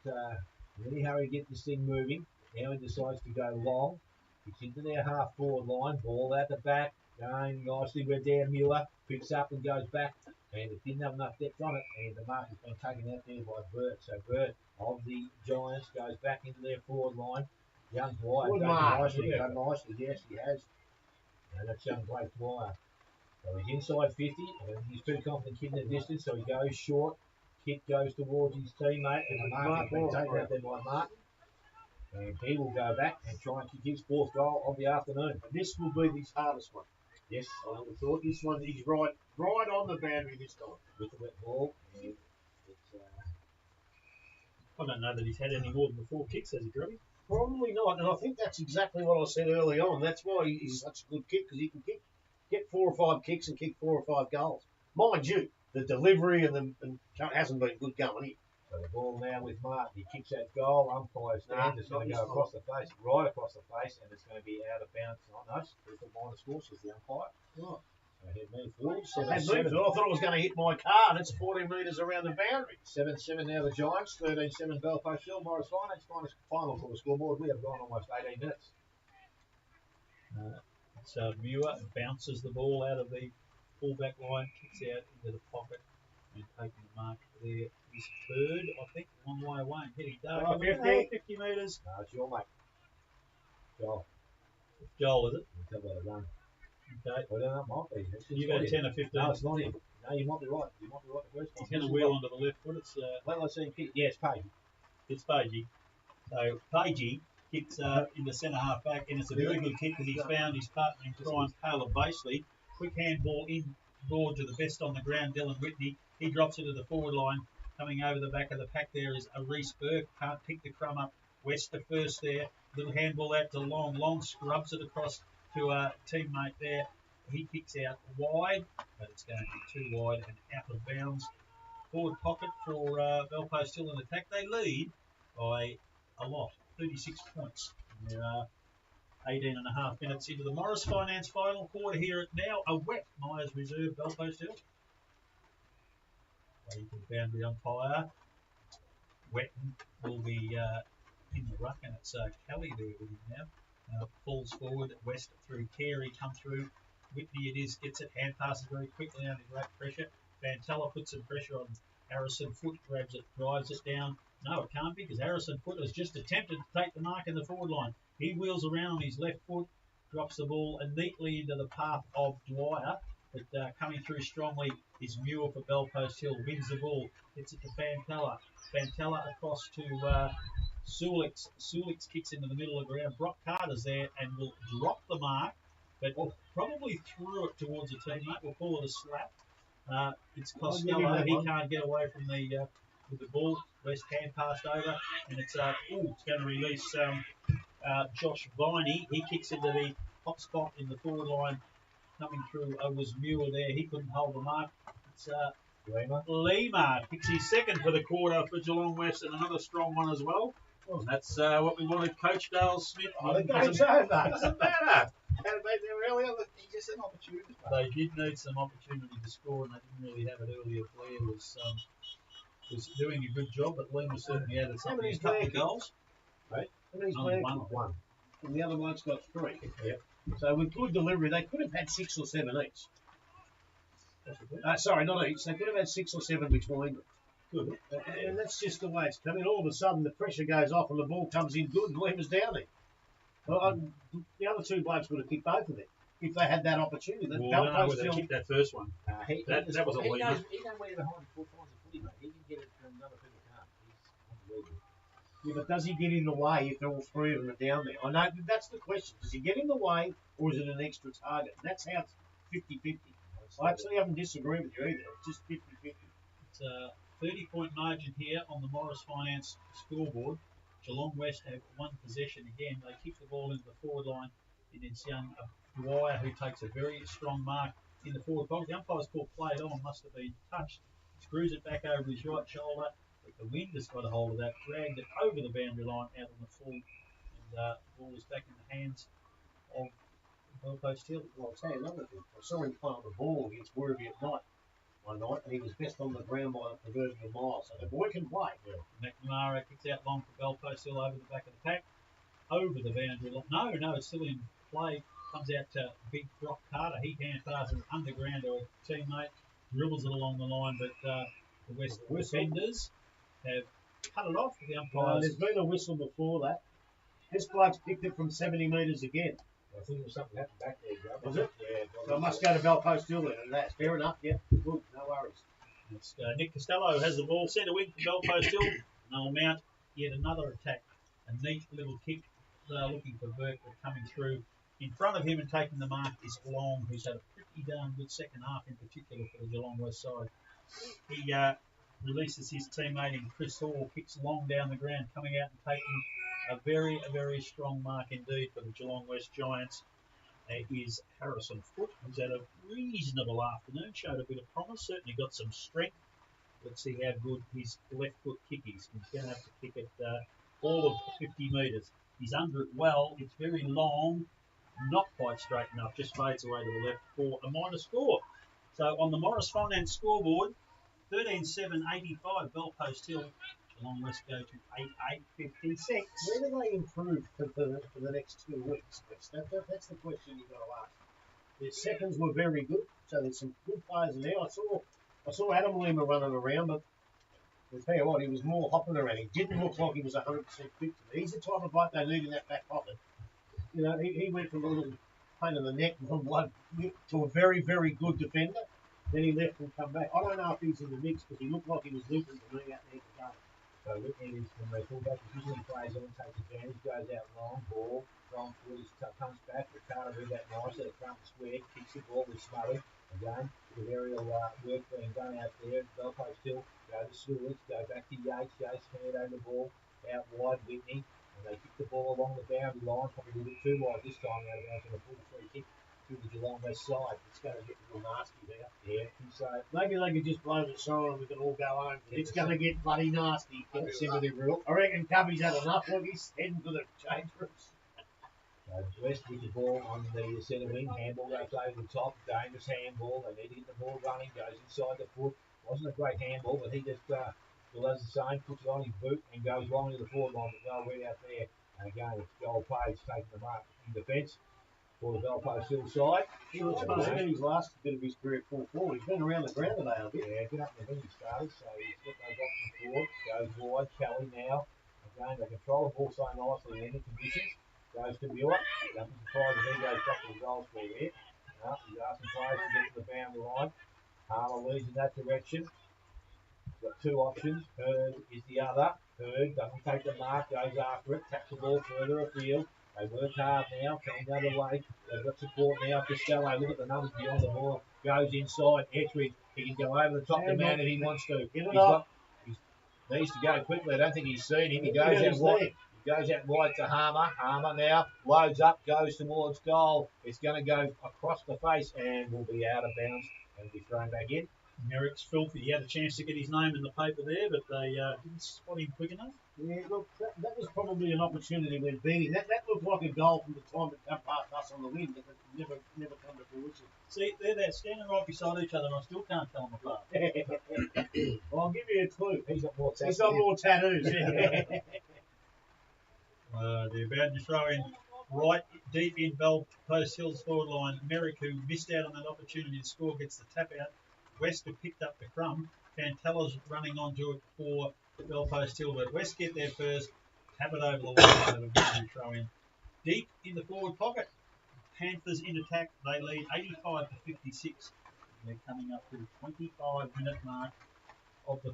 [SPEAKER 2] any hurry to get this thing moving. Now he decides to go long. It's into their half forward line. Ball out the back. Going nicely where Dan Mueller picks up and goes back. And it didn't have enough depth on it. And the mark has been taken out there by Burt. So Burt of the Giants goes back into their forward line. Young Dwyer goes nicely. Done nicely. Yes, he has. And that's young Blake Dwyer. So he's inside 50. And he's too confident kicking the distance. So he goes short. Kick goes towards his teammate. And the mark has been taken out there by Martin. And he will go back and try and kick his fourth goal of the afternoon.
[SPEAKER 1] And this will be his hardest one.
[SPEAKER 9] Yes.
[SPEAKER 1] I would have thought this one, he's right on the boundary this time.
[SPEAKER 9] With the wet ball. And it's,
[SPEAKER 3] I don't know that he's had any more than the 4 kicks, has he, Grubby?
[SPEAKER 1] Probably not. And I think that's exactly what I said early on. That's why he's such a good kick, because he can get 4 or 5 kicks and kick 4 or 5 goals. Mind you, the delivery and hasn't been good going here.
[SPEAKER 9] So the ball now with Martin. He kicks that goal. Umpire stands. It's going to go across the face, right across the face, and it's going to be out of bounds. Oh, no, it's a minor score, says the umpire. Right. So head moved forward.
[SPEAKER 1] I thought it was going to hit my car, and it's 14 metres around the boundary.
[SPEAKER 9] 7-7 now the Giants. 13-7 Belfast Hill. Morris Finance final for the scoreboard. We have gone almost 18 minutes.
[SPEAKER 3] So Muir bounces the ball out of the fullback line, kicks out into the pocket, and taking the mark there. His third, I think, long way away and hitting dark. 50 metres.
[SPEAKER 9] No, it's your mate. Joel.
[SPEAKER 3] Joel, is it?
[SPEAKER 9] Tell by the run.
[SPEAKER 3] Okay.
[SPEAKER 9] Well, no, it might be.
[SPEAKER 3] You got 10 or 15.
[SPEAKER 9] No, it's not him. No, you might be right. You might be right the first time.
[SPEAKER 3] He's going to wheel onto the left foot. It's
[SPEAKER 9] let's see him kick. Yeah, it's Pagey.
[SPEAKER 3] It's Pagey. So Pagey kicks in the centre half back, and it's a very good kick because he's found his partner in crime, Taylor Baseley. Quick handball in board to the best on the ground, Dylan Whitney. He drops it to the forward line. Coming over the back of the pack there is a Reese Burke. Can't pick the crumb up. West to first there. Little handball out to Long. Long scrubs it across to a teammate there. He kicks out wide, but it's going to be too wide and out of bounds. Forward pocket for Belfast Hill in attack. They lead by a lot, 36 points. There are 18 and a half minutes into the Morris Finance final quarter here at now. A wet Myers Reserve Belfast Hill. Waiting for the boundary umpire. Wetton will be in the ruck, and it's Kelly there with him now. Falls forward, West through Carey, come through. Whitney it is, gets it, hand passes very quickly under great pressure. Fantella puts some pressure on Harrison Foote, grabs it, drives it down. No, it can't be because Harrison Foote has just attempted to take the mark in the forward line. He wheels around on his left foot, drops the ball neatly into the path of Dwyer. But coming through strongly is Muir for Belfast Hill, wins the ball, hits it to Fantella. Fantella across to Sulix. Sulix kicks into the middle of the ground. Brock Carter's there and will drop the mark, but probably threw it towards a teammate. We'll call it a slap. It's Costello. He can't get away from the with the ball. West hand passed over, and it's going to release Josh Viney. He kicks into the hot spot in the forward line. Coming through was Muir there. He couldn't hold the mark. It's Lima kicks his second for the quarter for Geelong West, and another strong one as well. And that's what we wanted, Coach Dale Smith.
[SPEAKER 1] The game's over.
[SPEAKER 2] Doesn't matter. Had it been there earlier, he just an opportunity.
[SPEAKER 3] They did need some opportunity to score, and they didn't really have it earlier. Blair was doing a good job, but Lima certainly added something. He's a couple of goals.
[SPEAKER 1] Right?
[SPEAKER 3] Only one.
[SPEAKER 1] And the other one's got 3.
[SPEAKER 9] Yep.
[SPEAKER 1] So with good delivery, they could have had 6 or 7 each. Sorry, not each. They could have had 6 or 7 between them. Good. And that's just the way it's coming. All of a sudden, the pressure goes off and the ball comes in good and Lima's down there. Well, the other 2 blokes would have kicked both of them if they had that opportunity.
[SPEAKER 3] Well, I don't know whether they kicked that first one. That was a Lima.
[SPEAKER 9] He don't wear the 4 times a footy, mate. He can get it from another people can't. He's unbelievable.
[SPEAKER 1] Yeah, but does he get in the way if all 3 of them are down there? I know that's the question. Does he get in the way or is it an extra target? That's how it's 50-50. I actually haven't disagreed with you either. It's just 50-50.
[SPEAKER 3] It's a 30-point margin here on the Morris Finance scoreboard. Geelong West have 1 possession again. They kick the ball into the forward line, and it's young Dwyer who takes a very strong mark in the forward box. The umpire's call played on, must have been touched. Screws it back over his right shoulder, but the wind has got a hold of that, dragged it over the boundary line out on the full, and the ball is back in the hands of Gold Coast Hill.
[SPEAKER 1] Well, I'll tell you another thing. I saw him plant the ball against Werribee at night one night, and he was best on the ground by a proverbial mile. So the boy can play.
[SPEAKER 3] Yeah. McNamara kicks out long for Gold Coast Hill over the back of the pack, over the boundary line. No, it's still in play. Comes out to Big Brock Carter. He hand passes underground to a teammate, dribbles it along the line, but the West defenders have cut it off. The umpires.
[SPEAKER 1] There's been a whistle before that. This bloke's picked it from 70 metres again.
[SPEAKER 9] I think there was something happened back there, Joe.
[SPEAKER 1] Was it?
[SPEAKER 9] Yeah.
[SPEAKER 1] So I must go to Belpost Hill then, and that's fair enough. Yeah, good, no worries.
[SPEAKER 3] It's, Nick Costello has the ball, centre wing for Belpost Hill, and they'll mount yet another attack. A neat little kick. They're looking for Burke, but coming through in front of him and taking the mark is Long, who's had a pretty darn good second half in particular for the Geelong West side. He releases his teammate in Chris Hall, kicks Long down the ground, coming out and taking a very strong mark indeed for the Geelong West Giants. Is Harrison Foote, who's had a reasonable afternoon, showed a bit of promise, certainly got some strength. Let's see how good his left foot kick is. He's going to have to kick it all of 50 metres. He's under it well. It's very long, not quite straight enough, just fades away to the left for a minor score. So on the Morris Finance scoreboard, 13-7-85, Belpost Hill. Geelong West go to 8-8-56.
[SPEAKER 1] Where do they improve for the next 2 weeks? That's the question you've got to ask. Their seconds were very good, so there's some good players in there. I saw Adam Lima running around, but I'll tell you what, he was more hopping around. He didn't look like he was 100% fit to me. He's the type of bloke they need in that back pocket. You know, he went from a little pain in the neck and blood to a very good defender. Then he left and come back. I don't know if he's in the mix because he looked like he was limping to me out there today.
[SPEAKER 9] So Whitney is when they pull back, usually plays on, takes advantage, goes out long, ball, wrong foot, comes back, but Carter read that nice at the front square, kicks the ball with Smothered. Again, with aerial work being done out there. Belpost Hill, go to Stewards, go back to Yates, hand over the ball, out wide Whitney, and they kick the ball along the boundary line, probably a little bit too wide this time out of bounds, and a full free kick to the Geelong West side. It's going to get a little nasty there. Yeah, so
[SPEAKER 1] maybe they could just blow the siren and we can all go home. It's going to get bloody nasty.
[SPEAKER 9] Get the sympathy rule.
[SPEAKER 1] I reckon Cubby's had enough. Look, he's heading for the change rooms.
[SPEAKER 9] West with the ball on the centre wing. Handball goes over the top. Dangerous handball. They need to get the ball running. Goes inside the foot. Wasn't a great handball, but he just does the same. Puts it on his boot and goes long into the forward line. But well, way out there. And again, it's Joel Page taking the mark in defence for the Belpost Hill side.
[SPEAKER 1] He was supposed to get his last bit of his career at full forward. He's been around the ground today a bit.
[SPEAKER 9] Yeah, been up there when he started, so he's got those options forward. Goes wide. Kelly now. Again, they control the ball so nicely in the conditions. Goes to Muir. Don't be surprised if he goes back to the goal score there. He's asking players to get to the boundary line. Harmer leads in that direction. He's got 2 options. Hurd is the other. Hurd doesn't take the mark, goes after it, taps the ball further afield. They work hard now, coming the other way. They've got support now. Costello, look at the numbers beyond the ball. Goes inside. Etheridge, he can go over the top of the man if he wants to. needs to go quickly. I don't think he's seen him. He goes out wide. He goes out wide to Harmer. Harmer now loads up, goes towards goal. It's going to go across the face and will be out of bounds and be thrown back in.
[SPEAKER 3] Merrick's filthy. He had a chance to get his name in the paper there, but they didn't spot him quick enough.
[SPEAKER 1] Yeah, look, that was probably an opportunity when beating. That looked like a goal from the time it come past us on the wing, but it never come to fruition.
[SPEAKER 3] See, they're standing right beside each other, and I still can't tell them apart.
[SPEAKER 1] Well, I'll give you a clue.
[SPEAKER 9] He's got more tattoos.
[SPEAKER 1] He's got more tattoos.
[SPEAKER 3] They're about to throw in right deep in Bell Post Hills forward line. Merrick, who missed out on that opportunity to score, gets the tap out. West have picked up the crumb. Fantella's running onto it for Bell Post Hill, but West get there first, tap it over the line, and a throw in. Deep in the forward pocket. Panthers in attack. They lead 85 to 56. They're coming up to the 25-minute mark of the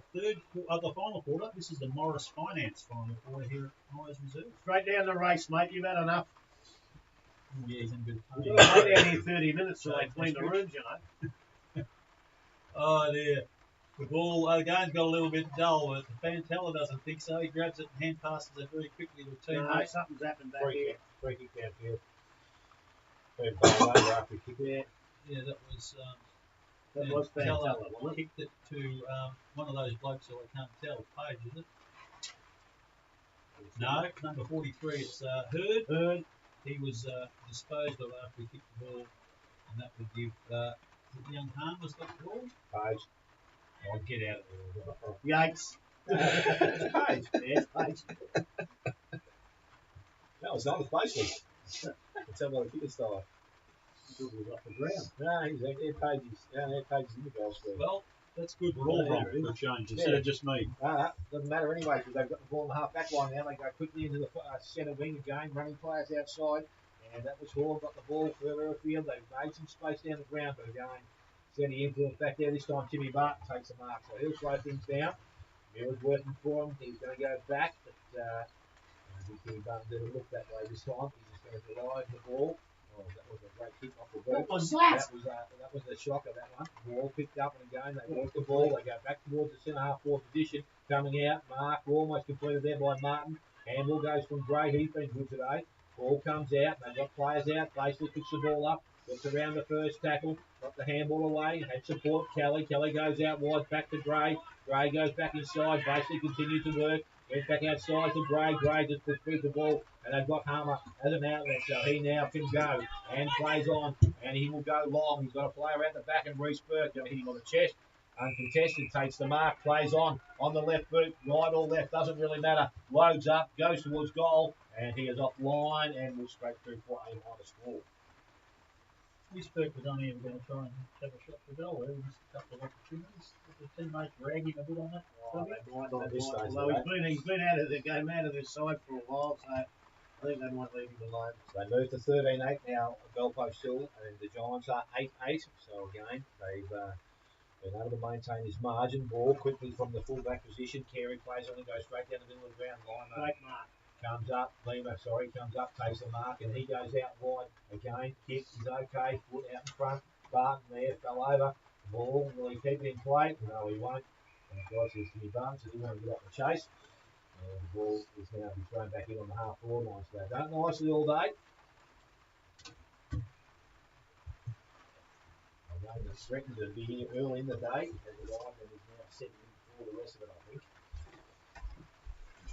[SPEAKER 3] final quarter. This is the Morris Finance final quarter here at Myers Reserve.
[SPEAKER 1] Straight down the race, mate. You've had enough.
[SPEAKER 3] Yeah, he's in good fun.
[SPEAKER 1] You've been down here 30 minutes so they clean the rooms, you know.
[SPEAKER 3] Oh, dear. The ball, the game's got a little bit dull, but Fantella doesn't think so. He grabs it and hand passes it very quickly to a teammate.
[SPEAKER 1] No, something's happened back here.
[SPEAKER 9] Free kick downfield. After kick there.
[SPEAKER 3] Yeah, that was
[SPEAKER 1] Fantella, wasn't it?
[SPEAKER 3] Kicked it to one of those blokes who I can't tell. Page, is it? No, number 43. It's Hurd. He was disposed of after he kicked the ball, and that would give young Harmer's got the ball.
[SPEAKER 9] Page.
[SPEAKER 3] Oh, get out of there.
[SPEAKER 1] Yates.
[SPEAKER 9] Page.
[SPEAKER 1] Yeah, Page.
[SPEAKER 9] No, it's not the Basely. Let's have a kicker style.
[SPEAKER 1] He was off the ground.
[SPEAKER 9] No, he's Pages in the goal square.
[SPEAKER 3] Well, that's good. We're all wrong for a change instead of just me.
[SPEAKER 9] Doesn't matter anyway because they've got the ball in the half back line now. They go quickly into the centre wing again, running players outside. And that was Hall, got the ball further afield. They've made some space down the ground, but again, sending influence back there. This time, Timmy Barton takes a mark. So he'll slow things down. Miller's working for him. He's going to go back, but I think Timmy Barton didn't look that way this time. He's just going to drive the ball. Oh, that was a great kick off the boot.
[SPEAKER 1] What was that?
[SPEAKER 9] That was the shocker, that one. Ball picked up and again, they walk the ball. They go back towards the centre half forward position. Coming out, Mark almost completed there by Martin. Handball goes from Gray. He's been good today. Ball comes out. They've got players out. Basically picks the ball up. Gets around the first tackle. Got the handball away. Had support. Kelly. Kelly goes out wide. Back to Gray. Gray goes back inside. Basically continues to work. Went back outside to Gray. Gray just put through the ball. And they've got Harmer as an outlet. So he now can go. And plays on. And he will go long. He's got a player out the back. And Reece Burke going to hit him on the chest. Uncontested, takes the mark, plays on the left boot, right or left, doesn't really matter. Loads up, goes towards goal, and he is offline and will straight through for a minor score.
[SPEAKER 3] Reece Burke was only ever going to try and have a shot for goal. There was a couple of opportunities. Did the teammates rag him a bit on that?
[SPEAKER 1] He's been out of the game, out of this side for a while, so I think they might leave him alone.
[SPEAKER 9] So they move to 13-8 now, Goalpost Hill, and the Giants are 8-8. So again, they've been able to maintain his margin. Ball quickly from the full-back position. Carey plays on and goes straight down the middle of the ground.
[SPEAKER 1] Great mark.
[SPEAKER 9] Comes up, comes up, takes a mark, and he goes out wide. Again, kick, he's okay. Foot out in front. Barton there, fell over. Ball, will he keep it in play? No, he won't. And of course, it's Timmy Barton, so he won't get off the chase. And the ball is now be thrown back in on the half-forward line. So they've done it nicely all day. It's threatened to be here early in the day, and the Ivan is now setting for the rest of it, I think.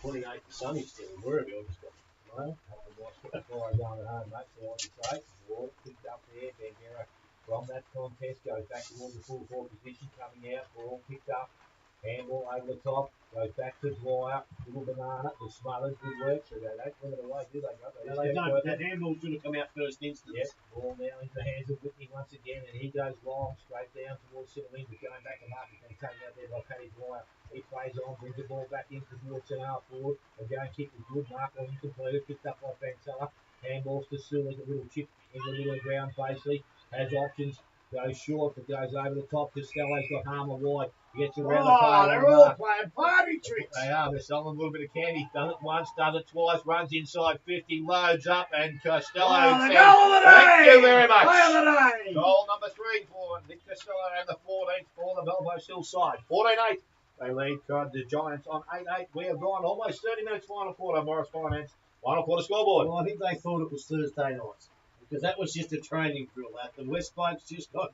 [SPEAKER 9] 28 for Sunny still. Werribee just got low. Have to watch the fire going at home, mate. So like you say, ball picked up there. Bandera from that contest goes back towards the full forward position, coming out. Ball picked up. Handball over the top. Goes back to Dwyer. Little banana. Was smothered. Good work. So they don't give it away, do they?
[SPEAKER 1] They don't. That handball should have come out first instance.
[SPEAKER 9] Yep. Ball now into the hands of Whitney once again. And he goes long, straight down towards centre wing. But going back to mark. He's going to take it out there by Paddy Dwyer. He plays on, brings the ball back in towards centre half forward. Again, kick was good. Mark on incompleted. Picked up by Fantella. Handballs to Sully. A little chip in the middle of the ground, basically. Has options. Goes short, but goes over the top. Costello's got Harmer wide. Gets around the play.
[SPEAKER 1] They're all playing party tricks.
[SPEAKER 9] They are. They're selling a little bit of candy. Does it once, does it twice. Runs inside 50, loads up, and Costello.
[SPEAKER 1] The goal of the day!
[SPEAKER 9] Thank you very much.
[SPEAKER 1] Play of the day!
[SPEAKER 9] Goal number 3 for Nick Costello and the 14th for the Belbo Hill side. 14-8. They lead the Giants on 8-8. We have gone almost 30 minutes final quarter. Morris Finance, final quarter scoreboard.
[SPEAKER 1] Well, I think they thought it was Thursday night because that was just a training drill. That the West blokes just got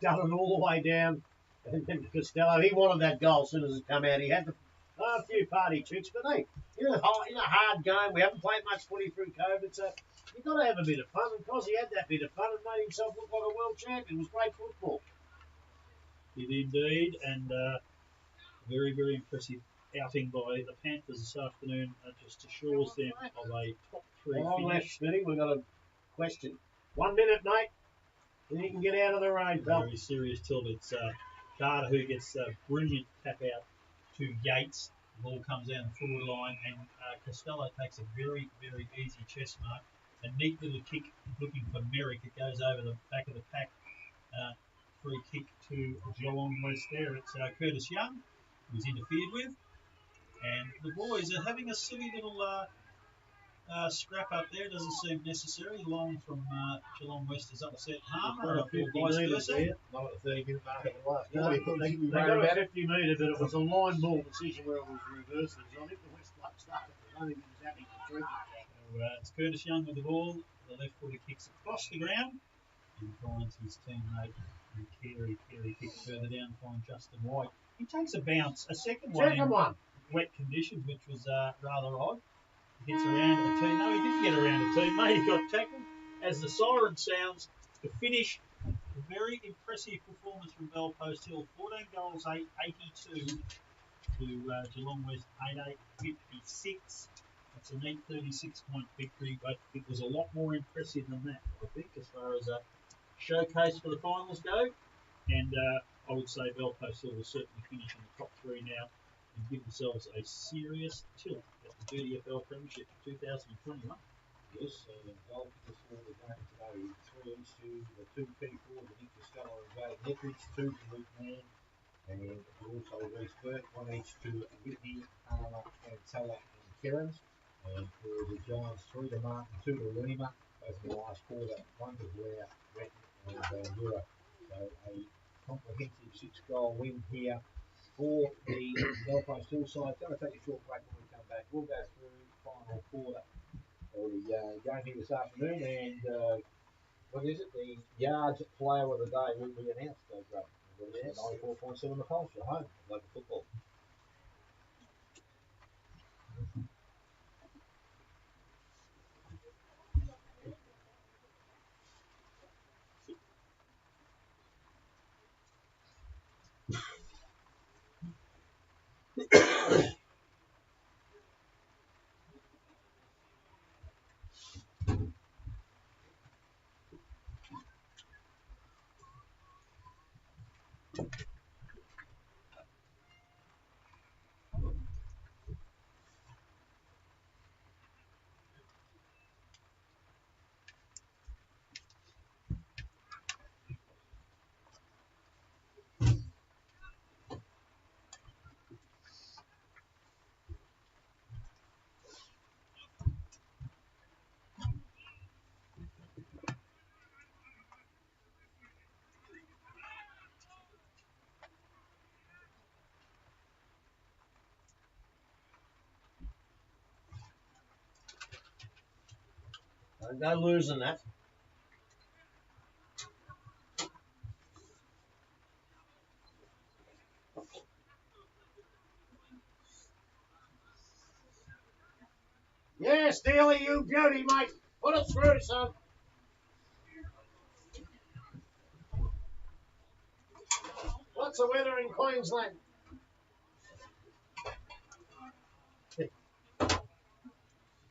[SPEAKER 1] done all the way down. And then Costello, he wanted that goal as soon as it come out. He had a few party tricks, but hey, in a hard game, we haven't played much footy through COVID, so you've got to have a bit of fun. And because he had that bit of fun and made himself look like a world champion, it was great football.
[SPEAKER 3] It indeed, and very, very impressive outing by the Panthers this afternoon. Just assures them of a top 3 finish.
[SPEAKER 1] Smitty, we've got a question. 1 minute, mate. Then you can get out of the rain, pal.
[SPEAKER 3] Very serious tilt. It's Carter who gets a brilliant tap out to Yates. The ball comes down the forward line, and Costello takes a very, very easy chest mark. A neat little kick looking for Merrick. It goes over the back of the pack. Free kick to Geelong West there. It's Curtis Young, who's interfered with. And the boys are having a silly little scrap up there. Doesn't seem necessary. Long from Geelong West is upset Harmer.
[SPEAKER 9] Not at the 30-minute mark of the last.
[SPEAKER 1] No, they got a 50 metre, but it was a line ball decision where it was reversed. I think the West Block started. I don't think he was happy to drink it.
[SPEAKER 3] So, it's Curtis Young with the ball. The left footer kicks across the ground and finds his teammate. And Carey kicks further down to find Justin White. He takes a bounce, a second one in wet conditions, which was rather odd. He gets around a team. No, he didn't get around a teammate. He got tackled. As the siren sounds to finish, a very impressive performance from Bell Post Hill. 14 goals, 82 to Geelong West, 88-56. That's a neat 36-point victory, but it was a lot more impressive than that, I think, as far as a showcase for the finals go. And I would say Bell Post Hill will certainly finish in the top 3 now and give themselves a serious tilt at the GDFL Premiership 2021.
[SPEAKER 9] Yes, Bell Post Hill are going today 3 each to the 2 key forwards, Nick Costello and Jade Etheridge, 2 to Luke Mann, and also Reece Burke, 1 each to Whitney, Harmer, and Taylor and Kerins. And for the Giants, 3 to Martin, 2 to Lima, both in the last quarter, 1 to Blair, Renton, and Bandura. So a comprehensive 6-goal win here for the Bell Post Hill side. Going to take a short break when we come back. We'll go through final quarter of the game here this afternoon, and what is it? The yards player of the day will be announced. Greg. Yes. 94.7 the Pulse at home, local football.
[SPEAKER 1] Don't go losing that. Yeah, Steely, you beauty, mate. Put it through, son. What's the weather in Queensland?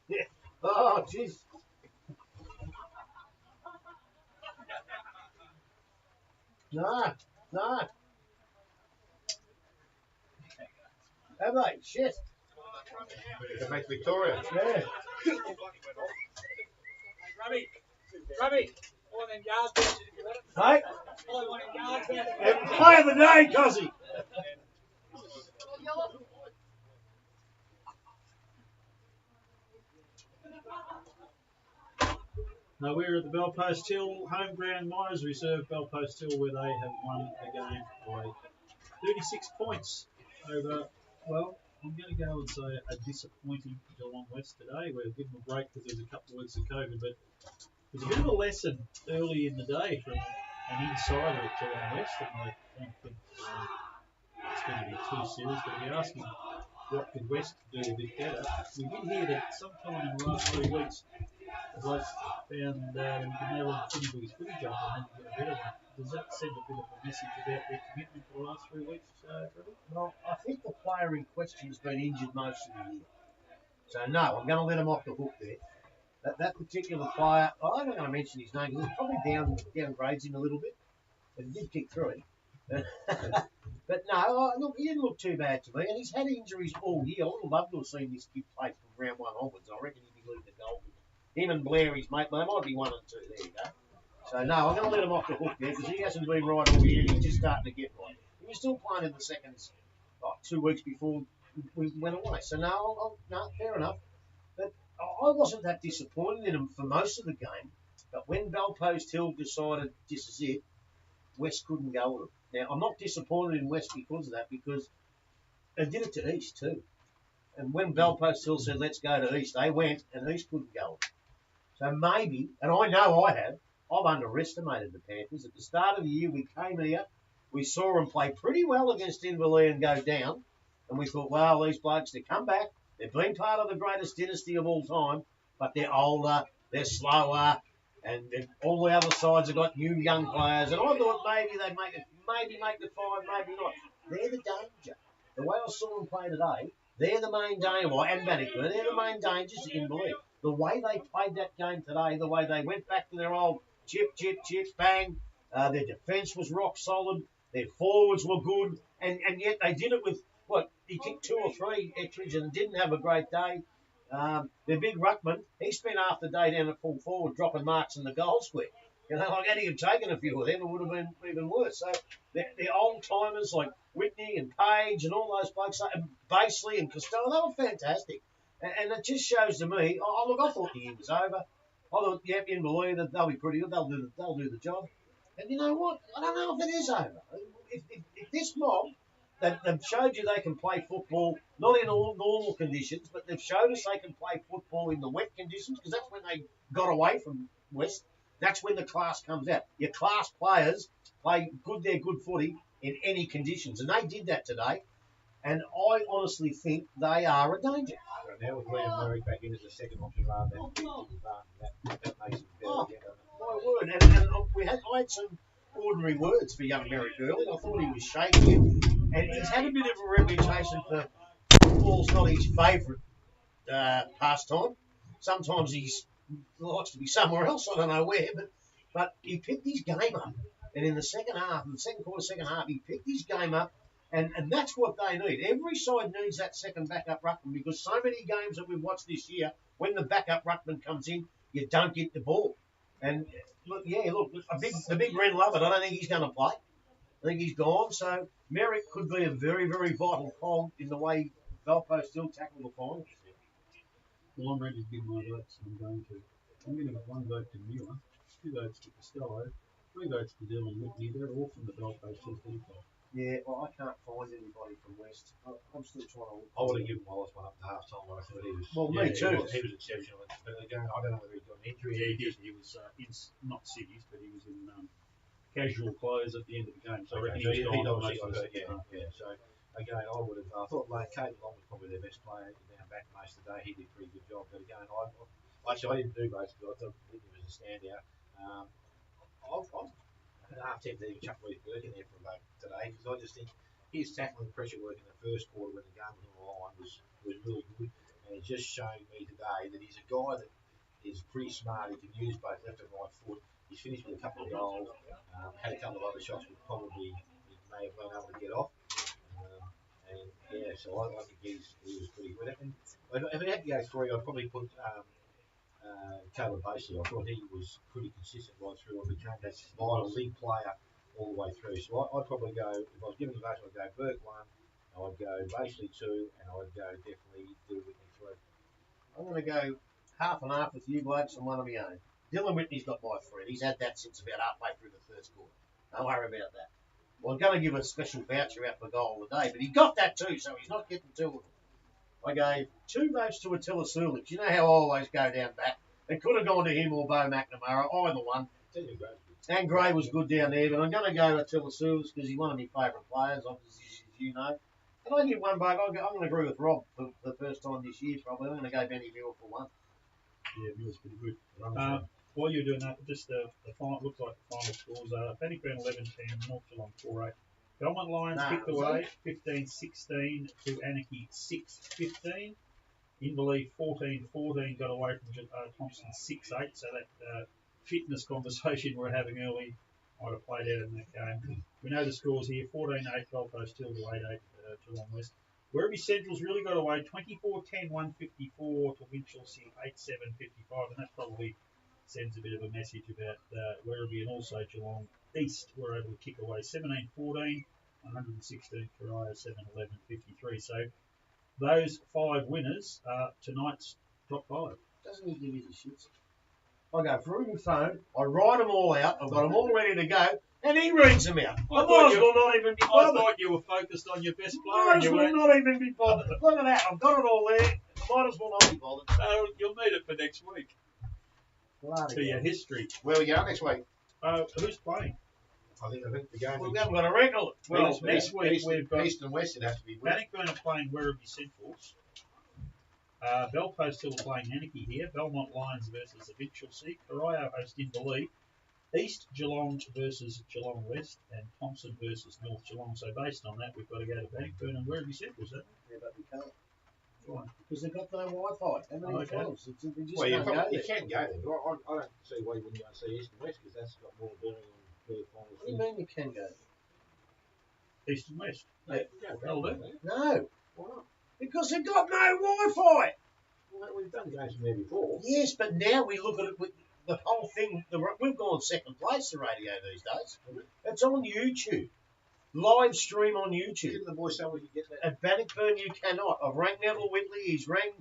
[SPEAKER 1] Yeah. Oh, jeez. No. Have they? Shit.
[SPEAKER 2] It makes Victoria.
[SPEAKER 1] Yeah.
[SPEAKER 10] Grubby, all them yards.
[SPEAKER 1] Hey?
[SPEAKER 10] All one yards.
[SPEAKER 1] Play of the day, Cozzy.
[SPEAKER 3] Now we're at the Bell Post Hill home ground Miners Reserve Bell Post Hill, where they have won the game by 36 points over, well, I'm going to go and say a disappointing Geelong West today. We're giving them a break because there's a couple of weeks of COVID, but there's a bit of a lesson early in the day from an insider at Geelong West, and I don't think it's going to be too serious, but if you're asking what could West do a bit better, we did hear that sometime in the last 3 weeks, the bloke found he could no longer finish with his footy jump and had to get rid of him. Does that send a bit of a message about their commitment for the last 3 weeks, Trevor?
[SPEAKER 1] Well, I think the player in question has been injured most of the year. So, no, I'm going to let him off the hook there. That particular player, I'm not going to mention his name, because he's probably downgrades him a little bit. But he did kick through him. But no, look, he didn't look too bad to me, and he's had injuries all year. I would have loved to have seen this kid play from round 1 onwards. I reckon he'd be leading the goal. Him and Blair, his mate, they might be 1 and 2. There you go. So no, I'm going to let him off the hook there because he hasn't been right all year. He's just starting to get right. He was still playing in the seconds 2 weeks before we went away. So no, fair enough. But I wasn't that disappointed in him for most of the game. But when Bellpost Hill decided this is it, West couldn't go with him. Now, I'm not disappointed in West because of that, because they did it to East too. And when Bellpost Hill said, let's go to East, they went, and East couldn't go with them. So maybe, and I know I've underestimated the Panthers. At the start of the year, we came here, we saw them play pretty well against Inverleigh and go down, and we thought, well, these blokes, they come back. They've been part of the greatest dynasty of all time, but they're older, they're slower, and all the other sides have got new young players. And I thought maybe they'd make the five, maybe not. They're the danger. The way I saw them play today, they're the main danger. And Bannickburn, they're the main dangers in Inverleigh. The way they played that game today, the way they went back to their old chip, bang, their defence was rock solid, their forwards were good, and yet they did it with, he kicked 2 or 3 Ettridge and didn't have a great day. Their big ruckman, he spent half the day down at full forward dropping marks in the goal square. You know, like had he taken a few of them, it would have been even worse. So the old-timers like Whitney and Page and all those blokes, and Basely and Costello, they were fantastic. And it just shows to me, I thought the year was over. I thought, Inverleigh, they'll be pretty good, they'll do the job. And you know what? I don't know if it is over. If this mob, they've showed you they can play football, not in all normal conditions, but they've showed us they can play football in the wet conditions, because that's when they got away from West. That's when the class comes out. Your class players play their good footy in any conditions, and they did that today. And I honestly think they are a danger.
[SPEAKER 9] So now with Liam Murray back in as a second option rather than that makes it better again, doesn't it?
[SPEAKER 1] My word. And I had some ordinary words for young Merrick early. I thought he was shaky. And he's had a bit of a reputation for football's not his favourite pastime. Sometimes he likes to be somewhere else. I don't know where. But he picked his game up. And in the second quarter, second half, he picked his game up. And that's what they need. Every side needs that second backup ruckman, because so many games that we've watched this year, when the backup ruckman comes in, you don't get the ball. And the big Ren Lovett, I don't think he's going to play. I think he's gone. So Merrick could be a very, very vital cog in the way Valpo still tackle the finals.
[SPEAKER 3] Well, I'm ready to give my votes. I'm going to give 1 vote to Muir, 2 votes to Costello, 3 votes to Dylan Whitney. They're all from the Valpo Hill team.
[SPEAKER 1] Yeah, well, I can't find anybody from West. I'm still trying to look.
[SPEAKER 2] I would have given Wallace 1 up at half time. I thought he was.
[SPEAKER 1] Well, me too.
[SPEAKER 2] He was exceptional. But again, I don't know whether he's got an injury.
[SPEAKER 3] Yeah, he did. He was not cities, but he was in casual clothes at the end of the game. So I reckon he was
[SPEAKER 2] obviously
[SPEAKER 3] gone.
[SPEAKER 2] So again, I would have. I thought Caden Long was probably their best player down back most of the day. He did a pretty good job. But again, I didn't do both because I thought Whitney was a standout. I'm half tempted to chuck Reece Burke in there for a vote today, because I just think his tackling pressure work in the first quarter when the game was on the line was really good, and it's just showing me today that he's a guy that is pretty smart. He can use both left and right foot. He's finished with a couple of goals, had a couple of other shots which probably he may have been able to get off, so I think he was pretty good. And if it had to go 3, I'd probably put Caleb Basely. I thought he was pretty consistent right through and became that vital league player all the way through. So I'd probably go, if I was giving the vote, I'd go Burke 1, I'd go Basely 2, and I'd go definitely Dylan Whitney 3.
[SPEAKER 1] I'm going to go half and half with you blokes and one of my own. Dylan Whitney's got my 3. He's had that since about halfway through the first quarter. Don't worry about that. Well, I'm going to give a special voucher out for goal of the day, but he got that too, so he's not getting two of them. I gave 2 votes to Attila Sulic. You know how I always go down back. It could have gone to him or Bo McNamara, either one. And Gray was good down there, but I'm going to go Attila Sulic because he's one of my favourite players, obviously, as you know. And I give one vote. I'm going to agree with Rob for the first time this year, probably. I'm going to go Benny Muir for one.
[SPEAKER 3] Yeah, Muir's pretty good. While you're doing that, just the final, looks like the final scores are Bannockburn 11-10, North Geelong 4-8. Belmont Lions kicked away 15-16 to Anarchy 6-15. Inverleigh 14-14 got away from Thompson 6-8. So that fitness conversation we're having early might have played out in that game. We know the scores here: 14-8 Gold Coast Hill to 8-8 Geelong West. Werribee Central's really got away 24-10, 154 to Winchelsea 8-7-55, and that probably sends a bit of a message about Werribee, and also Geelong East were able to kick away 17-14, 116 Corio 7-11-53. So those 5 winners are tonight's top 5.
[SPEAKER 1] Doesn't he give you the shits? I go through my phone, I write them all out, I've got them all ready to go, and he reads them out. I might as well not even be bothered.
[SPEAKER 3] I thought you were focused on your best player.
[SPEAKER 1] Might as well not even be bothered. Look at that, I've got it all there. Might as well not be bothered.
[SPEAKER 3] No, you'll need it for next week.
[SPEAKER 1] Bloody
[SPEAKER 3] For your history.
[SPEAKER 2] Where we go next week?
[SPEAKER 3] Who's playing?
[SPEAKER 2] I think the game.
[SPEAKER 1] We haven't got a record.
[SPEAKER 3] Well, next week we've got
[SPEAKER 2] East and West. It has to be.
[SPEAKER 3] Bannockburn are playing Werribee Centrals. Belcoast Hill are playing Anarchy here. Belmont Lions versus the Winchelsea. Corio host Inverleigh. East Geelong versus Geelong West, and Thompson versus North Geelong. So based on that, we've got to go to Bannockburn and Werribee Centrals, haven't we?
[SPEAKER 1] Yeah, but we can't.
[SPEAKER 3] Why?
[SPEAKER 1] Because they've got no Wi-Fi. How many times? They just
[SPEAKER 2] Well, you
[SPEAKER 1] can't go there.
[SPEAKER 2] can go there, but
[SPEAKER 9] I don't see why you wouldn't go and see East and West because that's got more bearing on where the finals.
[SPEAKER 1] What do you mean you can go?
[SPEAKER 3] East and West.
[SPEAKER 9] They'll do.
[SPEAKER 1] No.
[SPEAKER 9] Why not?
[SPEAKER 1] Because they've got no Wi-Fi.
[SPEAKER 9] Well, we've done games from there before.
[SPEAKER 1] Yes, but now we look at it with the whole thing. We've gone second place to radio these days. It's on YouTube. Live stream on YouTube.
[SPEAKER 2] Give the boys somewhere you get that.
[SPEAKER 1] At Bannockburn, you cannot. I've rang Neville Whitley. He's rang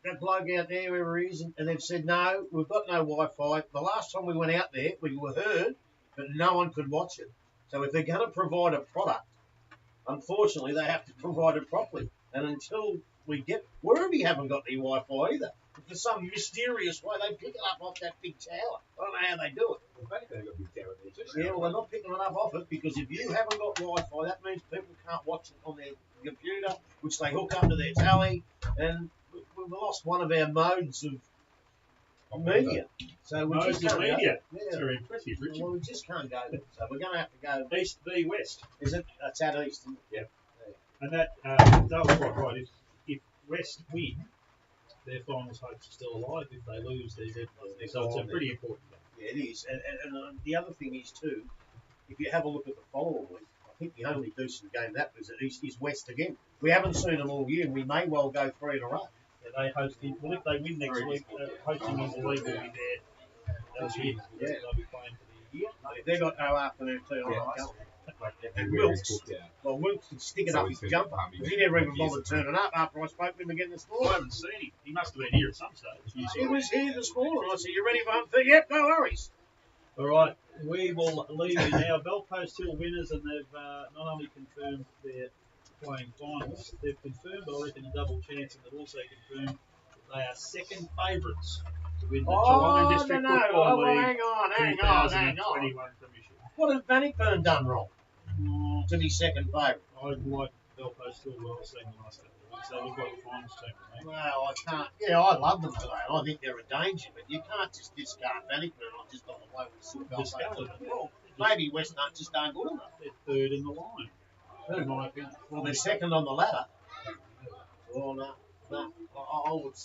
[SPEAKER 1] that bloke out there, whoever he is, and they've said, no, we've got no Wi-Fi. The last time we went out there, we were heard, but no one could watch it. So if they're going to provide a product, unfortunately, they have to provide it properly. And until we get... Werribee haven't got any Wi-Fi either. For some mysterious way, they pick it up off that big tower. I don't know how they do it.
[SPEAKER 9] Well, Bannockburn got a big tower there too.
[SPEAKER 1] Yeah, well, they're not picking it up off it because if you haven't got Wi-Fi, that means people can't watch it on their computer, which they hook up to their tally, and we've lost one of our modes of media. So we just can't
[SPEAKER 3] media.
[SPEAKER 1] Go.
[SPEAKER 3] That's very impressive, Richard.
[SPEAKER 1] Well, we just can't go there. So we're going to have to go
[SPEAKER 3] East v West.
[SPEAKER 1] Is it? It's at East, isn't it?
[SPEAKER 3] Yeah. And that was quite right. If West win, their finals hopes are still alive. If they lose, they're dead. So it's a pretty important game.
[SPEAKER 1] Yeah, it is. And the other thing is, too, if you have a look at the following week, I think the only decent game that was at East is West again. We haven't seen them all year, and we may well go 3 in a row.
[SPEAKER 3] Yeah, they host it. Well, if they win next week, hosting in the league will be there. That's it.
[SPEAKER 1] Yeah.
[SPEAKER 3] They'll be playing for the year.
[SPEAKER 1] If they've got no afternoon tea, I'm not going. And
[SPEAKER 7] Wilkes.
[SPEAKER 1] Wilkes can stick it
[SPEAKER 7] So
[SPEAKER 1] up
[SPEAKER 7] he's
[SPEAKER 1] his
[SPEAKER 7] been
[SPEAKER 1] jumper.
[SPEAKER 7] farming
[SPEAKER 1] He never even
[SPEAKER 7] years
[SPEAKER 1] bothered
[SPEAKER 7] ago.
[SPEAKER 1] turning up after I spoke to him again this
[SPEAKER 3] I
[SPEAKER 1] morning.
[SPEAKER 3] haven't seen him. He must have been here at some stage.
[SPEAKER 1] He was here this morning. I said, you ready for home? Yep, no worries.
[SPEAKER 3] All right, we will leave you now. Belcoast Hill winners, and they've not only confirmed they're playing finals, they've confirmed, I reckon, a double chance, and they've also confirmed that they are second favourites to win the Geelong District Football League
[SPEAKER 1] hang on.
[SPEAKER 3] 2021 premiership.
[SPEAKER 1] What has Bannockburn done wrong to be second favourite?
[SPEAKER 3] I like Belcoast Hill well, I've seen the last couple of weeks. They look like the finals team to me.
[SPEAKER 1] Well, I can't. Yeah, I love them today, and I think they're a danger, but you can't just discard Bannockburn on just on the way we sit Belcoast. Well, maybe West Nut just aren't good enough.
[SPEAKER 3] They're third in the line, in my opinion.
[SPEAKER 1] Well, they're second on the ladder. Well, no. I would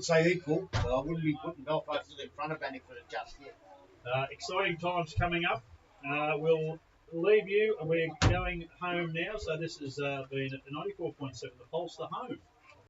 [SPEAKER 1] say equal, but I wouldn't be putting Belfast in front of Bannockburn just yet.
[SPEAKER 3] Exciting times coming up. We'll leave you. We're going home now, so this has been 94.7 The Pulse, the home